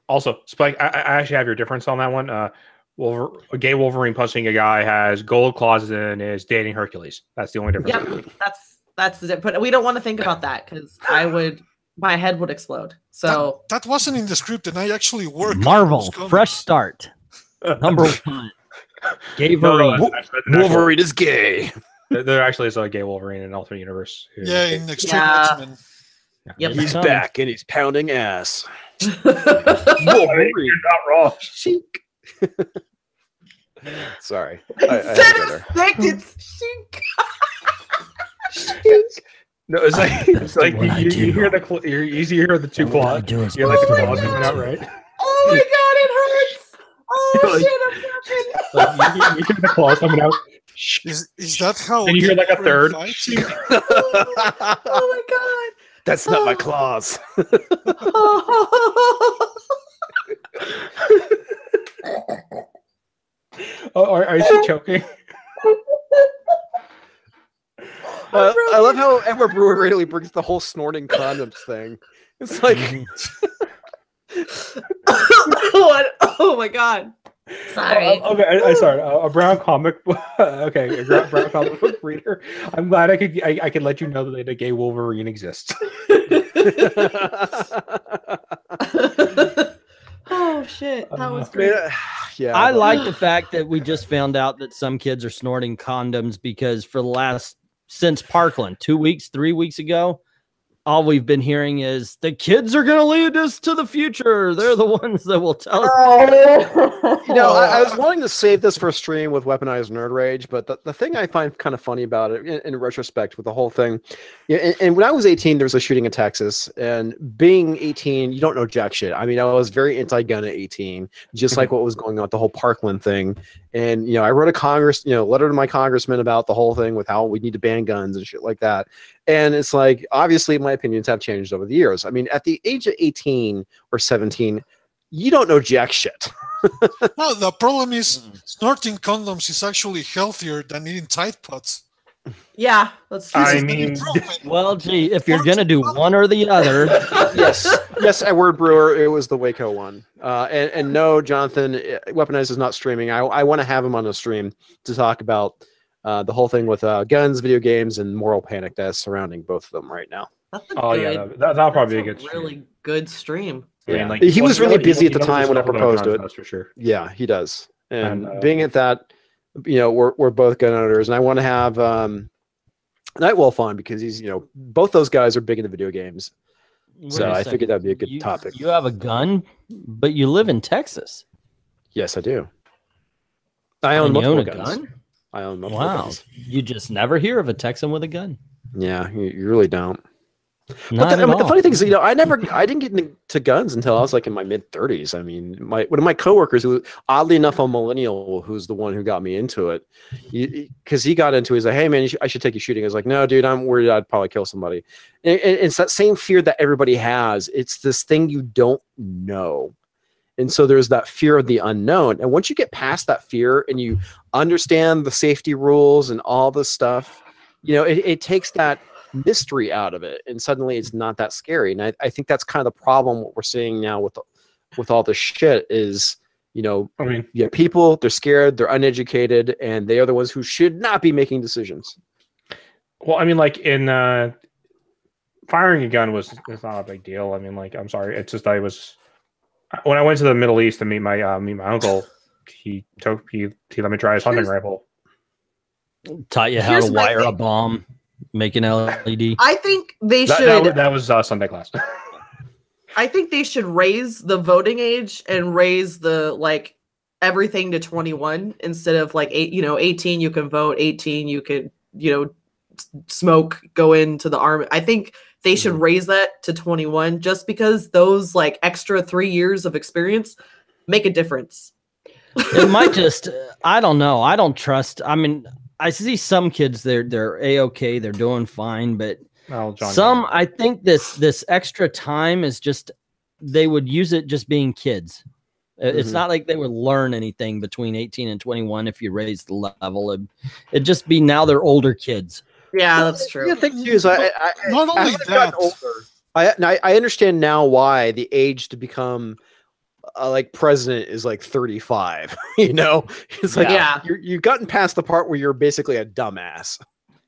Also, Spike, I actually have your difference on that one. A gay Wolverine punching a guy has gold clauses and is dating Hercules. That's the only difference. Yeah, that's it. But we don't want to think about that because my head would explode. So that wasn't in the script, and I actually worked. Marvel, fresh start. Number 1. Gay Wolverine is gay. There actually is a gay Wolverine in an alternate universe. Yeah, in Extreme X-Men. Yep. He's back and he's pounding ass. Wolverine, you're not wrong. Chic. Sorry. It's chic. No, it's like you hear the two claws. You're like the claws coming out, right? Oh my Oh Like- shit! I'm joking. Like, you hear the claws coming out. Is that how? Then you hear like a third. fights? Oh my That's not my claws. god. Oh, are you choking? I love how Edward Brewer really brings the whole snorting condoms thing. It's like, Oh my god. Sorry. Okay, sorry. A brown comic book. Okay, a brown comic book reader. I'm glad I could let you know that a gay Wolverine exists. Oh shit, that was great. Yeah, I like the fact that we just found out that some kids are snorting condoms because for the since Parkland, 2 weeks, 3 weeks ago, all we've been hearing is the kids are going to lead us to the future. They're the ones that will tell us. You know, I was wanting to save this for a stream with weaponized nerd rage, but the thing I find kind of funny about it, in retrospect, with the whole thing, and when I was 18, there was a shooting in Texas, and being 18, you don't know jack shit. I mean, I was very anti-gun at 18, just like what was going on with the whole Parkland thing. And you know, I wrote a letter to my congressman about the whole thing with how we need to ban guns and shit like that. And it's like, obviously, my opinions have changed over the years. I mean, at the age of 18 or 17, you don't know jack shit. No, the problem is snorting condoms is actually healthier than eating Tide Pods. Yeah, that's true. I mean, Well, gee, if you're going to do one or the other. Yes, Edward Brewer, it was the Waco one. And no, Jonathan, Weaponized is not streaming. I want to have him on the stream to talk about the whole thing with guns, video games, and moral panic that's surrounding both of them right now. That's a oh good, yeah, that'll probably be a that's good. really good stream. I mean, Yeah. like, He was really busy at the he knows time when I stuff about proposed guns, it. that's for sure. Yeah, he does. And And, being at that, you know, we're both gun owners, and I want to have Nightwolf on because he's, you know, both those guys are big into video games. So Wait a I second. figured that'd be a good topic. You have a gun, but you live in Texas. Yes, I do. I own And you multiple own a guns. gun? I own multiple Wow. guns. You just never hear of a Texan with a gun. Yeah, you really don't. Not But at the all. funny thing is, you know, I didn't get into guns until I was like in my mid 30s. I mean, one of my coworkers, who oddly enough a millennial, who's the one who got me into it, because he got into it, he's like, hey man, I should take you shooting. I was like, no, dude, I'm worried I'd probably kill somebody. And it's that same fear that everybody has. It's this thing you don't know. And so there's that fear of the unknown. And once you get past that fear and you understand the safety rules and all this stuff, you know, it takes that mystery out of it, and suddenly it's not that scary. And I think that's kind of the problem. What we're seeing now with all this shit is, you know, I mean, yeah, people, they're scared, they're uneducated, and they are the ones who should not be making decisions. well, I mean, like in firing a gun it's not a big deal. I mean, like, I'm sorry, it's just when I went to the Middle East to meet my uncle, he let me try his hunting rifle. Taught you how Here's to my wire a thing. bomb, make an LED. I think they That, should. that was Sunday class. I think they should raise the voting age and raise the everything to 21 instead of 18 you can vote, 18 you could, smoke, go into the army. I think they should raise that to 21 just because those extra 3 years of experience make a difference. It might just, I don't know. I don't trust. I mean, I see some kids, they're A-okay, they're doing fine, but Well, John, some, I think this extra time is just, they would use it just being kids. It's not like they would learn anything between 18 and 21 if you raise the level. It'd just be now they're older kids. Yeah, that's true. The thing too is, I Not only as I've gotten older, I understand now why the age to become president is 35. You know, it's like, Yeah. you've gotten past the part where you're basically a dumbass.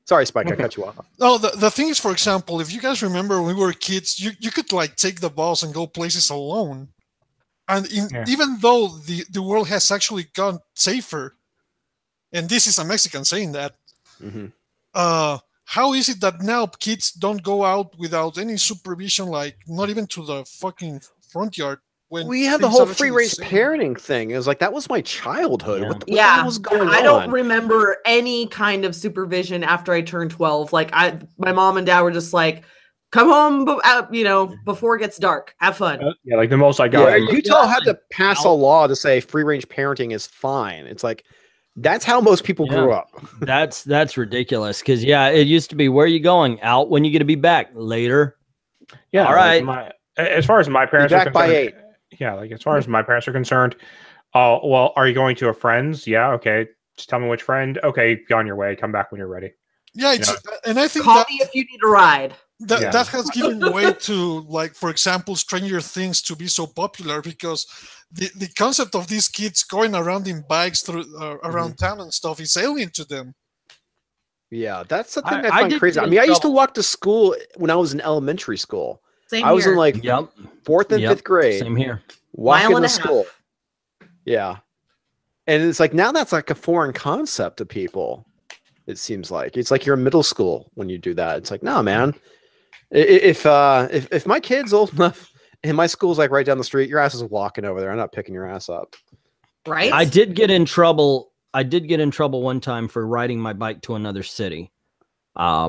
Sorry, Spike, I cut you off. No, the thing is, for example, if you guys remember when we were kids, you could take the bus and go places alone. And even though the world has actually gone safer, and this is a Mexican saying that, how is it that now kids don't go out without any supervision, not even to the fucking front yard? When We had the things whole are actually free range safe? parenting thing. It was like, that was my childhood. Yeah. What the Yeah, hell was going on? I don't remember any kind of supervision after I turned 12. My mom and dad were just like, Come home, before it gets dark. Have fun. Yeah, like the most I got. Yeah, Utah had to pass a law to say free range parenting is fine. It's like that's how most people grew up. That's ridiculous. Because it used to be, where are you going? Out when you get to be back later. Yeah, all right. As far as my parents are concerned, by 8. Yeah, like as far as my parents are concerned, oh well, are you going to a friend's? Yeah, okay. Just tell me which friend. Okay, be on your way. Come back when you're ready. Yeah, and I think call me if you need a ride. That has given way to, like, for example, Stranger Things to be so popular, because the concept of these kids going around in bikes through around town and stuff is alien to them. Yeah, that's the thing I find crazy. I mean, I used to walk to school when I was in elementary school. Same I was in like 4th and 5th grade. Same here. Walking to school. Yeah. And it's like, now that's like a foreign concept to people. It seems like it's like you're in middle school when you do that. It's like, no, man. If my kid's old enough and my school's like right down the street, your ass is walking over there. I'm not picking your ass up. Right. I did get in trouble. One time for riding my bike to another city. I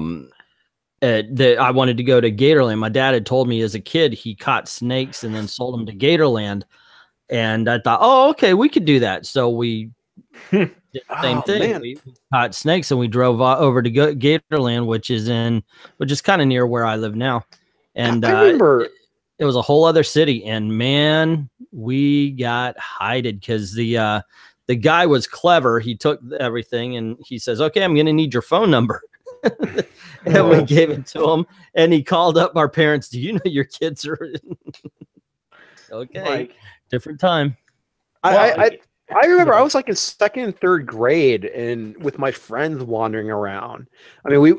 wanted to go to Gatorland. My dad had told me as a kid he caught snakes and then sold them to Gatorland. And I thought, oh, okay, we could do that. So we did the same thing. Man. We caught snakes and we drove over to Gatorland, which is kind of near where I live now. And I remember it was a whole other city. And man, we got hided because the guy was clever. He took everything and he says, okay, I'm going to need your phone number. And we gave it to him. And he called up our parents. Do you know your kids are okay? Different time. I remember I was like in 2nd and 3rd grade and with my friends wandering around. I mean,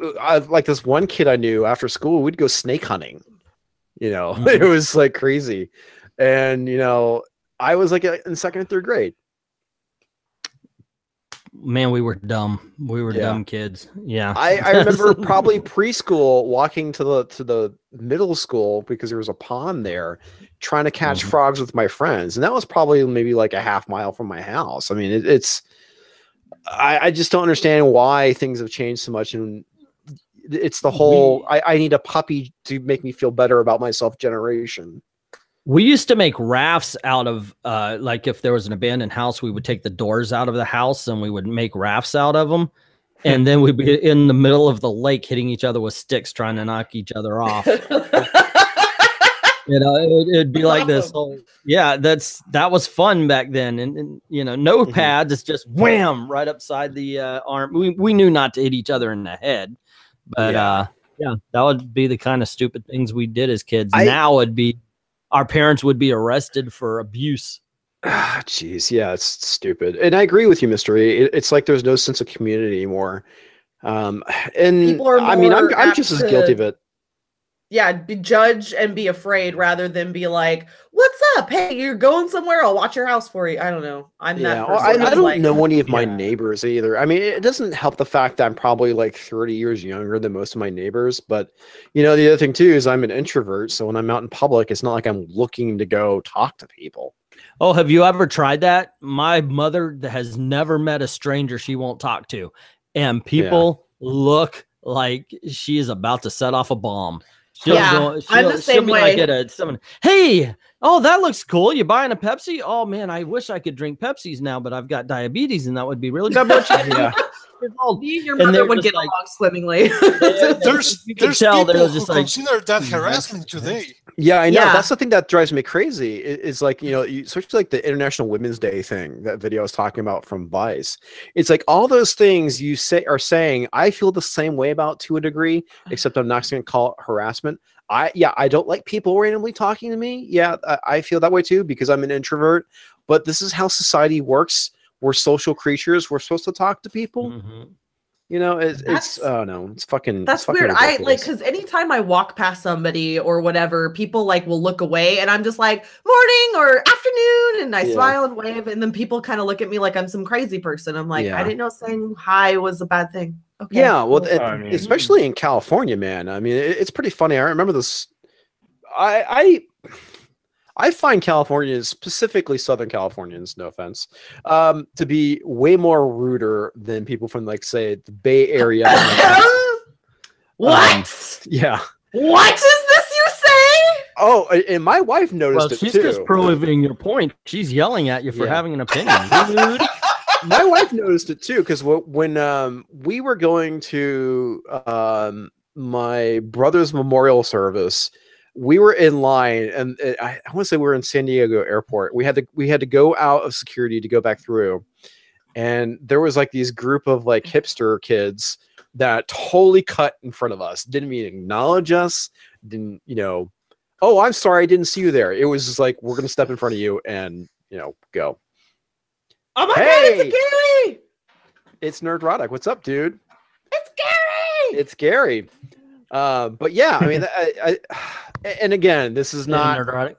like this one kid I knew after school, we'd go snake hunting. It was like crazy. And, I was like in 2nd and 3rd grade. Man, we were dumb. We were dumb kids. Yeah. I remember probably preschool walking to the middle school because there was a pond there, trying to catch frogs with my friends. And that was probably maybe like a half mile from my house. I mean, I just don't understand why things have changed so much. And it's the whole, I need a puppy to make me feel better about myself generation. We used to make rafts out of, like if there was an abandoned house, we would take the doors out of the house and we would make rafts out of them. And then we'd be in the middle of the lake hitting each other with sticks, trying to knock each other off. It'd be like this. That was fun back then. And no pads. It's just wham right upside the arm. We knew not to hit each other in the head. But that would be the kind of stupid things we did as kids. Now it'd be, our parents would be arrested for abuse. Jeez, yeah, it's stupid. And I agree with you, Mystery. It's like there's no sense of community anymore. And people are I'm just as guilty of it. Yeah, be judge and be afraid rather than be like, "What's up? Hey, you're going somewhere? I'll watch your house for you." I don't know. I'm that person. I don't know any of my neighbors either. I mean, it doesn't help the fact that I'm probably like 30 years younger than most of my neighbors. But the other thing too is I'm an introvert, so when I'm out in public, it's not like I'm looking to go talk to people. Oh, have you ever tried that? My mother has never met a stranger she won't talk to, and people look like she is about to set off a bomb. I'm the same way. Like someone, hey, oh, that looks cool. You buying a Pepsi? Oh man, I wish I could drink Pepsis now, but I've got diabetes, and that would be really good. Your mother would get along swimmingly. There's people who consider that harassment today. Yeah, I know. Yeah. That's the thing that drives me crazy. It's like, especially like the International Women's Day thing, that video I was talking about from Vice. It's like all those things you are saying, I feel the same way about to a degree, except I'm not going to call it harassment. I don't like people randomly talking to me. Yeah, I feel that way too because I'm an introvert. But this is how society works. We're social creatures. We're supposed to talk to people. It's oh no, it's fucking. That's fucking weird. ridiculous. Because anytime I walk past somebody or whatever, people will look away, and I'm just like morning or afternoon, and I smile and wave, and then people kind of look at me like I'm some crazy person. I'm like, I didn't know saying hi was a bad thing. Okay. Yeah, well, especially in California, man. I mean, it's pretty funny. I remember this. I find Californians, specifically Southern Californians, no offense, to be way more ruder than people from, like, say, the Bay Area. What? Yeah. What is this you say? Oh, and my wife noticed Well, it she's too. just proving your point. She's yelling at you for having an opinion, dude. My wife noticed it too, because when we were going to my brother's memorial service, we were in line, and I want to say we were in San Diego Airport. We had to go out of security to go back through, and there was like these group of like hipster kids that totally cut in front of us, didn't even acknowledge us, didn't, you know, oh, I'm sorry, I didn't see you there. It was just like, we're gonna step in front of you and, you know, go. Oh my god, it's Gary! It's NERDROTIC. What's up, dude? It's Gary! It's Gary. But yeah, I mean, and again, this is not NERDROTIC.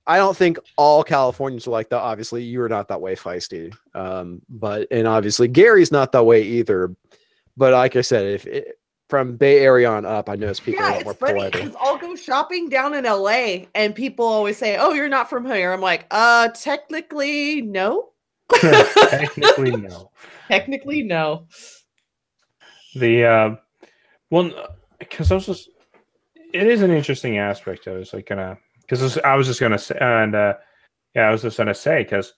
I don't think all Californians are like that. Obviously, you're not that way, Feisty. And obviously Gary's not that way either. But like I said, from Bay Area on up, I notice people are a lot more polite. Because I'll go shopping down in LA and people always say, "Oh, you're not from here." I'm like, technically no. Technically no. Technically no. The well, because it is an interesting aspect. I was like because I was just gonna say, and I was just gonna say, because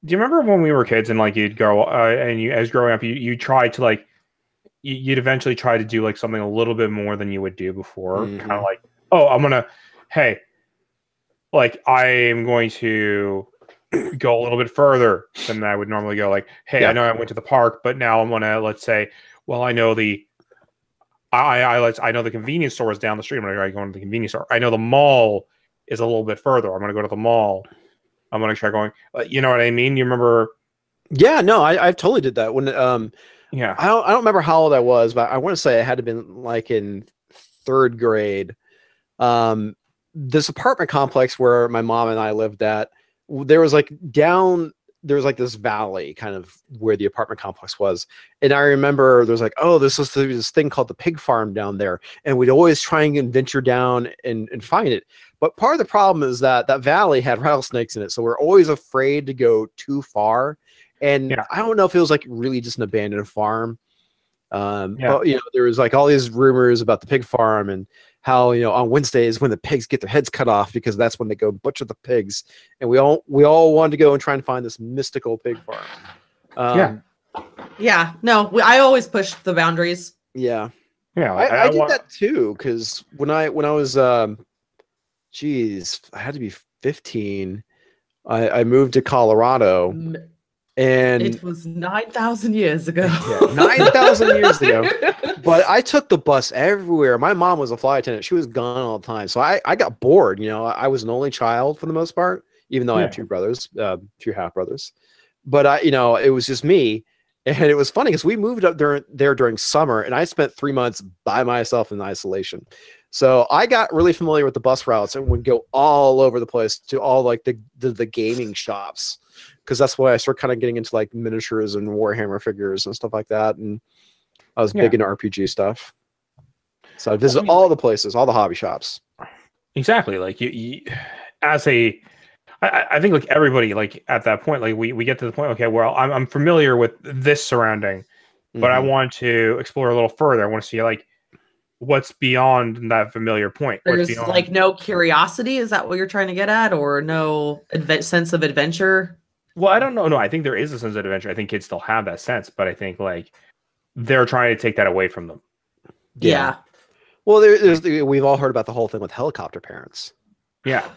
do you remember when we were kids and like you'd go and you, as growing up, you tried to like you'd eventually try to do like something a little bit more than you would do before, kind of like, oh, hey, like I am going to go a little bit further than I would normally go. Like, hey, I know I went to the park, but now I'm gonna, let's say, well, I know I know the convenience store is down the street. I'm gonna try going to the convenience store. I know the mall is a little bit further. I'm gonna go to the mall. I'm gonna try going. You know what I mean? You remember? Yeah, no, I totally did that when. Yeah, I don't remember how old I was, but I want to say I had to been like in 3rd grade. This apartment complex where my mom and I lived at, there was like this valley kind of where the apartment complex was. And I remember there's like, oh, this thing called the pig farm down there. And we'd always try and venture down and find it. But part of the problem is that valley had rattlesnakes in it. So we're always afraid to go too far. And I don't know if it was like really just an abandoned farm. But you know, there was like all these rumors about the pig farm and how, you know, on Wednesdays when the pigs get their heads cut off because that's when they go butcher the pigs. And we all wanted to go and try and find this mystical pig farm. Yeah. No, I always pushed the boundaries. Yeah. Yeah. I did that too. Cause when I was, I had to be 15. I moved to Colorado. And it was 9,000 years ago. 9,000 years ago. But I took the bus everywhere. My mom was a flight attendant. She was gone all the time. So I got bored. You know, I was an only child for the most part, even though I have 2 brothers, 2 half brothers. But you know, it was just me. And it was funny because we moved up there during summer, and I spent 3 months by myself in isolation. So I got really familiar with the bus routes and would go all over the place to all like the gaming shops. Because that's why I started kind of getting into like miniatures and Warhammer figures and stuff like that. And I was big into RPG stuff. So I visited all the places, all the hobby shops. Exactly. Like you as I think like everybody, like at that point, like we get to the point, okay, well, I'm familiar with this surrounding, but I want to explore a little further. I want to see like what's beyond that familiar point. There's like no curiosity. Is that what you're trying to get at? Or no sense of adventure? Well, I don't know. No, I think there is a sense of adventure. I think kids still have that sense, but I think like they're trying to take that away from them. Yeah. Well, we've all heard about the whole thing with helicopter parents. Yeah.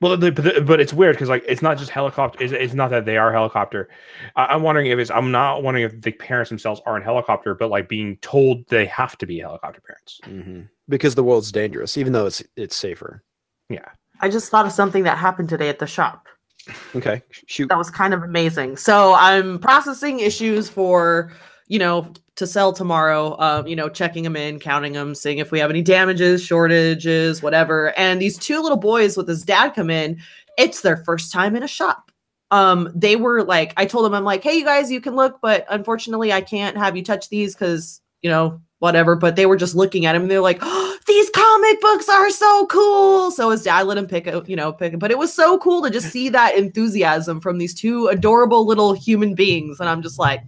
Well, but it's weird because like it's not just helicopter. It's not that they are helicopter. I'm wondering if I'm not wondering if the parents themselves aren't helicopter, but like being told they have to be helicopter parents because the world's dangerous, even though it's safer. Yeah. I just thought of something that happened today at the shop. Okay, shoot. That was kind of amazing. So I'm processing issues for, you know, to sell tomorrow, you know, checking them in, counting them, seeing if we have any damages, shortages, whatever. And these 2 little boys with his dad come in. It's their first time in a shop. They were like, I told them, I'm like, hey, you guys, you can look, but unfortunately I can't have you touch these because, you know, whatever. But they were just looking at him and they're like, oh, these comic books are so cool. So his dad let him pick it. But it was so cool to just see that enthusiasm from these 2 adorable little human beings. And I'm just like,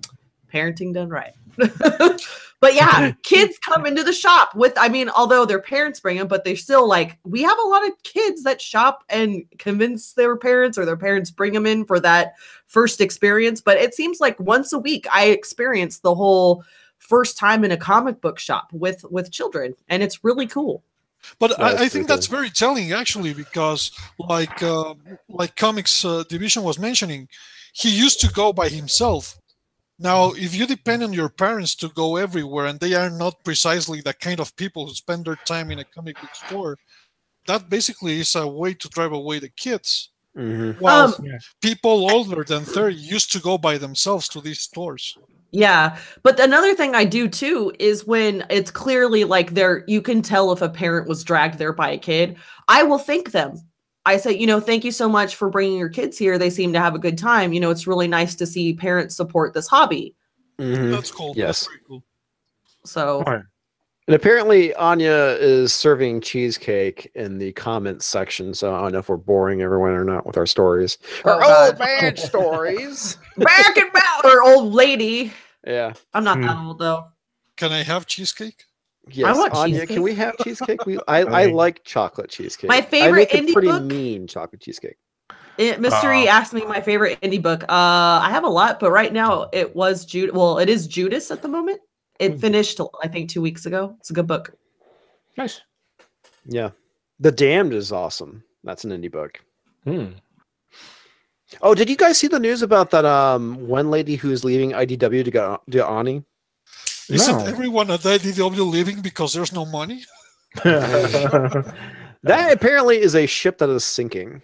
parenting done right. But But yeah, kids come into the shop with, I mean, although their parents bring them, but they're still like, we have a lot of kids that shop and convince their parents, or their parents bring them in for that first experience. But it seems like once a week I experience the whole first time in a comic book shop with children, and it's really cool. But I think that's very telling, actually, because like Comics Division was mentioning, he used to go by himself. Now, if you depend on your parents to go everywhere, and they are not precisely the kind of people who spend their time in a comic book store, that basically is a way to drive away the kids. While people older than 30 used to go by themselves to these stores. Yeah, but another thing I do too is when it's clearly like you can tell if a parent was dragged there by a kid, I will thank them. I say, you know, thank you so much for bringing your kids here. They seem to have a good time. You know, it's really nice to see parents support this hobby. That's cool. Yes. That's very cool. So, and apparently Anya is serving cheesecake in the comments section. So I don't know if we're boring everyone or not with our stories. Our old man stories. Back and back, or old lady. Yeah. I'm not that old though. Can I have cheesecake? Yes, I want Anya, cheesecake. can we have cheesecake? I like chocolate cheesecake. My favorite I make a indie pretty book? mean chocolate cheesecake. Mystery asked me my favorite indie book. I have a lot, but right now it was it is Judas at the moment. It finished, I think, 2 weeks ago. It's a good book. Nice. Yeah. The Damned is awesome. That's an indie book. Oh, did you guys see the news about that one lady who's leaving IDW to go to Ani? Isn't everyone at IDW leaving because there's no money? That apparently is a ship that is sinking.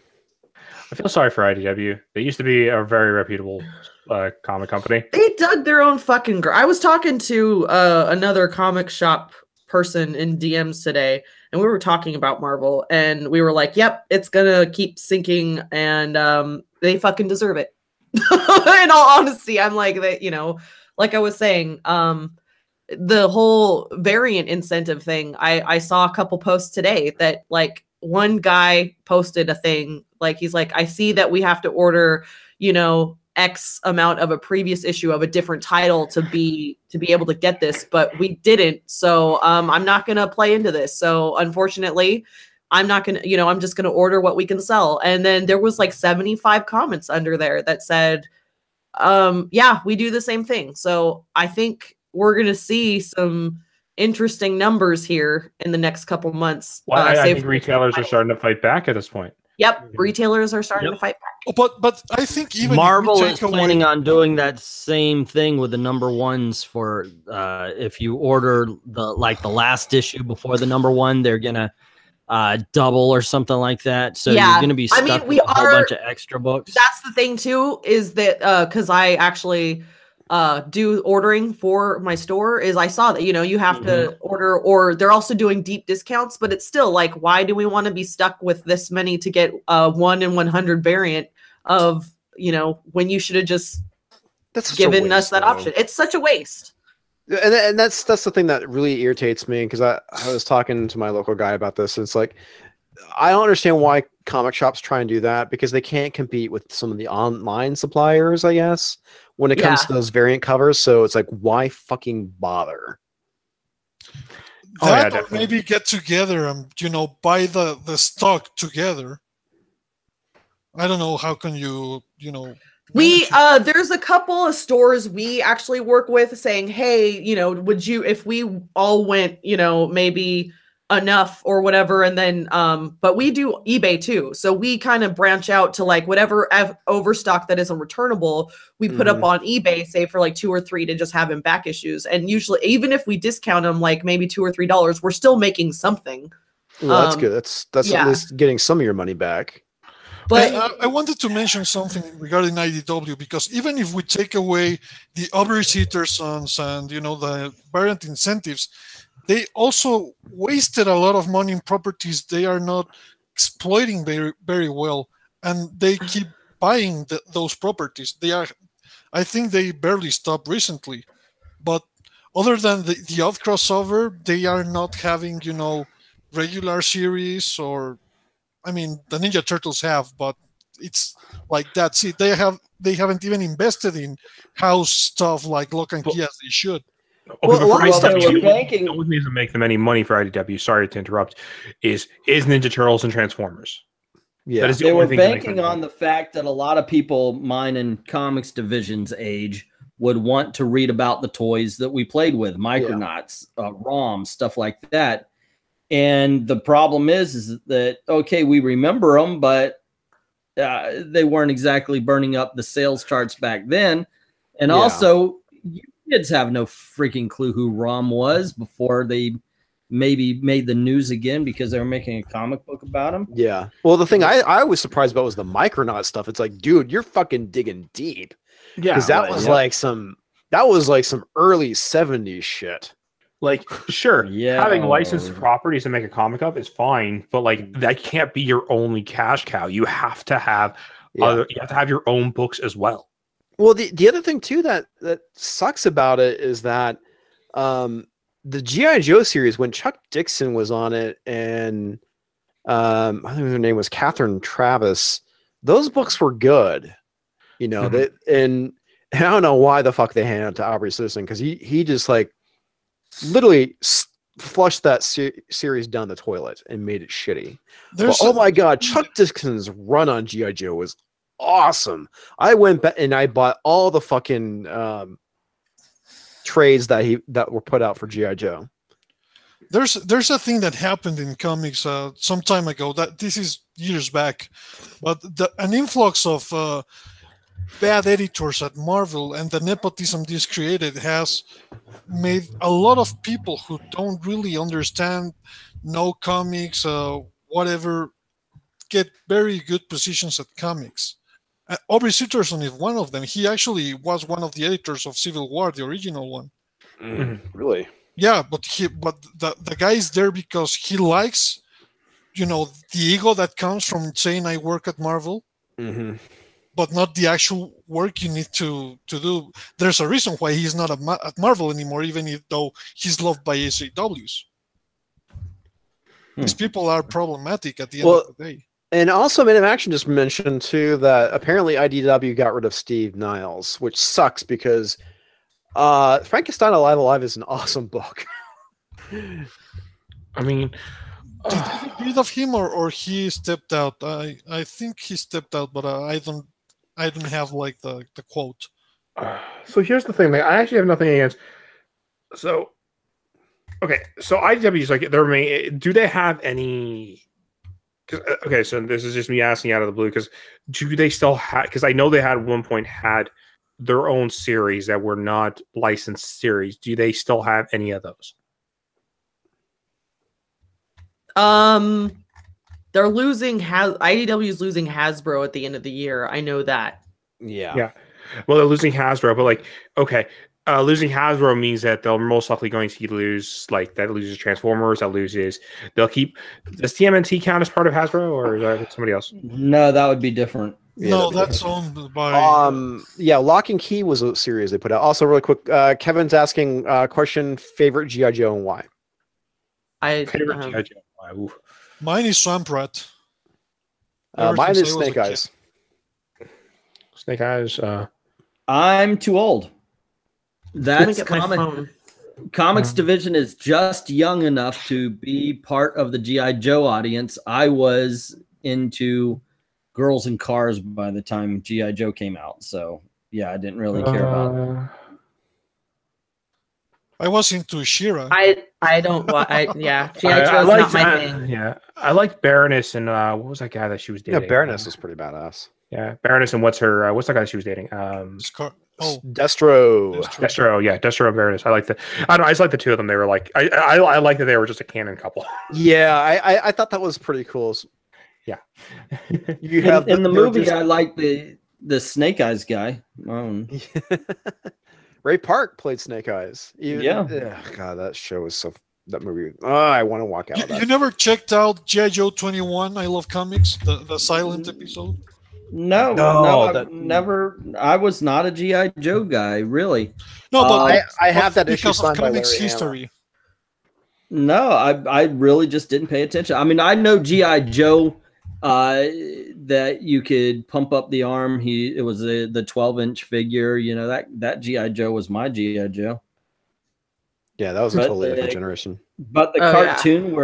I feel sorry for IDW. They used to be a very reputable comic company. They dug their own fucking grave. I was talking to another comic shop person in DMs today, and we were talking about Marvel, and we were like, yep, it's gonna keep sinking, and they fucking deserve it. In all honesty, I'm like, that, you know, like I was saying, the whole variant incentive thing, I saw a couple posts today that, like, one guy posted a thing, like, he's like, I see that we have to order, you know, X amount of a previous issue of a different title to be able to get this, but we didn't. So I'm not gonna play into this. So unfortunately, I'm not gonna, you know, I'm just gonna order what we can sell. And then there was like 75 comments under there that said, yeah, we do the same thing. So I think we're gonna see some interesting numbers here in the next couple months. Well, I think retailers are starting to fight back at this point. Yep, retailers are starting to fight back. But I think even Marvel is planning on doing that same thing with the #1s for if you order the last issue before the #1, they're gonna double or something like that. So you're gonna be stuck with a whole bunch of extra books. That's the thing too, is that because I actually do ordering for my store, is I saw that, you know, you have to order, or they're also doing deep discounts, but it's still like, why do we want to be stuck with this many to get 1 in 100 variant of, you know, when you should have just given us that option? It's such a waste. And that's the thing that really irritates me, because I was talking to my local guy about this. It's like, I don't understand why comic shops try and do that, because they can't compete with some of the online suppliers, I guess, when it comes to those variant covers. So it's like, why fucking bother? That or maybe get together and, you know, buy the stock together. I don't know. How can you know? We there's a couple of stores we actually work with saying, hey, you know, would you, if we all went, you know, maybe enough or whatever, and then but we do eBay too, so we kind of branch out to like whatever overstock that isn't returnable, we put up on eBay, say for like 2 or 3 to just have in back issues. And usually, even if we discount them like maybe $2 or $3, we're still making something. Well, that's good. That's at least getting some of your money back. But I wanted to mention something regarding IDW, because even if we take away the overseater sons and, you know, the variant incentives, they also wasted a lot of money in properties they are not exploiting very, very well, and they keep buying those properties. I think they barely stopped recently, but other than the odd crossover, they are not having, you know, regular series, or, I mean, the Ninja Turtles have, but it's like that's it. They haven't even invested in house stuff like Lock and Key as they should. Well, a lot of stuff IDW, banking. the only thing that doesn't make them any money for IDW, sorry to interrupt, is Ninja Turtles and Transformers. Yeah, that is the They only were thing that makes banking them on the fact that a lot of people mine and comics division's age would want to read about the toys that we played with, Micronauts, ROM, stuff like that. And the problem is that, okay, we remember them, but they weren't exactly burning up the sales charts back then. And also, you kids have no freaking clue who ROM was before they maybe made the news again because they were making a comic book about him. Yeah. Well, the thing I was surprised about was the Micronaut stuff. It's like, dude, you're fucking digging deep. Yeah, because that was like some early 70s shit. Like, sure, Yeah. having licensed properties to make a comic up is fine, but like that can't be your only cash cow. You have to have you have to have your own books as well. Well, the other thing too that sucks about it is that the G.I. Joe series, when Chuck Dixon was on it, and I think her name was Catherine Travis, those books were good. You know, and I don't know why the fuck they handed it to Aubrey Sisson, because he just like literally flushed that series down the toilet and made it shitty. But, oh my god, Chuck Dixon's run on G.I. Joe was awesome. I went back and I bought all the fucking trades that were put out for G.I. Joe. There's a thing that happened in comics some time ago, that this is years back, but an influx of bad editors at Marvel and the nepotism this created has made a lot of people who don't really understand, know comics, whatever, get very good positions at comics. Aubrey Sitterson is one of them. He actually was one of the editors of Civil War, the original one. Really? Yeah, but the guy is there because he likes, you know, the ego that comes from saying I work at Marvel, but not the actual work you need to do. There's a reason why he's not at Marvel anymore, even though he's loved by SJWs. These people are problematic at the end of the day. And also, Man of Action just mentioned too that apparently IDW got rid of Steve Niles, which sucks because Frankenstein Alive Alive is an awesome book. I mean, did they get rid of him or he stepped out? I think he stepped out, but I don't have like the quote. So here's the thing, I actually have nothing against. So, okay, so IDW is like do they have any? Okay, so this is just me asking out of the blue, because do they still have? Because I know they had at one point had their own series that were not licensed series. Do they still have any of those? They're losing. IDW is losing Hasbro at the end of the year. I know that. Yeah. Well, they're losing Hasbro, but like, okay. Losing Hasbro means that they're most likely going to lose, like, that loses Transformers, they'll keep, does TMNT count as part of Hasbro, or is that somebody else? No, that would be different. No, that's owned by... Lock and Key was a series they put out. Also, really quick, Kevin's asking question, favorite G.I. Joe and why? Favorite G.I. Joe, why? Oof. Mine is Swamp Rat. Mine is Snake Eyes. Snake Eyes. I'm too old. That's Comics division is just young enough to be part of the G.I. Joe audience. I was into Girls and Cars by the time G.I. Joe came out. So, yeah, I didn't really care about it. I was into She-Ra. I don't G.I. Joe's not my thing. Yeah, I liked Baroness and what was that guy that she was dating? Yeah, Baroness was pretty badass. Yeah, Baroness and what's that guy that she was dating? Destro. Yeah, Destro and Baroness. I like the. I don't know. I just like the two of them. They were like, I like that they were just a canon couple. Yeah, I thought that was pretty cool. Yeah. You have in the movie. I like the Snake Eyes guy. Ray Park played Snake Eyes. God, that show was so. That movie. I want to walk out. You never checked out G.I. Joe 21? I Love Comics, the silent episode. No, never. I was not a G.I. Joe guy, really. No, but I have that issue because of signed by comics Larry history. No, I really just didn't pay attention. I mean, I know G.I. Joe, that you could pump up the arm. It was the 12-inch figure. You know, that G.I. Joe was my G.I. Joe. Yeah, that was a But totally different generation. But the Oh, yeah. cartoon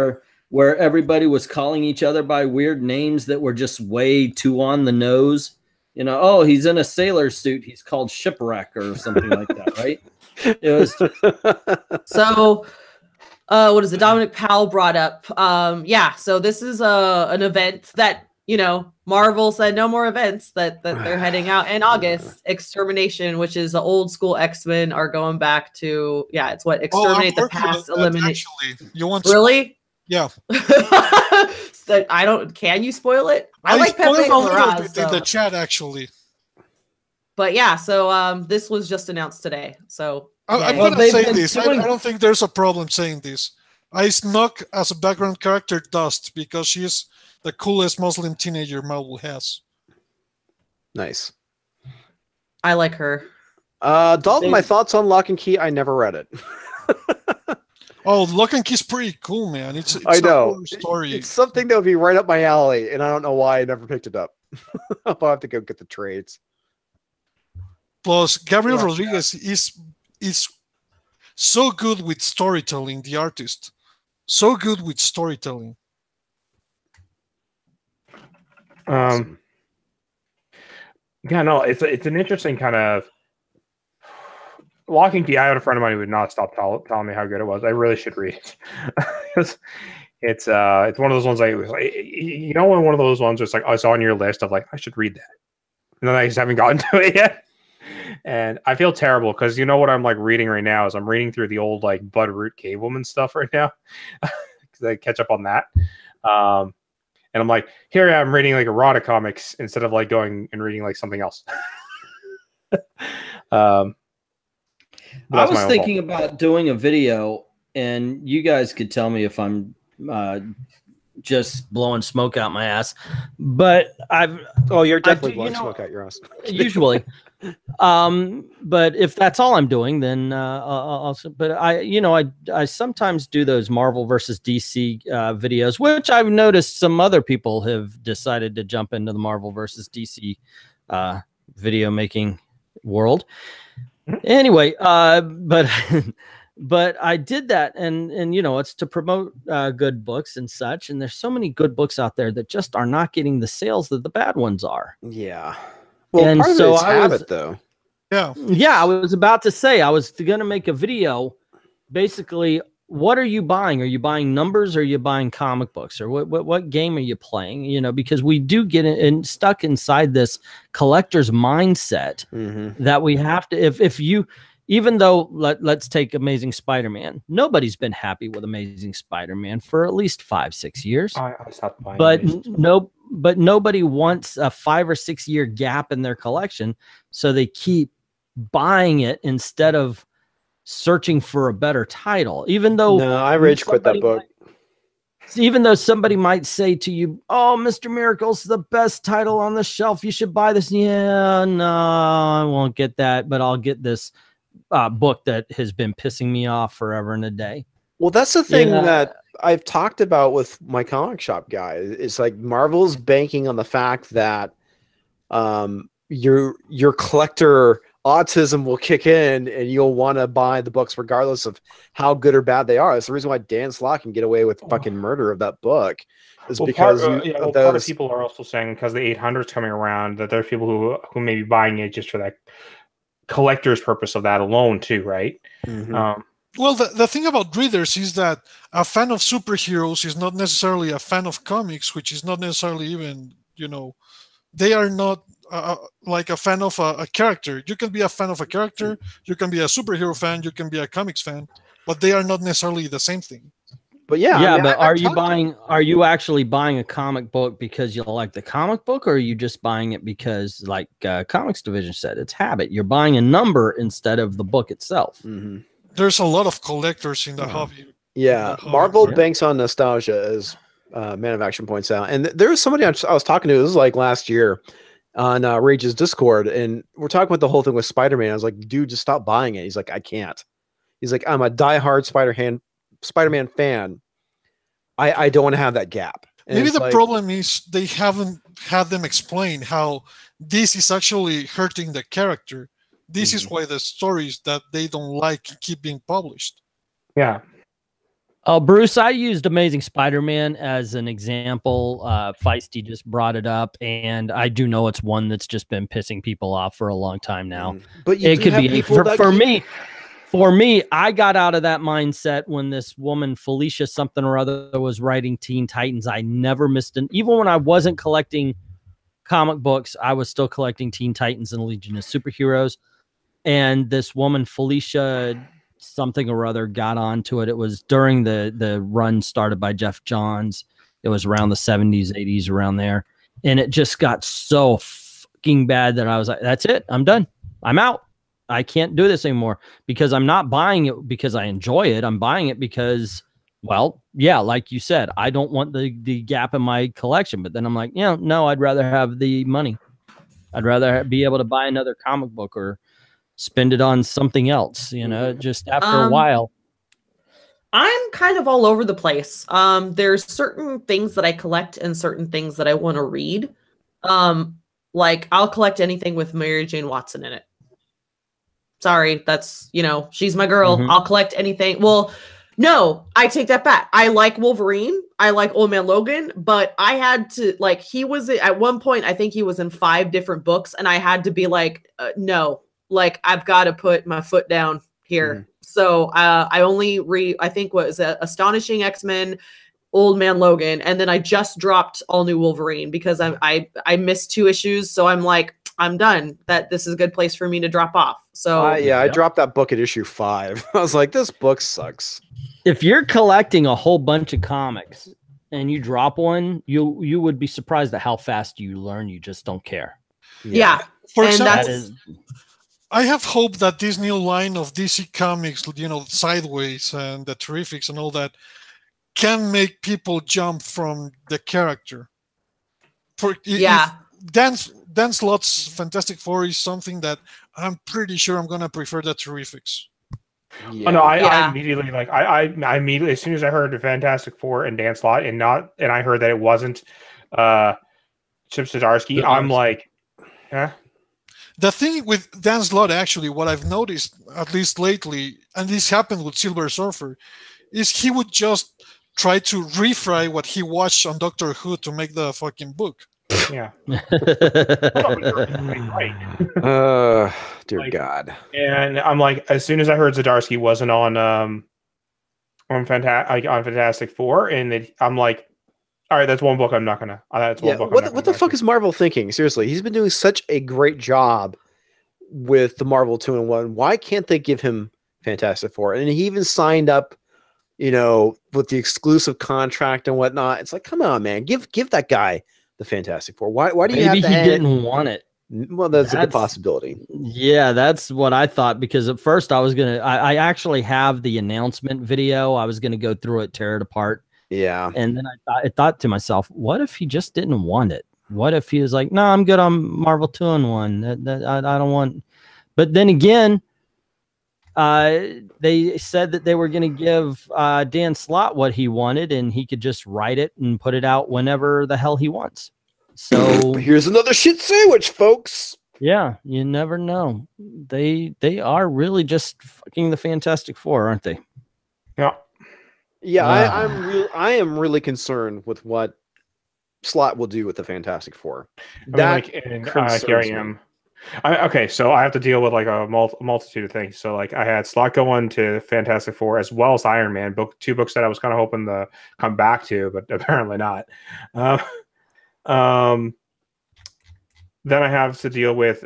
where everybody was calling each other by weird names that were just way too on the nose. You know, oh, he's in a sailor suit. He's called Shipwreck or something like that, right? It was So, what is it? Dominic Powell brought up. Yeah. So this is an event that Marvel said no more events that they're heading out in August. Extermination, which is the old school X-Men, are going back to it's what exterminate the past, eliminate. Actually, you want Really? Yeah. So can you spoil it? I like Pepe spoiled a little Larraz, bit in the chat actually. But yeah, so this was just announced today. So I'm gonna say this. I don't think there's a problem saying this. I snuck as a background character Dust because she's the coolest Muslim teenager Marvel has. Nice. I like her. Dalton, my thoughts on Lock and Key. I never read it. Oh, Lock and Key's pretty cool, man. It's I know. A story. It's something that would be right up my alley, and I don't know why I never picked it up. I'll have to go get the trades. Plus, Gabriel Rodriguez is so good with storytelling, the artist. So good with storytelling. Awesome. Yeah, no, it's an interesting kind of Lock and Key. I had a friend of mine who would not stop telling me how good it was. I really should read it. It's one of those ones when one of those ones it's like, oh, it's on your list of like, I should read that. And then I just haven't gotten to it yet. And I feel terrible because what I'm like reading right now is I'm reading through the old like Bud Root Cave Woman stuff right now because I catch up on that. And I'm like, here I am reading like erotic comics instead of like going and reading like something else. I was thinking about doing a video, and you guys could tell me if I'm just blowing smoke out my ass. But you're definitely blowing smoke out your ass. Usually. But if that's all I'm doing, then I sometimes do those Marvel versus DC videos, which I've noticed some other people have decided to jump into the Marvel versus DC video making world. Anyway, but I did that, and it's to promote good books and such. And there's so many good books out there that just are not getting the sales that the bad ones are. Yeah. Well, and part of it is habit, though. Yeah, I was about to say I was going to make a video. Basically, what are you buying? Are you buying numbers, or are you buying comic books, or what game are you playing? Because we do get stuck inside this collector's mindset that we have to. If you, even though let's take Amazing Spider-Man, nobody's been happy with Amazing Spider-Man for at least 5-6 years. I stopped buying. But nobody wants a 5 or 6 year gap in their collection, so they keep buying it instead of searching for a better title. Even though I rage quit that book. Even though somebody might say to you, "Oh, Mr. Miracle's the best title on the shelf. You should buy this." Yeah, no, I won't get that, but I'll get this book that has been pissing me off forever and a day. Well, that's the thing that I've talked about with my comic shop guy. It's like Marvel's banking on the fact that your collector autism will kick in and you'll want to buy the books regardless of how good or bad they are. That's the reason why Dan Slott can get away with fucking murder of that book. Is because part of people are also saying because the 800 is coming around that there's people who may be buying it just for that collector's purpose of that alone too, right? Well, the thing about readers is that a fan of superheroes is not necessarily a fan of comics, which is not necessarily even, they are not like a fan of a character. You can be a fan of a character, you can be a superhero fan, you can be a comics fan, but they are not necessarily the same thing. But yeah, but are you actually buying a comic book because you like the comic book, or are you just buying it because, like Comics Division said, it's habit? You're buying a number instead of the book itself. There's a lot of collectors in the hobby. Yeah, Marvel banks on nostalgia, as Man of Action points out. And there was somebody I was talking to, this was like last year, on Rage's Discord, and we're talking about the whole thing with Spider-Man. I was like, dude, just stop buying it. He's like, I can't. He's like, I'm a diehard Spider-Man fan. I don't want to have that gap. And maybe the problem is they haven't had them explain how this is actually hurting the character. This is why the stories that they don't like keep being published. Yeah. Bruce, I used Amazing Spider-Man as an example. Feisty just brought it up, and I do know it's one that's just been pissing people off for a long time now. But you it could be people for me. For me, I got out of that mindset when this woman Felicia something or other was writing Teen Titans. I never missed an even when I wasn't collecting comic books, I was still collecting Teen Titans and Legion of Superheroes. And this woman Felicia something or other got onto it. It was during the run started by Jeff Johns. It was around the 70s, 80s, around there. And it just got so fucking bad that I was like, that's it. I'm done. I'm out. I can't do this anymore because I'm not buying it because I enjoy it. I'm buying it because, well, yeah, like you said, I don't want the gap in my collection. But then I'm like, yeah, no, I'd rather have the money. I'd rather be able to buy another comic book or spend it on something else, you know, just after a while. I'm kind of all over the place. There's certain things that I collect and certain things that I want to read. Like I'll collect anything with Mary Jane Watson in it. Sorry, that's, you know, she's my girl. I'll collect anything. Well, no, I take that back. I like Wolverine. I like Old Man Logan, but I had to, like, he was at one point, I think he was in 5 different books, and I had to be like, no, like, I've got to put my foot down here. So I only I think what was Astonishing X-Men, Old Man Logan, and then I just dropped All New Wolverine because I missed 2 issues. So I'm like, I'm done. This is a good place for me to drop off. So yeah, I dropped that book at issue 5. I was like, this book sucks. If you're collecting a whole bunch of comics and you drop one, you would be surprised at how fast you learn. You just don't care. Yeah. For example, I have hope that this new line of DC Comics, you know, Sideways and the Terrifics and all that, can make people jump from the character. Dan Slott's Fantastic Four is something that I'm pretty sure I'm gonna prefer the Terrifics. Yeah. Oh, no, I immediately like I immediately, as soon as I heard the Fantastic Four and Dan Slott and I heard that it wasn't Chip Zdarsky, I'm like, yeah. The thing with Dan Slott, actually, what I've noticed, at least lately, and this happened with Silver Surfer, is he would just try to refry what he watched on Doctor Who to make the fucking book. Yeah. Dear God. And I'm like, as soon as I heard Zdarsky wasn't on Fantastic Four, and I'm like, all right, that's one book I'm not gonna. That's one book. What the fuck is Marvel thinking? Seriously, he's been doing such a great job with the Marvel 2-in-1. Why can't they give him Fantastic Four? And he even signed up, you know, with the exclusive contract and whatnot. It's like, come on, man, give that guy the Fantastic Four. Why do you have to? Maybe he didn't want it. Well, that's a good possibility. Yeah, that's what I thought, because at first I was gonna. I actually have the announcement video. I was gonna go through it, tear it apart. Yeah. And then I thought to myself, what if he just didn't want it? What if he was like, no, I'm good on Marvel 2-in-1. I don't want. But then again, they said that they were going to give Dan Slott what he wanted, and he could just write it and put it out whenever the hell he wants. So here's another shit sandwich, folks. Yeah, you never know. They are really just fucking the Fantastic Four, aren't they? Yeah. Yeah, I am really concerned with what Slott will do with the Fantastic Four. Okay, so I have to deal with like a multitude of things. So like I had Slott going to Fantastic Four as well as Iron Man, 2 books that I was kind of hoping to come back to, but apparently not. Then I have to deal with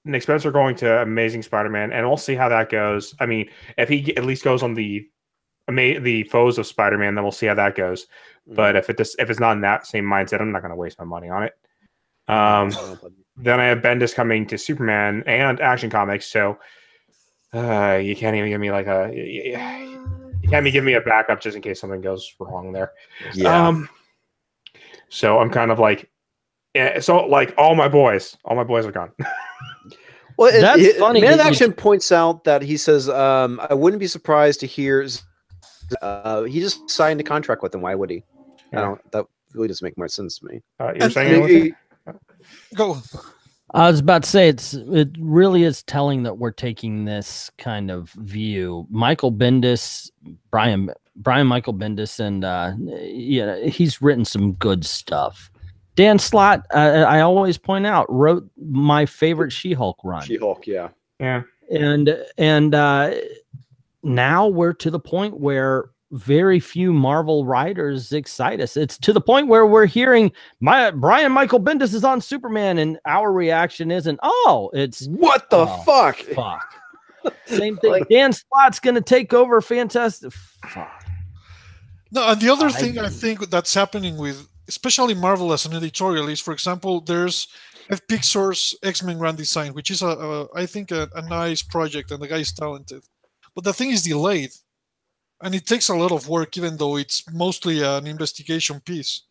Nick Spencer going to Amazing Spider-Man, and we'll see how that goes. I mean, if he at least goes on the Foes of Spider-Man, then we'll see how that goes. But if it's not in that same mindset, I'm not going to waste my money on it. Then I have Bendis coming to Superman and Action Comics, so you can't even give me like you can't even give me a backup just in case something goes wrong there. Yeah. So I'm kind of like, so like all my boys are gone. Well, that's funny. Man of Action points out that he says, I wouldn't be surprised to hear he just signed a contract with them. Why would he? Yeah. That really doesn't make more sense to me. You're saying go. I was about to say it really is telling that we're taking this kind of view. Michael Bendis, Brian Michael Bendis, and yeah, he's written some good stuff. Dan Slott, I always point out, wrote my favorite She-Hulk run. She-Hulk, yeah. And now we're to the point where very few Marvel writers excite us. It's to the point where we're hearing Brian Michael Bendis is on Superman, and our reaction isn't, oh, it's what the fuck? Same thing. Like, Dan Slott's gonna take over Fantastic. Fuck. No, and the other thing I think that's happening with especially Marvel as an editorial is, for example, there's F. Pixar's X-Men Grand Design, which is I think a nice project, and the guy is talented. But the thing is delayed. And it takes a lot of work, even though it's mostly an investigation piece.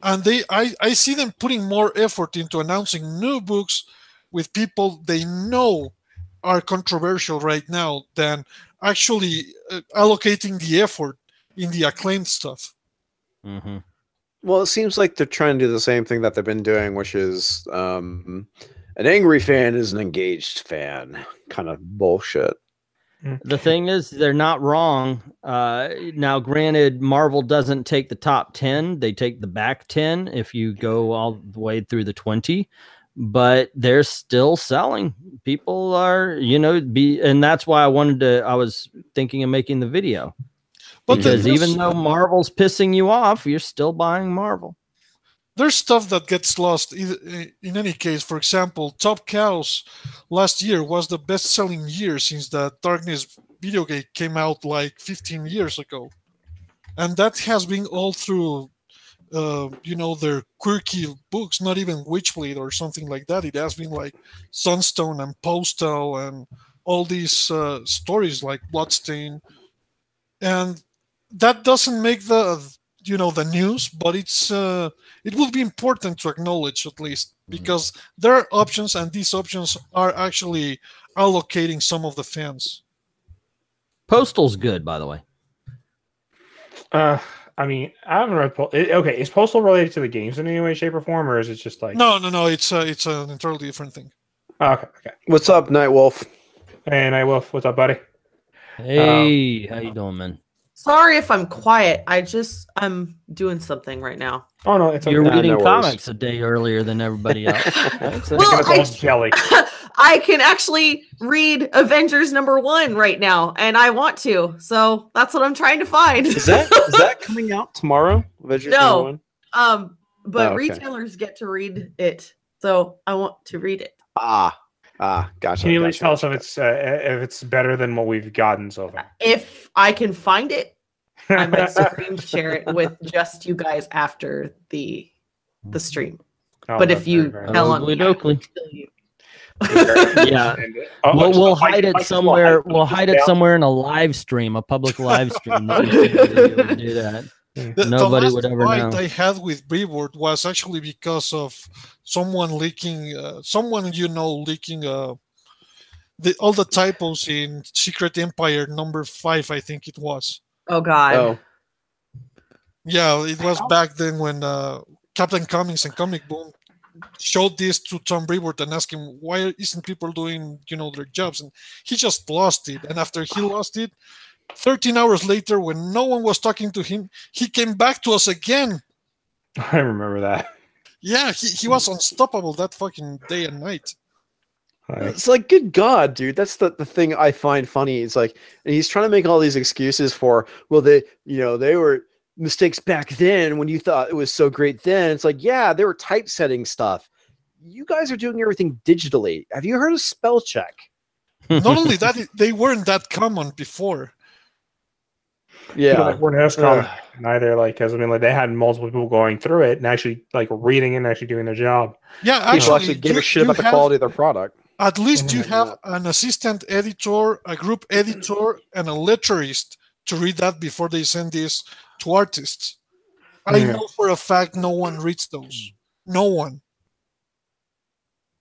And I see them putting more effort into announcing new books with people they know are controversial right now than actually allocating the effort in the acclaimed stuff. Mm-hmm. Well, it seems like they're trying to do the same thing that they've been doing, which is an angry fan is an engaged fan kind of bullshit. The thing is, they're not wrong. Now, granted, Marvel doesn't take the top 10. They take the back 10 if you go all the way through the 20. But they're still selling. People are, and that's why I was thinking of making the video. Because even though Marvel's pissing you off, you're still buying Marvel. There's stuff that gets lost in any case. For example, Top Cows last year was the best-selling year since the Darkness video game came out like 15 years ago. And that has been all through, their quirky books, not even Witchblade or something like that. It has been like Sunstone and Postal and all these stories like Bloodstain. And that doesn't make the news, but it will be important to acknowledge at least, because there are options, and these options are actually allocating some of the fans. Postal's good, by the way. I mean, I haven't read okay, is Postal related to the games in any way, shape, or form, or is it just like no? It's an entirely different thing. Okay. What's up, Nightwolf? Hey, Nightwolf, what's up, buddy? Hey, how you doing, man? Sorry if I'm quiet. I'm doing something right now. Oh no, it's okay. You're reading comics a day earlier than everybody else. I can actually read Avengers #1 right now, and I want to. So that's what I'm trying to find. Is that coming out tomorrow? Avengers No. But retailers get to read it, so I want to read it. Gotcha. Can you at least tell us if it's better than what we've gotten so far? If I can find it, I might screen share it with just you guys after the stream. But if you tell on me, yeah, we'll hide it somewhere. We'll hide it somewhere in a live stream, a public live stream. Do that. Nobody would ever know. The fight I had with Brevoort was actually because of someone leaking, leaking all the typos in Secret Empire #5, I think it was. Oh God. Oh. Yeah, it was back then when Captain Comics and Comic Boom showed this to Tom Brevoort and asked him, why isn't people doing, their jobs? And he just lost it. And after he lost it, 13 hours later, when no one was talking to him, he came back to us again. I remember that. Yeah, he was unstoppable that fucking day and night. It's like, good God, dude. That's the thing I find funny. It's like, and he's trying to make all these excuses for, well, they were mistakes back then when you thought it was so great then. It's like, yeah, they were typesetting stuff. You guys are doing everything digitally. Have you heard of spell check? Not only that, they weren't that common before. Yeah, we're neither. Because they had multiple people going through it and actually reading and actually doing their job. Yeah, people actually give a shit about the quality of their product. At least you have an assistant editor, a group editor, and a letterist to read that before they send this to artists. I know for a fact no one reads those. No one.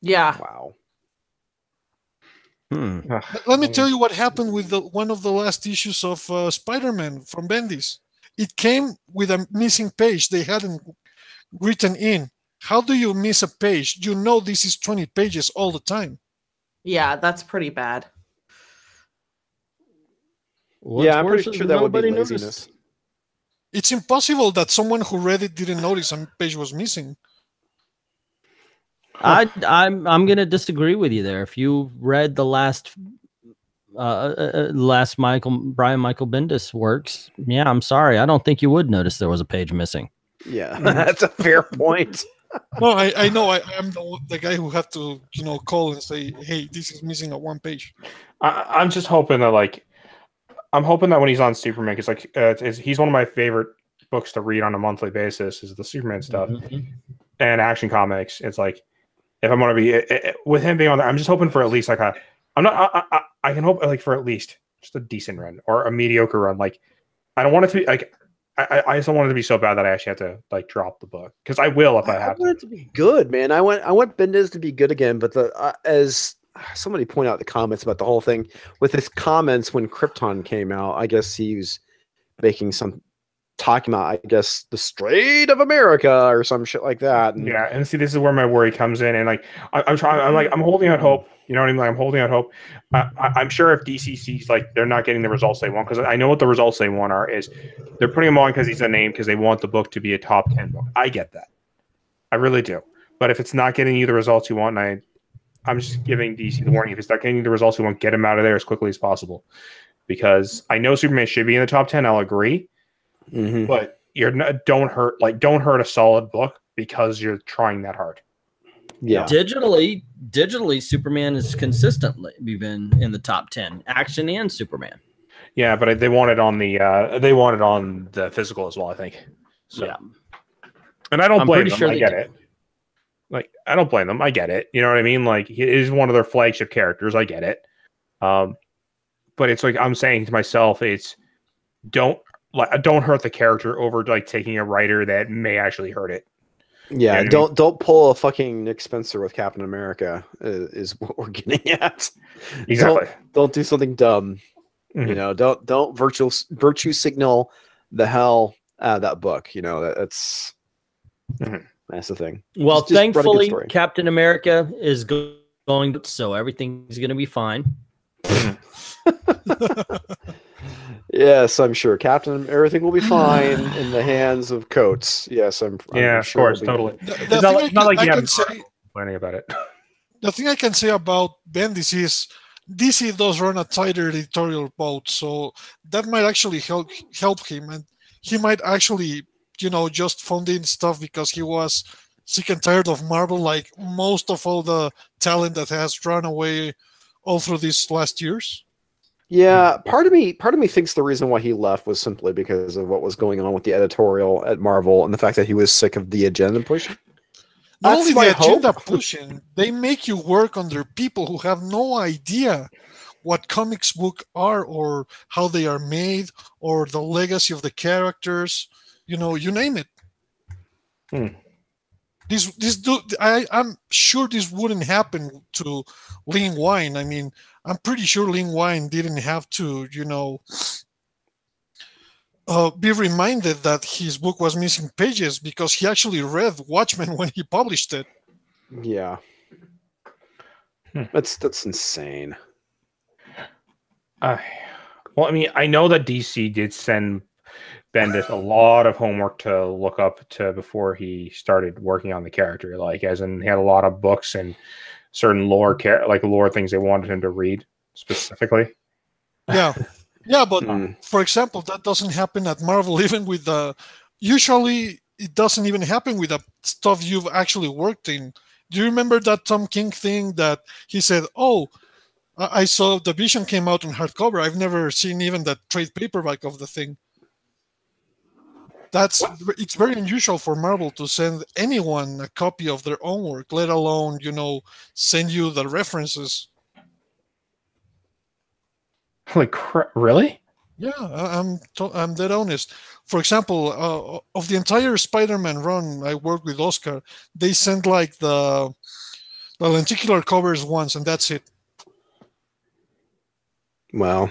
Yeah. Wow. Let me tell you what happened with one of the last issues of Spider-Man from Bendis. It came with a missing page they hadn't written in. How do you miss a page? You know this is 20 pages all the time. Yeah, that's pretty bad. What's I'm worse pretty is sure that would be nobody laziness. noticed. It's impossible that someone who read it didn't notice a page was missing. I'm gonna disagree with you there. If you read the last Brian Michael Bendis works, yeah, I'm sorry, I don't think you would notice there was a page missing. Yeah, that's a fair point. No, I know. I'm the guy who had to, call and say, "Hey, this is missing a one page." I'm just hoping that I'm hoping that when he's on Superman, because he's one of my favorite books to read on a monthly basis is the Superman stuff and Action Comics. It's like if I'm going to be with him being on there, I'm just hoping for at least I can hope for at least just a decent run or a mediocre run. Like I don't want it to be I just don't want it to be so bad that I actually have to drop the book, because I will if I have to. I want it to be good, man. I want Bendis to be good again, but as somebody pointed out in the comments about the whole thing with his comments when Krypton came out, I guess he was talking about, I guess, the Strait of America or some shit like that. And yeah, and see, this is where my worry comes in, and I'm holding out hope. You know what I mean? I'm holding out hope. I'm sure if DC sees they're not getting the results they want, because I know what the results they want is they're putting him on because he's a name, because they want the book to be a top 10 book. I get that, I really do. But if it's not getting you the results you want, and I'm just giving DC the warning, if it's not getting you the results you want, get him out of there as quickly as possible, because I know Superman should be in the top 10. I'll agree, but don't hurt a solid book because you're trying that hard. Yeah, digitally, Superman has consistently been in the top 10, Action and Superman. Yeah, but they want it on the physical as well, I think. So, yeah, and I don't blame them. I get it. I don't blame them. I get it. You know what I mean? He is one of their flagship characters. I get it. But it's I'm saying to myself, it's don't hurt the character over taking a writer that may actually hurt it. Yeah, you know don't pull a fucking Nick Spencer with Captain America is what we're getting at. Exactly. Don't do something dumb. Don't virtue signal the hell out of that book. That's the thing. Well, thankfully, Captain America is going, so everything's going to be fine. Yes, I'm sure everything will be fine in the hands of Coates. Yes, I'm sure. Of course, totally. It's not like you have complaining about it. The thing I can say about Bendis is DC does run a tighter editorial boat, so that might actually help him, and he might actually, just fund in stuff because he was sick and tired of Marvel, like most of all the talent that has run away all through these last years. Yeah, part of me thinks the reason why he left was simply because of what was going on with the editorial at Marvel and the fact that he was sick of the agenda pushing. Not only the agenda pushing, they make you work under people who have no idea what comics books are or how they are made or the legacy of the characters. You name it. I'm sure this wouldn't happen to Lin Wine. I mean, I'm pretty sure Lin Wine didn't have to, be reminded that his book was missing pages because he actually read Watchmen when he published it. Yeah. That's insane. Well, I mean, I know that DC did send Bendis a lot of homework to look up to before he started working on the character. As in, he had a lot of books and certain lore things they wanted him to read specifically. Yeah, but for example, that doesn't happen at Marvel. Even with usually it doesn't even happen with the stuff you've actually worked in. Do you remember that Tom King thing that he said, "Oh, I saw the Vision came out on hardcover. I've never seen even the trade paperback of the thing." It's very unusual for Marvel to send anyone a copy of their own work, let alone, send you the references. Really? Yeah, I'm dead honest. For example, of the entire Spider-Man run I worked with Oscar, they sent the lenticular covers once, and that's it. Well,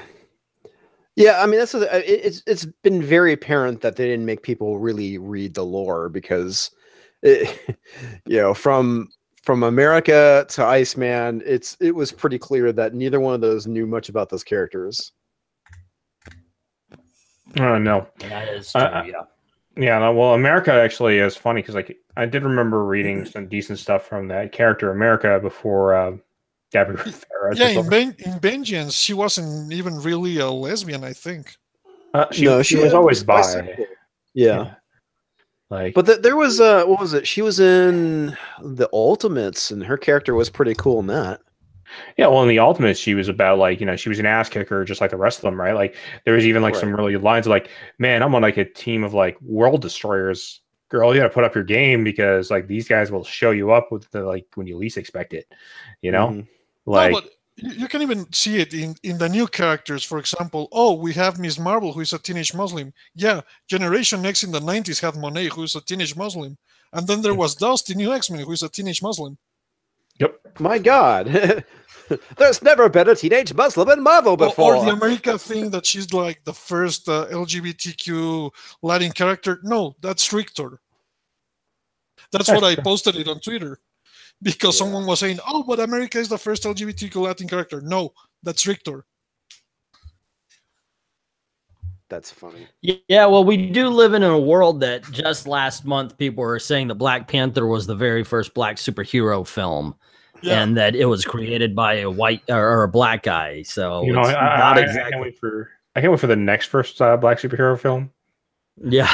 yeah, I mean it's been very apparent that they didn't make people really read the lore because You know, from America to Iceman, it was pretty clear that neither one of those knew much about those characters. Oh no, That is true. Yeah. Yeah, no, well, America actually is funny because like I did remember reading some decent stuff from that character America before Gabby Rivera. Yeah, in Vengeance, she wasn't even really a lesbian, I think. She was always bi. Yeah. Like, but there was what was it? She was in the Ultimates, and her character was pretty cool in that. yeah, well, in the Ultimates, she was about like, you know, she was an ass kicker just like the rest of them, right? Like there was even like some really lines of like, man, I'm on like a team of like world destroyers. Girl, you gotta put up your game because like these guys will show you up with the like when you least expect it. You know? Like, no, but you can even see it in the new characters. For example, oh, we have Miss Marvel, who is a teenage Muslim. Yeah, Generation X in the 90s had Monet, who is a teenage Muslim. And then there was Dusty, New X-Men, who is a teenage Muslim. yep. My God. There's never been a teenage Muslim in Marvel before. Or the America thing that she's like the first LGBTQ Latin character. No, that's Richter. That's what I posted it on Twitter. Because someone was saying, oh, but America is the first LGBTQ Latin character. No, that's Richter. That's funny. Yeah, well, we do live in a world that just last month people were saying that Black Panther was the very first black superhero film. Yeah. And that it was created by a white or a black guy. So you know, not I exactly. I can't wait for the next first black superhero film. Yeah.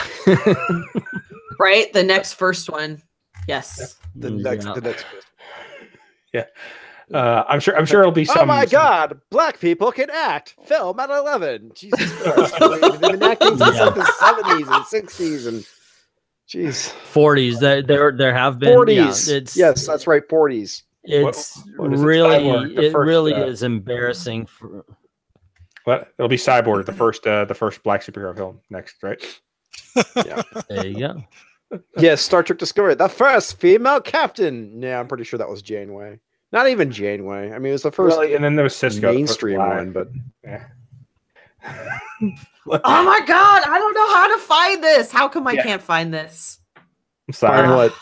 Right? The next first one. Yes. The next first. Yeah. I'm sure it'll be some. Oh my God! Black people can act. Film at 11. Jesus Christ! They've been acting since like the 70s and 60s and jeez. 40s. There have been 40s. Yeah, it's, yes, that's right. 40s. It's what is really it really is embarrassing for. Well, it'll be Cyborg, the first black superhero film next, right? Yeah. There you go. Yes, Star Trek Discovery, the first female captain. Yeah, I'm pretty sure that was Janeway. Not even Janeway. I mean, it was the first. Really? And then there was Cisco, mainstream one, but yeah. Oh my God! I don't know how to find this. How come I can't find this? I'm sorry. What?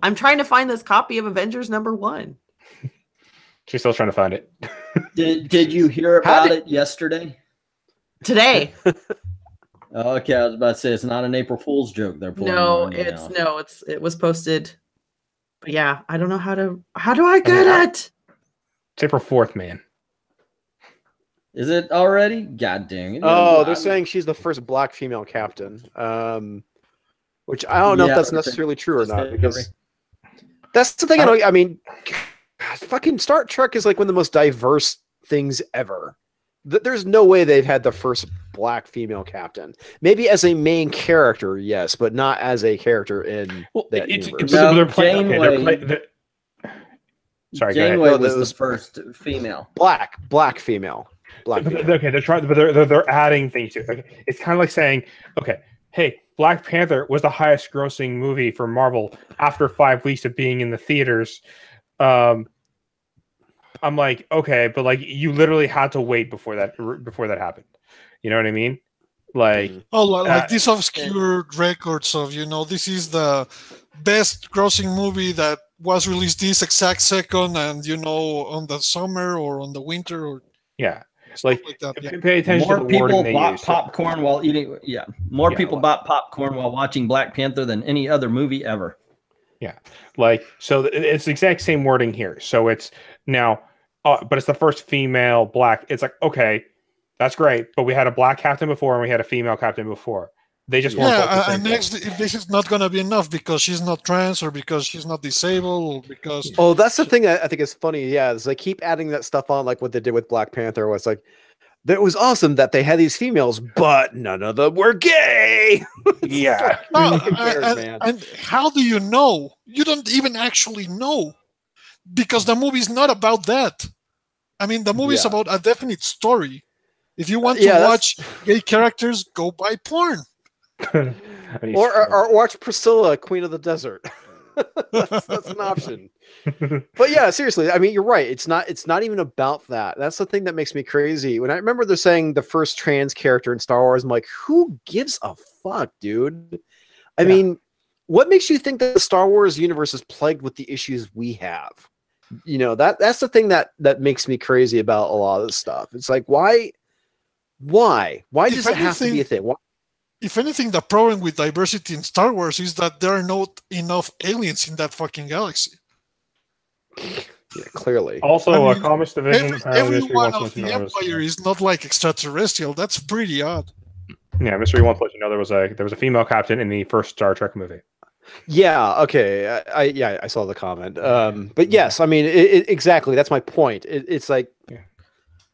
I'm trying to find this copy of Avengers #1. She's still trying to find it. Did you hear about it yesterday? Today. Okay, I was about to say it's not an April Fool's joke. They're pulling. No, it was posted. But yeah, I don't know how do I get it? It's April 4th, man. Is it already? God dang it. Oh, they're saying she's the first black female captain. Which I don't know if that's necessarily true or not, because that's the thing. I mean, fucking Star Trek is like one of the most diverse things ever. There's no way they've had the first black female captain. Maybe as a main character, yes, but not as a character in that universe. Sorry, Janeway was the first female. Black female. Okay, they're trying, but they're adding things to it. Okay. It's kind of like saying, okay, hey, Black Panther was the highest grossing movie for Marvel after 5 weeks of being in the theaters. I'm like, okay, but like you literally had to wait before that happened. You know what I mean? Like, like these obscure records of, you know, this is the best grossing movie that was released this exact second, and you know, on the summer or on the winter or like that, pay attention more to the people wording bought they use. popcorn while eating. Yeah, more people bought popcorn while watching Black Panther than any other movie ever. Yeah, like so it's the exact same wording here. So it's now, but it's the first female black. It's like, okay, that's great, but we had a black captain before and we had a female captain before. They just weren't both the same and next, if this is not going to be enough because she's not trans or because she's not disabled or because that's the thing that I think is funny. Yeah, is they keep adding that stuff on, like what they did with Black Panther. Was like, that was awesome that they had these females, but none of them were gay. Yeah. And how do you know? You don't even actually know, because the movie's not about that. I mean, the movie's about a definite story. If you want to watch gay characters, go buy porn. or watch Priscilla, Queen of the Desert. that's an option. But yeah, seriously, I mean, you're right. It's not even about that. That's the thing that makes me crazy. When I remember they're saying the first trans character in Star Wars, I'm like, who gives a fuck, dude? I mean, what makes you think that the Star Wars universe is plagued with the issues we have? You know, that's the thing that makes me crazy about a lot of this stuff. It's like, why does it have to be a thing? Why? If anything, the problem with diversity in Star Wars is that there are not enough aliens in that fucking galaxy. Yeah, clearly. Also, I mean, Comics Division. everyone of the Empire is not like extraterrestrial. That's pretty odd. Yeah, Mystery wants to let you know there was a female captain in the first Star Trek movie. Yeah. Okay. I saw the comment. But yes, I mean, exactly. That's my point. It's like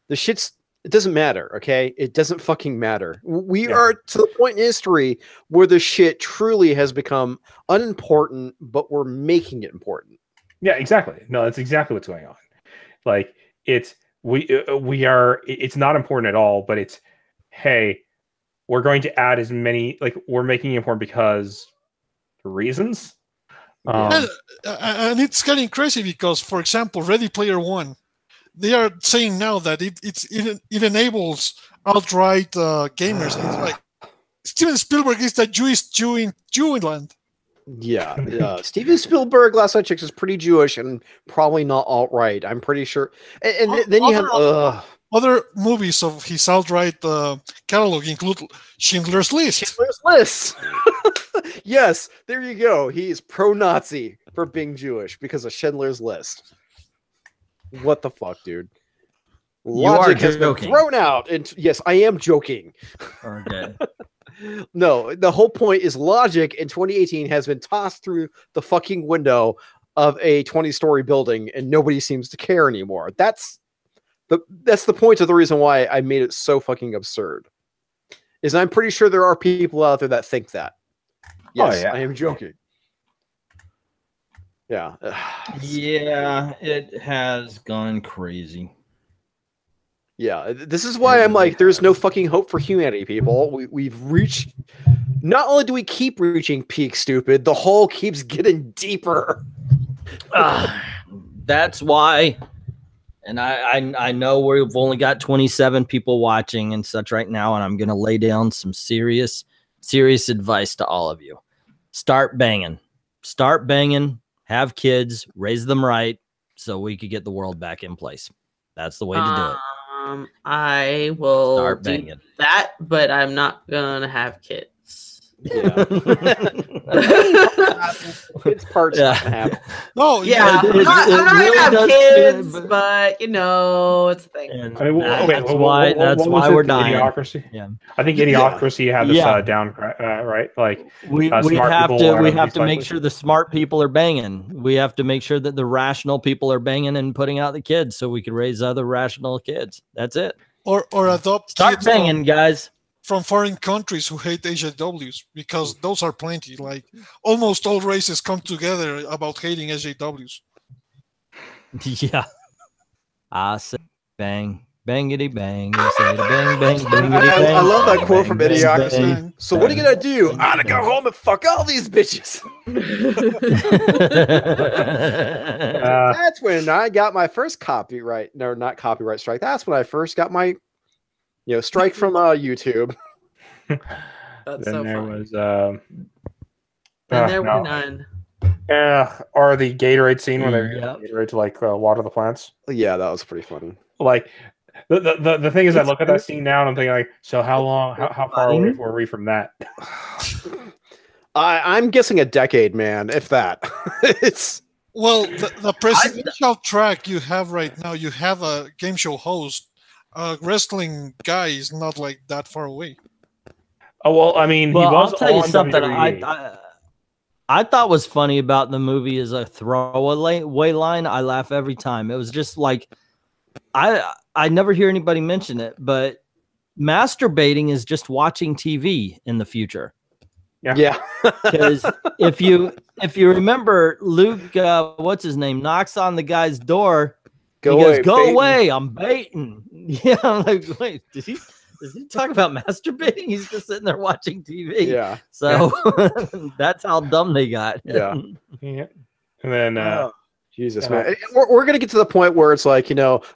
the shit's. It doesn't matter. Okay, it doesn't fucking matter. We are to the point in history where the shit truly has become unimportant, but we're making it important. Yeah, exactly. No, that's exactly what's going on. Like it's it's not important at all, but it's, hey, we're going to add as many, like we're making it important because reasons. And it's getting crazy because, for example, Ready Player One, they are saying now that it enables outright gamers. It's like Steven Spielberg is the Jewish Jew in Jewland. Yeah. Steven Spielberg, last I checked, is pretty Jewish and probably not alt-right. I'm pretty sure. And then you have other movies of his outright catalog include Schindler's List. Schindler's List. Yes, there you go. He is pro-Nazi for being Jewish because of Schindler's List. What the fuck, dude? Logic has been thrown out. And yes, I am joking. Okay. No, the whole point is logic in 2018 has been tossed through the fucking window of a 20-story building and nobody seems to care anymore. That's the point of the reason why I made it so fucking absurd. Is I'm pretty sure there are people out there that think that. Yes, I am joking. Yeah. Yeah, it has gone crazy. Yeah, this is why I'm like, there's no fucking hope for humanity, people. We've reached. Not only do we keep reaching peak stupid, the hole keeps getting deeper. That's why. And I know we've only got 27 people watching and such right now, and I'm gonna lay down some serious advice to all of you. Start banging. Have kids, raise them right, so we could get the world back in place. That's the way to do it. I will do that, but I'm not gonna have kids. Yeah. Kids part's not gonna happen. No, yeah, I'm not gonna have kids, but you know, it's a thing. That's why we're dying. Idiocracy. Yeah, I think Idiocracy had this down right. Like we have to make sure the smart people are banging. We have to make sure that the rational people are banging and putting out the kids, so we can raise other rational kids. That's it. Or adopt. Start banging, guys. From foreign countries who hate SJWs, because those are plenty. Like almost all races come together about hating SJWs. Yeah. I say bang, bangity bang. I say bang, bang, bangity bang. I love that quote from bang, Idiocracy. bang, so what are you gonna do? I'm gonna go home and fuck all these bitches. That's when I got my first copyright. No, not copyright strike. That's when I first got my strike from YouTube. That's then so there funny. was And there were none. Or the Gatorade scene when they Gatorade to like water the plants. Yeah, that was pretty funny. Like the thing is, I look at that scene now and I'm thinking like, so how far away were we from that? I'm guessing a decade, man, if that. It's the presidential track you have right now. You have a game show host. Wrestling guy is not like that far away. Oh well, I mean, he was. I'll tell you something. WWE. I thought was funny about the movie is a throwaway line. I laugh every time. It was just like I never hear anybody mention it, but masturbating is just watching TV in the future. Yeah. Because if you remember, Luke, what's his name, knocks on the guy's door. Go away, I'm baiting. Yeah, I'm like, wait, does he talk about masturbating? He's just sitting there watching TV. Yeah. So that's how dumb they got. Yeah. And then Jesus, man. We're gonna get to the point where it's like,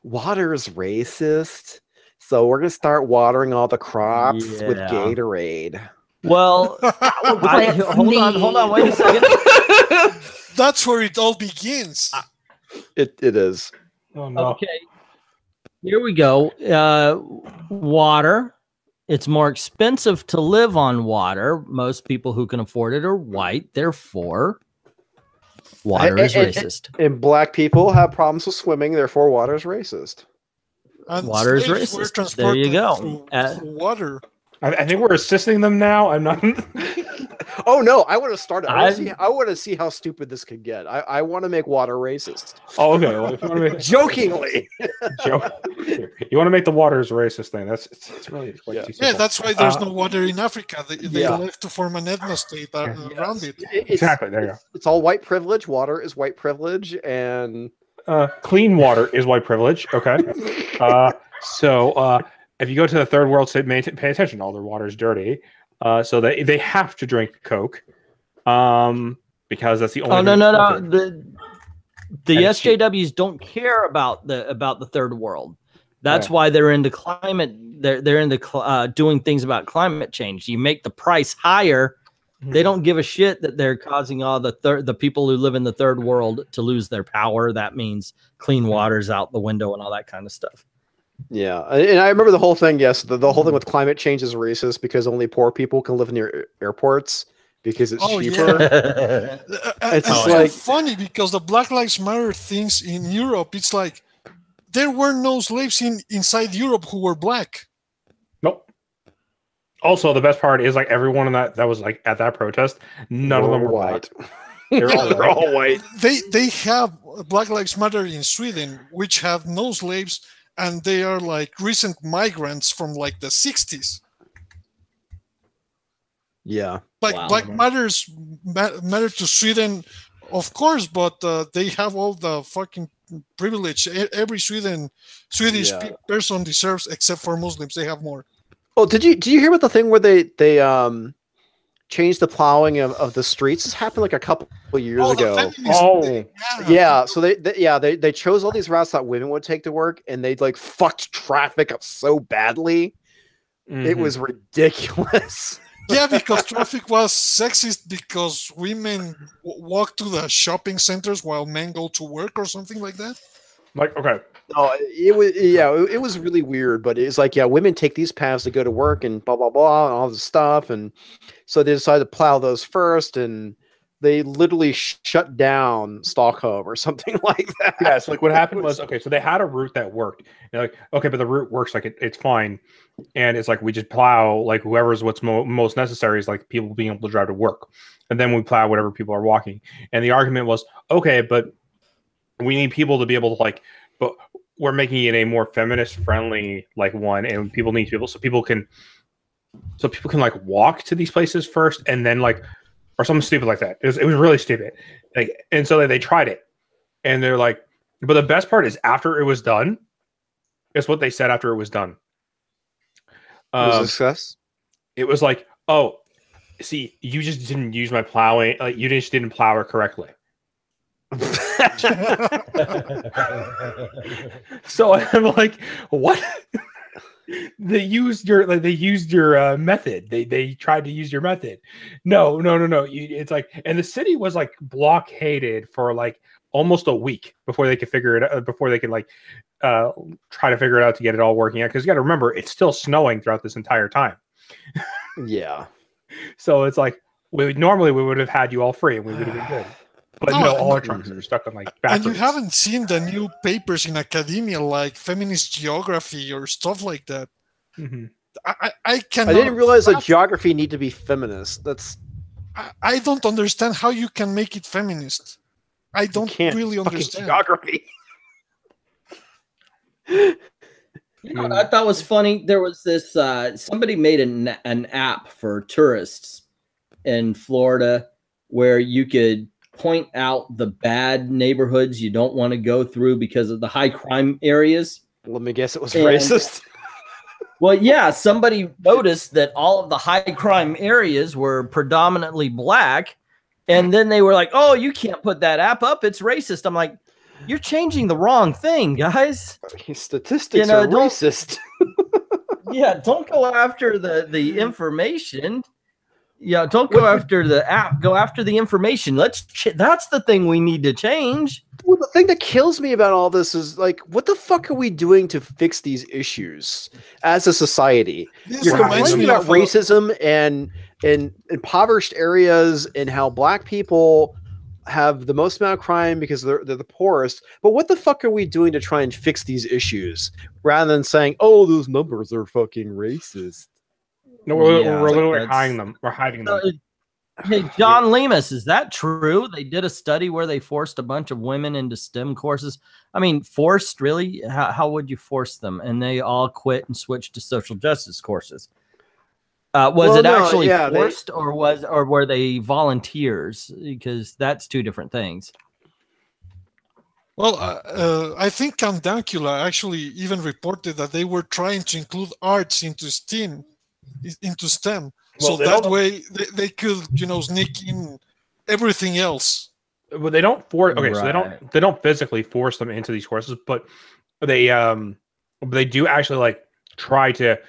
water is racist. So we're gonna start watering all the crops with Gatorade. Well, hold on, wait a second. That's where it all begins. It is. Oh, no. Okay, here we go. Water. It's more expensive to live on water. Most people who can afford it are white. Therefore, water is racist. And black people have problems with swimming. Therefore, water is racist. And Water is slaves were racist. There you transported go. through water. I think we're assisting them now. I'm not. Oh no! I want to start. I want to see how stupid this could get. I want to make water racist. Oh, okay. Well, if you want to make Jokingly. You want to make the waters racist thing? It's really quite too simple. Yeah, that's why there's no water in Africa. They left to form an ethno state around it. Exactly. There you go. It's all white privilege. Water is white privilege, and clean water is white privilege. Okay. So if you go to the third world state, pay attention. All their water is dirty. So they have to drink Coke, because that's the only. Oh no! The SJWs don't care about the third world. That's why they're into climate. They're into doing things about climate change. You make the price higher. They don't give a shit that they're causing all the people who live in the third world to lose their power. That means clean water's out the window and all that kind of stuff. Yeah, and I remember the whole thing. Yes, the whole thing with climate change is racist because only poor people can live near airports because it's cheaper. Yeah. It's like funny because the Black Lives Matter things in Europe, it's like there were no slaves inside Europe who were black. Nope. Also, the best part is like everyone in that was like at that protest, none of them were white. They're all white. They have Black Lives Matter in Sweden, which have no slaves. And they are like recent migrants from like the 60s. Yeah. Like Black matter to Sweden, of course, but they have all the fucking privilege. Every Swedish person deserves, except for Muslims. They have more. Oh, did you hear about the thing where they changed the plowing of the streets? This happened like a couple of years ago. Yeah. So they chose all these routes that women would take to work, and they like fucked traffic up so badly. It was ridiculous. Yeah, because traffic was sexist because women walk to the shopping centers while men go to work or something like that. Like, okay. No, it was really weird, but it's like, women take these paths to go to work and blah, blah, blah, and all this stuff. And so they decided to plow those first, and they literally shut down Stockholm or something like that. Yeah, so like what happened was, okay, so they had a route that worked. And like, okay, but the route works, like it's fine. And it's like, we just plow, like whoever's what's most necessary is like people being able to drive to work. And then we plow whatever people are walking. And the argument was, okay, but we need people to be able to like, but we're making it a more feminist friendly like one, and people need people so people can like walk to these places first, and then like, or something stupid like that. It was really stupid. Like, and so they tried it, and they're like, but the best part is after it was done. It's what they said after it was done. It was a success. It was like, oh, see, you just didn't use my plowing. Like, you just didn't plow it correctly. So I'm like, what? They used your method. They tried to use your method. No. It's like, and the city was like blockaded for like almost a week before they could figure it out. Before they could like try to figure it out to get it all working out. Because you got to remember, it's still snowing throughout this entire time. Yeah. So it's like normally we would have had you all free and we would have been good. But no, all our trunks are stuck on like backwards. And you haven't seen the new papers in academia like feminist geography or stuff like that. Mm-hmm. I didn't realize that geography need to be feminist. I don't understand how you can make it feminist. I don't really understand geography. You know what I thought was funny? There was this somebody made an app for tourists in Florida where you could point out the bad neighborhoods you don't want to go through because of the high crime areas. Let me guess, it was racist. Well, yeah, somebody noticed that all of the high crime areas were predominantly black, and then they were like, "Oh, you can't put that app up; it's racist." I'm like, "You're changing the wrong thing, guys. Statistics are racist." Yeah, don't go after the information. Yeah, don't go after the app. Go after the information. That's the thing we need to change. Well, the thing that kills me about all this is like, what the fuck are we doing to fix these issues as a society? You're complaining about racism and in impoverished areas and how black people have the most amount of crime because they're the poorest. But what the fuck are we doing to try and fix these issues rather than saying, "Oh, those numbers are fucking racist"? No, we're literally hiding them. We're hiding them. Hey, John Lemus, is that true? They did a study where they forced a bunch of women into STEM courses. I mean, forced, really? How would you force them? And they all quit and switched to social justice courses. Was it actually forced, or were they volunteers? Because that's two different things. Well, I think Candancula actually even reported that they were trying to include arts into STEM. Well, so that way they could, sneak in everything else. Well, they don't force. Okay, so they don't physically force them into these courses, but they do actually like try to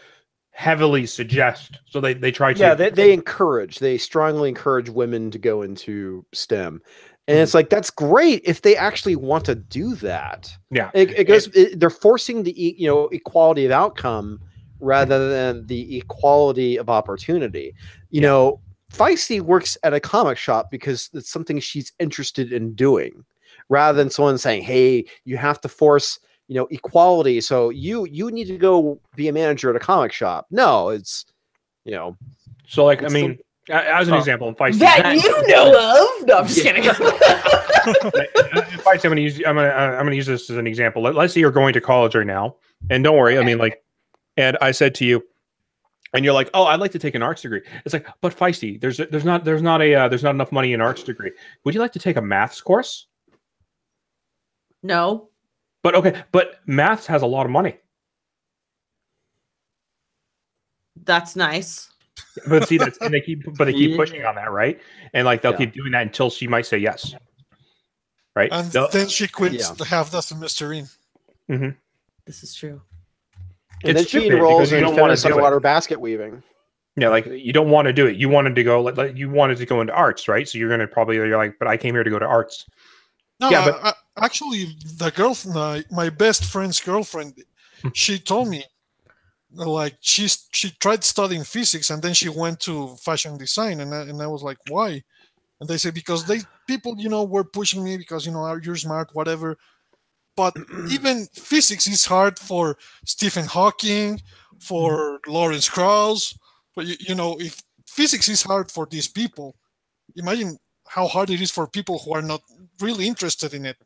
heavily suggest. So they try to. Yeah, they strongly encourage women to go into STEM, and it's like that's great if they actually want to do that. Yeah, they're forcing the equality of outcome rather than the equality of opportunity. You know, Feisty works at a comic shop because it's something she's interested in doing, rather than someone saying, "Hey, you have to force, equality. So you need to go be a manager at a comic shop." No, it's, So like, I mean, as an example, in Feisty, that you know of. No, I'm just kidding. Feisty, I'm gonna use this as an example. Let's say you're going to college right now, and don't worry. I mean, like. And I said to you, and you're like, "Oh, I'd like to take an arts degree." It's like, but Feisty, there's not enough money in arts degree. Would you like to take a maths course? No. But okay, but maths has a lot of money. That's nice. But see, and they keep pushing on that, right? And like they'll keep doing that until she might say yes, right? And then she quits to have that semester in. Mm-hmm. This is true. And then she enrolls in feminist underwater basket weaving. Yeah, like you don't want to do it. You wanted to go. You wanted to go into arts, right? So you're like, but I came here to go to arts. No, yeah, but actually, the girlfriend, my best friend's girlfriend, she told me, like she tried studying physics and then she went to fashion design, and I was like, why? And they said because people were pushing me because you're smart, whatever. But even physics is hard for Stephen Hawking, for Lawrence Krauss. But if physics is hard for these people, imagine how hard it is for people who are not really interested in it.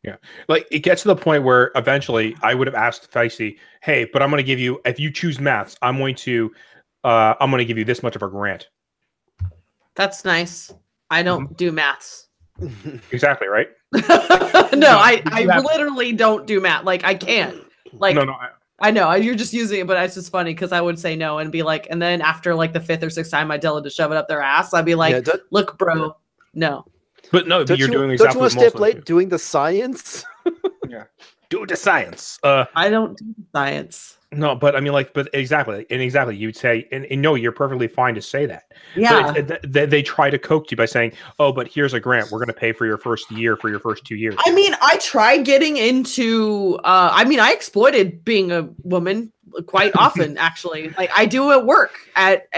Yeah, like it gets to the point where eventually I would have asked Feisty, "Hey, but I'm going to give you, if you choose maths, I'm going to give you this much of a grant." That's nice. I don't do maths. Exactly right. No, I literally don't do math. Like I can't. Like no, I know you're just using it, but it's just funny because I would say no and be like, and then after like the 5th or 6th time I tell them to shove it up their ass, I'd be like, look, bro, no. But no, you're doing exactly. Don't you want to stay up late doing the science? Yeah, do the science. I don't do science. No, but I mean, like, but exactly, you'd say, and no, you're perfectly fine to say that. Yeah. But they try to coax you by saying, "Oh, but here's a grant. We're going to pay for your first year, for your first 2 years." I mean, I tried getting into. I exploited being a woman quite often. Actually, like I do at work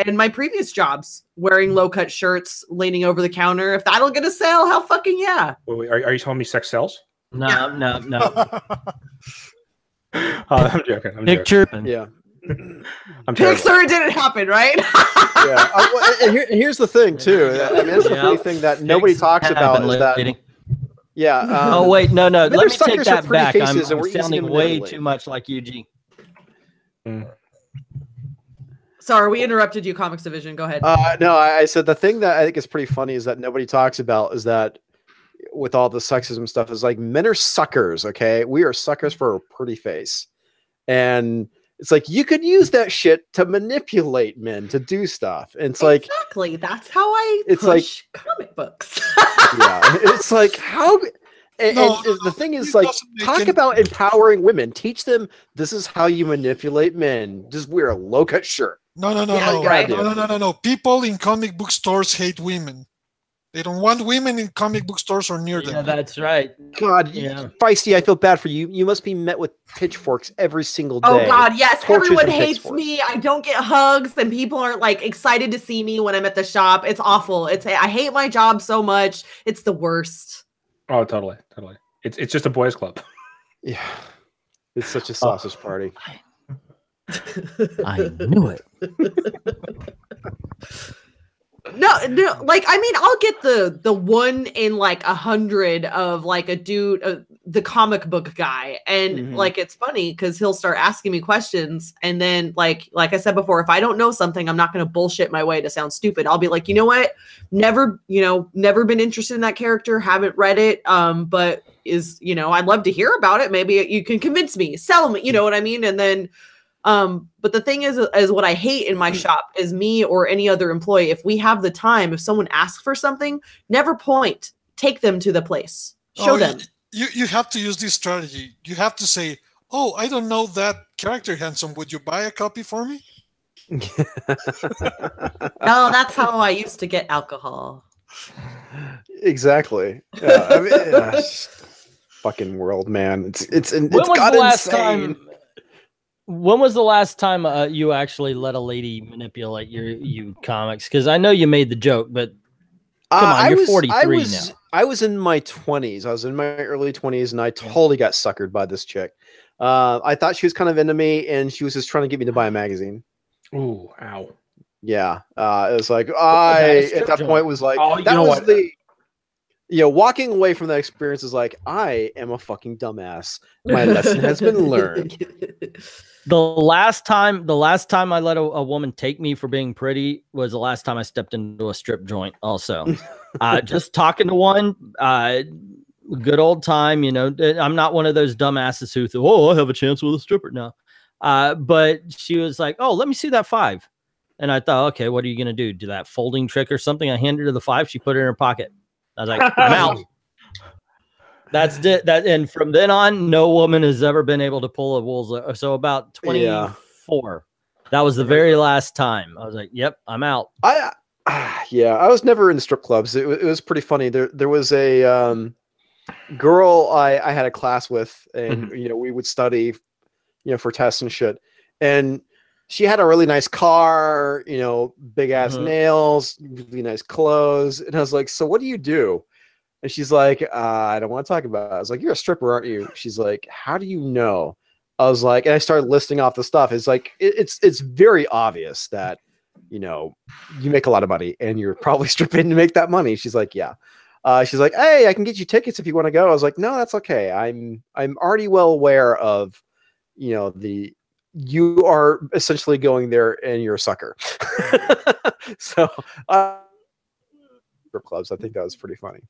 in my previous jobs, wearing low cut shirts, leaning over the counter. If that'll get a sale, hell fucking yeah. Wait, are you telling me sex sells? No. I'm joking. Picture. Yeah. Pixar, it didn't happen, right? Yeah. And here's the thing, too. I mean, that's the funny thing that nobody talks about is that. Yeah. Oh, wait. No. Let me take that back. I'm sounding way too much like UG. Sorry, we interrupted you, Comics Division. Go ahead. No, I said the thing that I think is pretty funny is that nobody talks about is that with all the sexism stuff is like men are suckers. Okay, we are suckers for a pretty face, and it's like you could use that shit to manipulate men to do stuff. And it's like exactly that's how I push like comic books. Yeah, it's like how. And the thing is, like, talk about empowering women. Teach them this is how you manipulate men. Just wear a low cut shirt. No, no, no, Yeah, no. right. No, no, no, no, no. People in comic book stores hate women. They don't want women in comic book stores or near Yeah, them. that's right. God, Yeah. Feisty, I feel bad for you. You must be met with pitchforks every single day. Oh God, yes. Torches Everyone and hates pitchforks. me. I don't get hugs, and people aren't like excited to see me when I'm at the shop. It's awful. I hate my job so much. It's the worst. Oh, totally, totally. It's just a boys' club. Yeah, it's such a sausage party. I knew it. No, like I mean, I'll get the 1 in like 100 of like a dude, the comic book guy, and like it's funny because he'll start asking me questions, and then like I said before, if I don't know something, I'm not going to bullshit my way to sound stupid. I'll be like, you know what, never been interested in that character, haven't read it, but I'd love to hear about it. Maybe you can convince me, sell me, you know what I mean, and then. But the thing is what I hate in my shop is me or any other employee. If we have the time, if someone asks for something, never point, take them to the place, show them. You have to use this strategy. You have to say, "Oh, I don't know that character, handsome. Would you buy a copy for me?" No, that's how I used to get alcohol. Exactly. Yeah, I mean, fucking world, man. It's got the last insane. time? When was the last time you actually let a lady manipulate you comics? Because I know you made the joke, but come on, you're 43 now. I was in my 20s. I was in my early 20s, and I totally got suckered by this chick. I thought she was kind of into me, and she was just trying to get me to buy a magazine. Ooh, ow. Yeah. It was like, at that point was like, oh, that was the... walking away from that experience is like, I am a fucking dumbass. My lesson has been learned. The last time I let a woman take me for being pretty was the last time I stepped into a strip joint. Also, just talking to one, good old time. I'm not one of those dumbasses who thought, "Oh, I have a chance with a stripper." No, but she was like, "Oh, let me see that 5," and I thought, "Okay, what are you gonna do? Do that folding trick or something?" I handed her the 5. She put it in her pocket. I was like, "I'm out." That's it. And from then on, no woman has ever been able to pull a wool. So about 24, that was the very last time. I was like, "Yep, I'm out." I was never in strip clubs. It was pretty funny. There was a girl I had a class with, and we would study, for tests and shit. And she had a really nice car, big ass nails, really nice clothes. And I was like, "So what do you do?" And she's like, "I don't want to talk about it." I was like, "You're a stripper, aren't you?" She's like, "How do you know?" I was like, and I started listing off the stuff. It's like, it's very obvious that, you make a lot of money and you're probably stripping to make that money. She's like, "Yeah." She's like, "Hey, I can get you tickets if you want to go." I was like, "No, that's okay. I'm already well aware of, you are essentially going there and you're a sucker." So, strip clubs, I think that was pretty funny.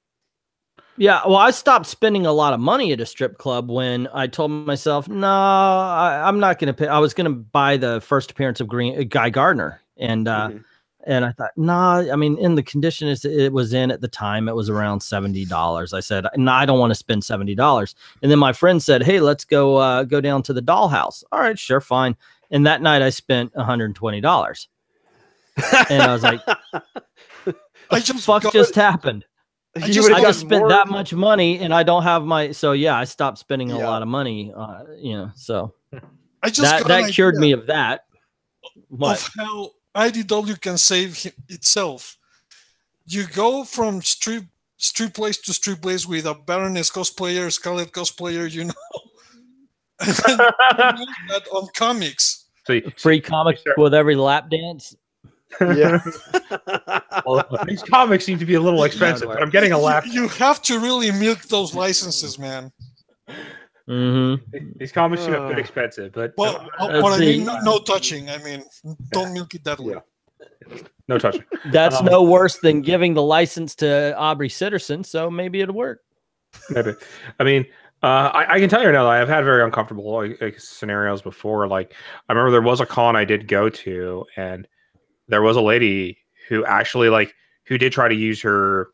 Yeah, well, I stopped spending a lot of money at a strip club when I told myself, no, I'm not going to pay. I was going to buy the first appearance of Guy Gardner. And I thought, nah, I mean, in the condition it was in at the time, it was around $70. I said, no, I don't want to spend $70. And then my friend said, "Hey, let's go down to the dollhouse." All right, sure, fine. And that night I spent $120. And I was like, what the fuck just happened? I just spent that much money, and I don't have my. So yeah, I stopped spending a lot of money. So that cured me of that. Of how IDW can save itself. You go from strip place to strip place with a Baroness cosplayer, Scarlet cosplayer, and then you that on comics. So free comics with every lap dance. Yeah. Well, these comics seem to be a little expensive, but I'm getting a lap. You have to really milk those licenses, man. These comics seem a bit expensive, but I mean, no touching. I mean, don't milk it that way. No touching. That's no worse than giving the license to Aubrey Sitterson, so maybe it'll work. Maybe. I mean, I can tell you now that I've had very uncomfortable scenarios before. Like, I remember there was a con I did go to, and there was a lady who actually who did try to use her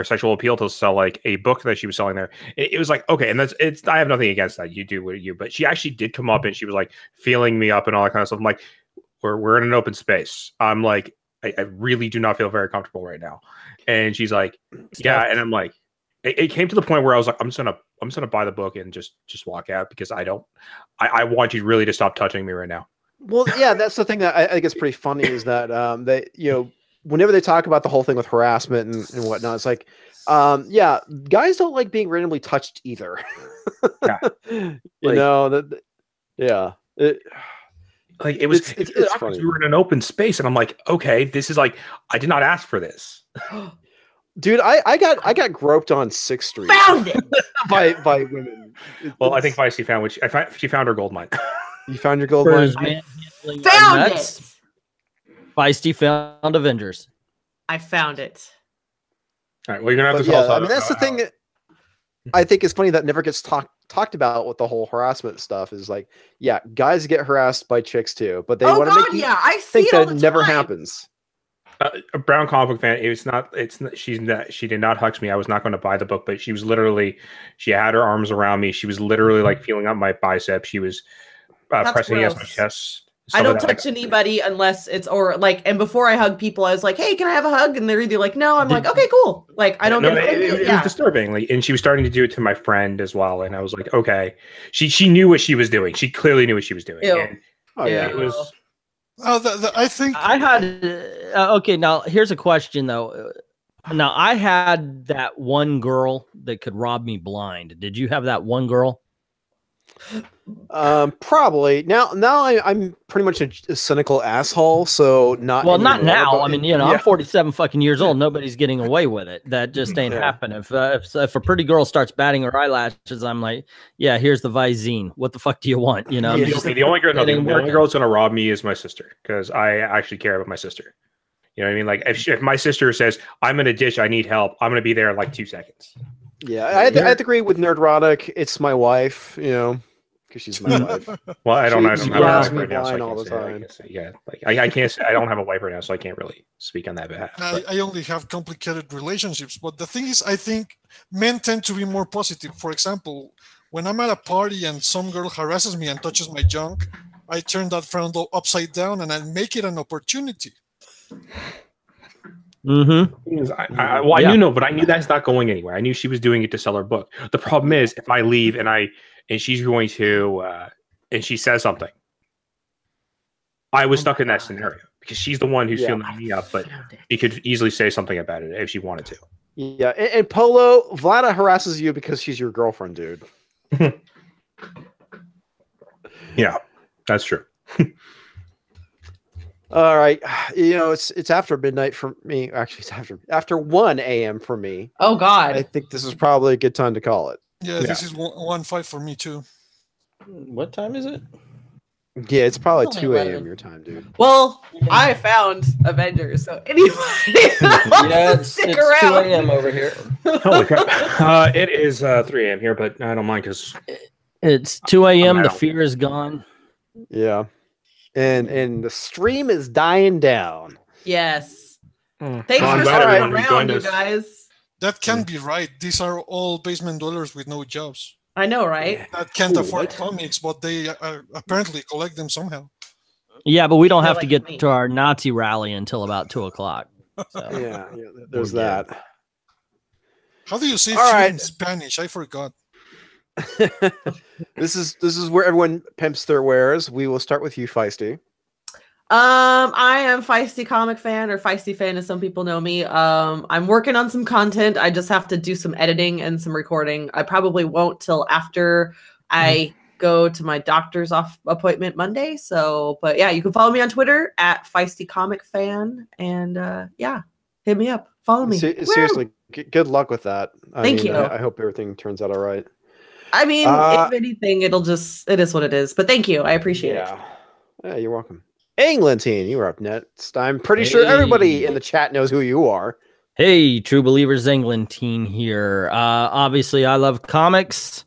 sexual appeal to sell like a book that she was selling there. It was like, okay, and I have nothing against that. You do what you, but she actually did come up and she was like feeling me up and all that kind of stuff. I'm like, we're in an open space. I'm like, I really do not feel very comfortable right now. And she's like, yeah. And I'm like, it came to the point where I was like, I'm just gonna buy the book and just walk out because I want you really to stop touching me right now. Well, yeah, that's the thing that I think is pretty funny is that they, you know, whenever they talk about the whole thing with harassment and whatnot, it's like, yeah, guys don't like being randomly touched either. Yeah. You know that. Yeah. Like it was it's funny. We were in an open space, and I'm like, okay, this is like I did not ask for this. Dude, I got groped on 6th Street. Found it by women. Well, I think Feisty found she found her gold mine. You found your gold mine. Found it. Feisty found Avengers. I found it. All right. Well, you're gonna have to tell us. I mean, that's the thing that I think is funny that never gets talked about with the whole harassment stuff. Is like, yeah, guys get harassed by chicks too, but they want to make you think that it never happens. A brown comic book fan. She did not hug me. I was not going to buy the book, but she was literally. She had her arms around me. She was literally like feeling up my bicep. She was pressing against my chest. I don't touch anybody unless it's and before I hug people, I was like, "Hey, can I have a hug?" And they're either like, "No." I'm like, "Okay, cool." Like I don't. It was disturbing. Like, and she was starting to do it to my friend as well, and I was like, "Okay." She knew what she was doing. She clearly knew what she was doing. And it was. I think I had. Okay, now here's a question though. Now I had that one girl that could rob me blind. Did you have that one girl? Probably now I'm pretty much a cynical asshole, so not now. I mean, you know, I'm 47 fucking years old. Nobody's getting away with it. That just ain't happening. If a pretty girl starts batting her eyelashes, I'm like, yeah, here's the Visine. What the fuck do you want? You know, the only girl that's gonna rob me is my sister because I actually care about my sister. You know what I mean? Like if my sister says I'm in a ditch, I need help, I'm gonna be there in like 2 seconds. Yeah, I have to agree with Nerdrotic. It's my wife, you know, because she's my wife. Well, I don't have a wife right now, so all the time. I can't say I don't have a wife right now, so I can't really speak on that behalf. I only have complicated relationships, but the thing is, I think men tend to be more positive. For example, when I'm at a party and some girl harasses me and touches my junk, I turn that frown upside down and I make it an opportunity. I knew but I knew that's not going anywhere. I knew she was doing it to sell her book. The problem is if I leave and she's going to and she says something, I was stuck in that scenario because she's the one who's feeling me up, but she could easily say something about it if she wanted to. Yeah, and Polo, Vlada harasses you because she's your girlfriend, dude. Yeah, that's true. All right, you know it's after midnight for me. Actually, it's after 1 a.m. for me. Oh God! I think this is probably a good time to call it. Yeah, this is 1:05 for me too. What time is it? Yeah, it's probably 2 a.m. your time, dude. Well, I found Avengers, so anybody it's 2 a.m. over here. Holy crap! It is 3 a.m. here, but I don't mind because it's 2 a.m. The fear is gone. Yeah. And the stream is dying down. Yes. Thanks for sticking around, you guys. That can't be right. These are all basement dwellers with no jobs. I know, right? That can't afford comics, but they apparently collect them somehow. Yeah, but we don't have to get to our Nazi rally until about 2 o'clock. So. Yeah, there's that. How do you say fear in Spanish? I forgot. This is where everyone pimps their wares. We will start with you, Feisty. I am Feisty Comic Fan, or Feisty Fan as some people know me. I'm working on some content. I just have to do some editing and some recording. I probably won't till after I go to my doctor's appointment Monday. So, but yeah, you can follow me on Twitter at Feisty Comic Fan, and yeah, hit me up, follow me. Seriously, good luck with that. Thank you. I hope everything turns out all right. I mean, if anything, it is what it is. But thank you. I appreciate it. Yeah, you're welcome. Englentine, you are up next. I'm pretty sure everybody in the chat knows who you are. Hey, True Believers, Englentine here. Obviously, I love comics.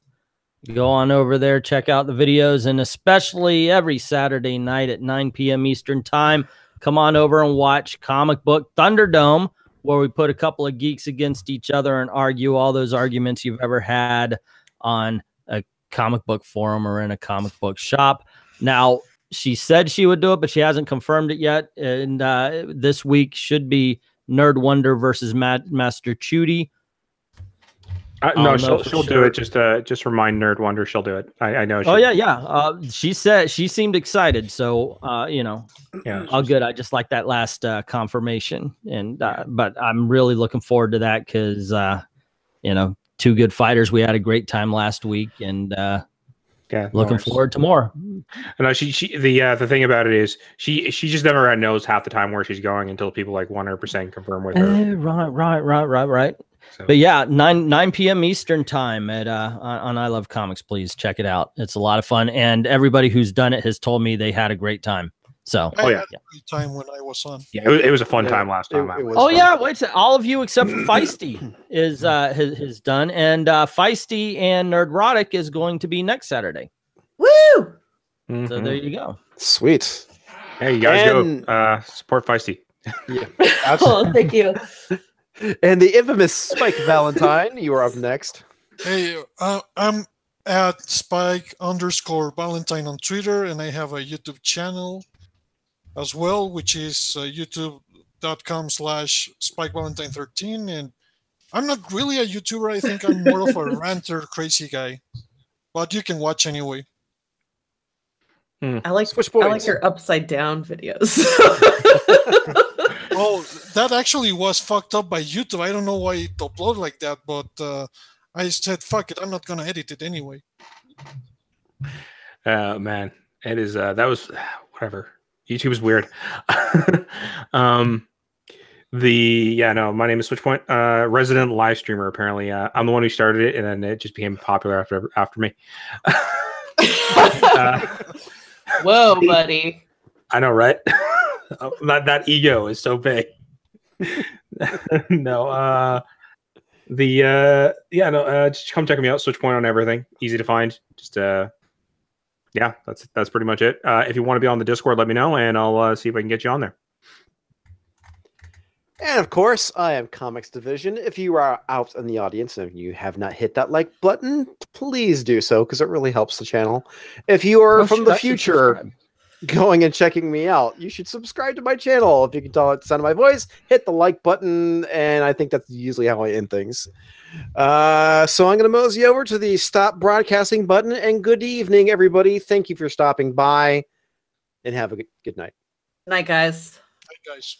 Go on over there, check out the videos, and especially every Saturday night at 9 p.m. Eastern Time, come on over and watch Comic Book Thunderdome, where we put a couple of geeks against each other and argue all those arguments you've ever had on a comic book forum or in a comic book shop. Now, She said she would do it, but she hasn't confirmed it yet. And this week should be Nerd Wonder versus Master Chudy. No, she'll do it. Just remind Nerd Wonder she'll do it. I know. Oh yeah. She said she seemed excited. So yeah, all good. I just like that last confirmation, and but I'm really looking forward to that because two good fighters. We had a great time last week, and looking forward to more. No, the thing about it is she just never knows half the time where she's going until people like 100% confirm with her. Right. So. But yeah, 9 p.m. Eastern time at on I Love Comics. Please check it out. It's a lot of fun, and everybody who's done it has told me they had a great time. So I had a great time when I was on. Yeah, it was a fun time last time. Wait, all of you except for Feisty is done, and Feisty and Nerdrotic is going to be next Saturday. Woo! Mm-hmm. So there you go. Sweet. Hey, you guys go support Feisty. Yeah, oh, thank you. And the infamous Spike Valentine, you are up next. Hey, I'm at Spike_Valentine on Twitter, and I have a YouTube channel as well, which is youtube.com/SpikeValentine13. And I'm not really a YouTuber. I think I'm more of a ranter, crazy guy. But you can watch anyway. I like your upside down videos. Oh, that actually was fucked up by YouTube. I don't know why it uploaded like that, but I said, fuck it, I'm not going to edit it anyway. Man, it is, that was, whatever. YouTube is weird. My name is Switchpoint, resident live streamer, apparently. I'm the one who started it, and then it just became popular after me. Whoa, buddy. I know, right? that ego is so big. No, just come check me out. Switchpoint on everything, easy to find. Just that's pretty much it. If you want to be on the Discord, let me know, and I'll see if I can get you on there. And of course, I am Comics Division. If you are out in the audience and you have not hit that like button, please do so because it really helps the channel. If you are from the future going and checking me out, you should subscribe to my channel. If you can tell it the sound of my voice, hit the like button, and I think that's usually how I end things. So I'm going to mosey over to the stop broadcasting button, and good evening, everybody. Thank you for stopping by, and have a good night. Good night, guys. Night, guys.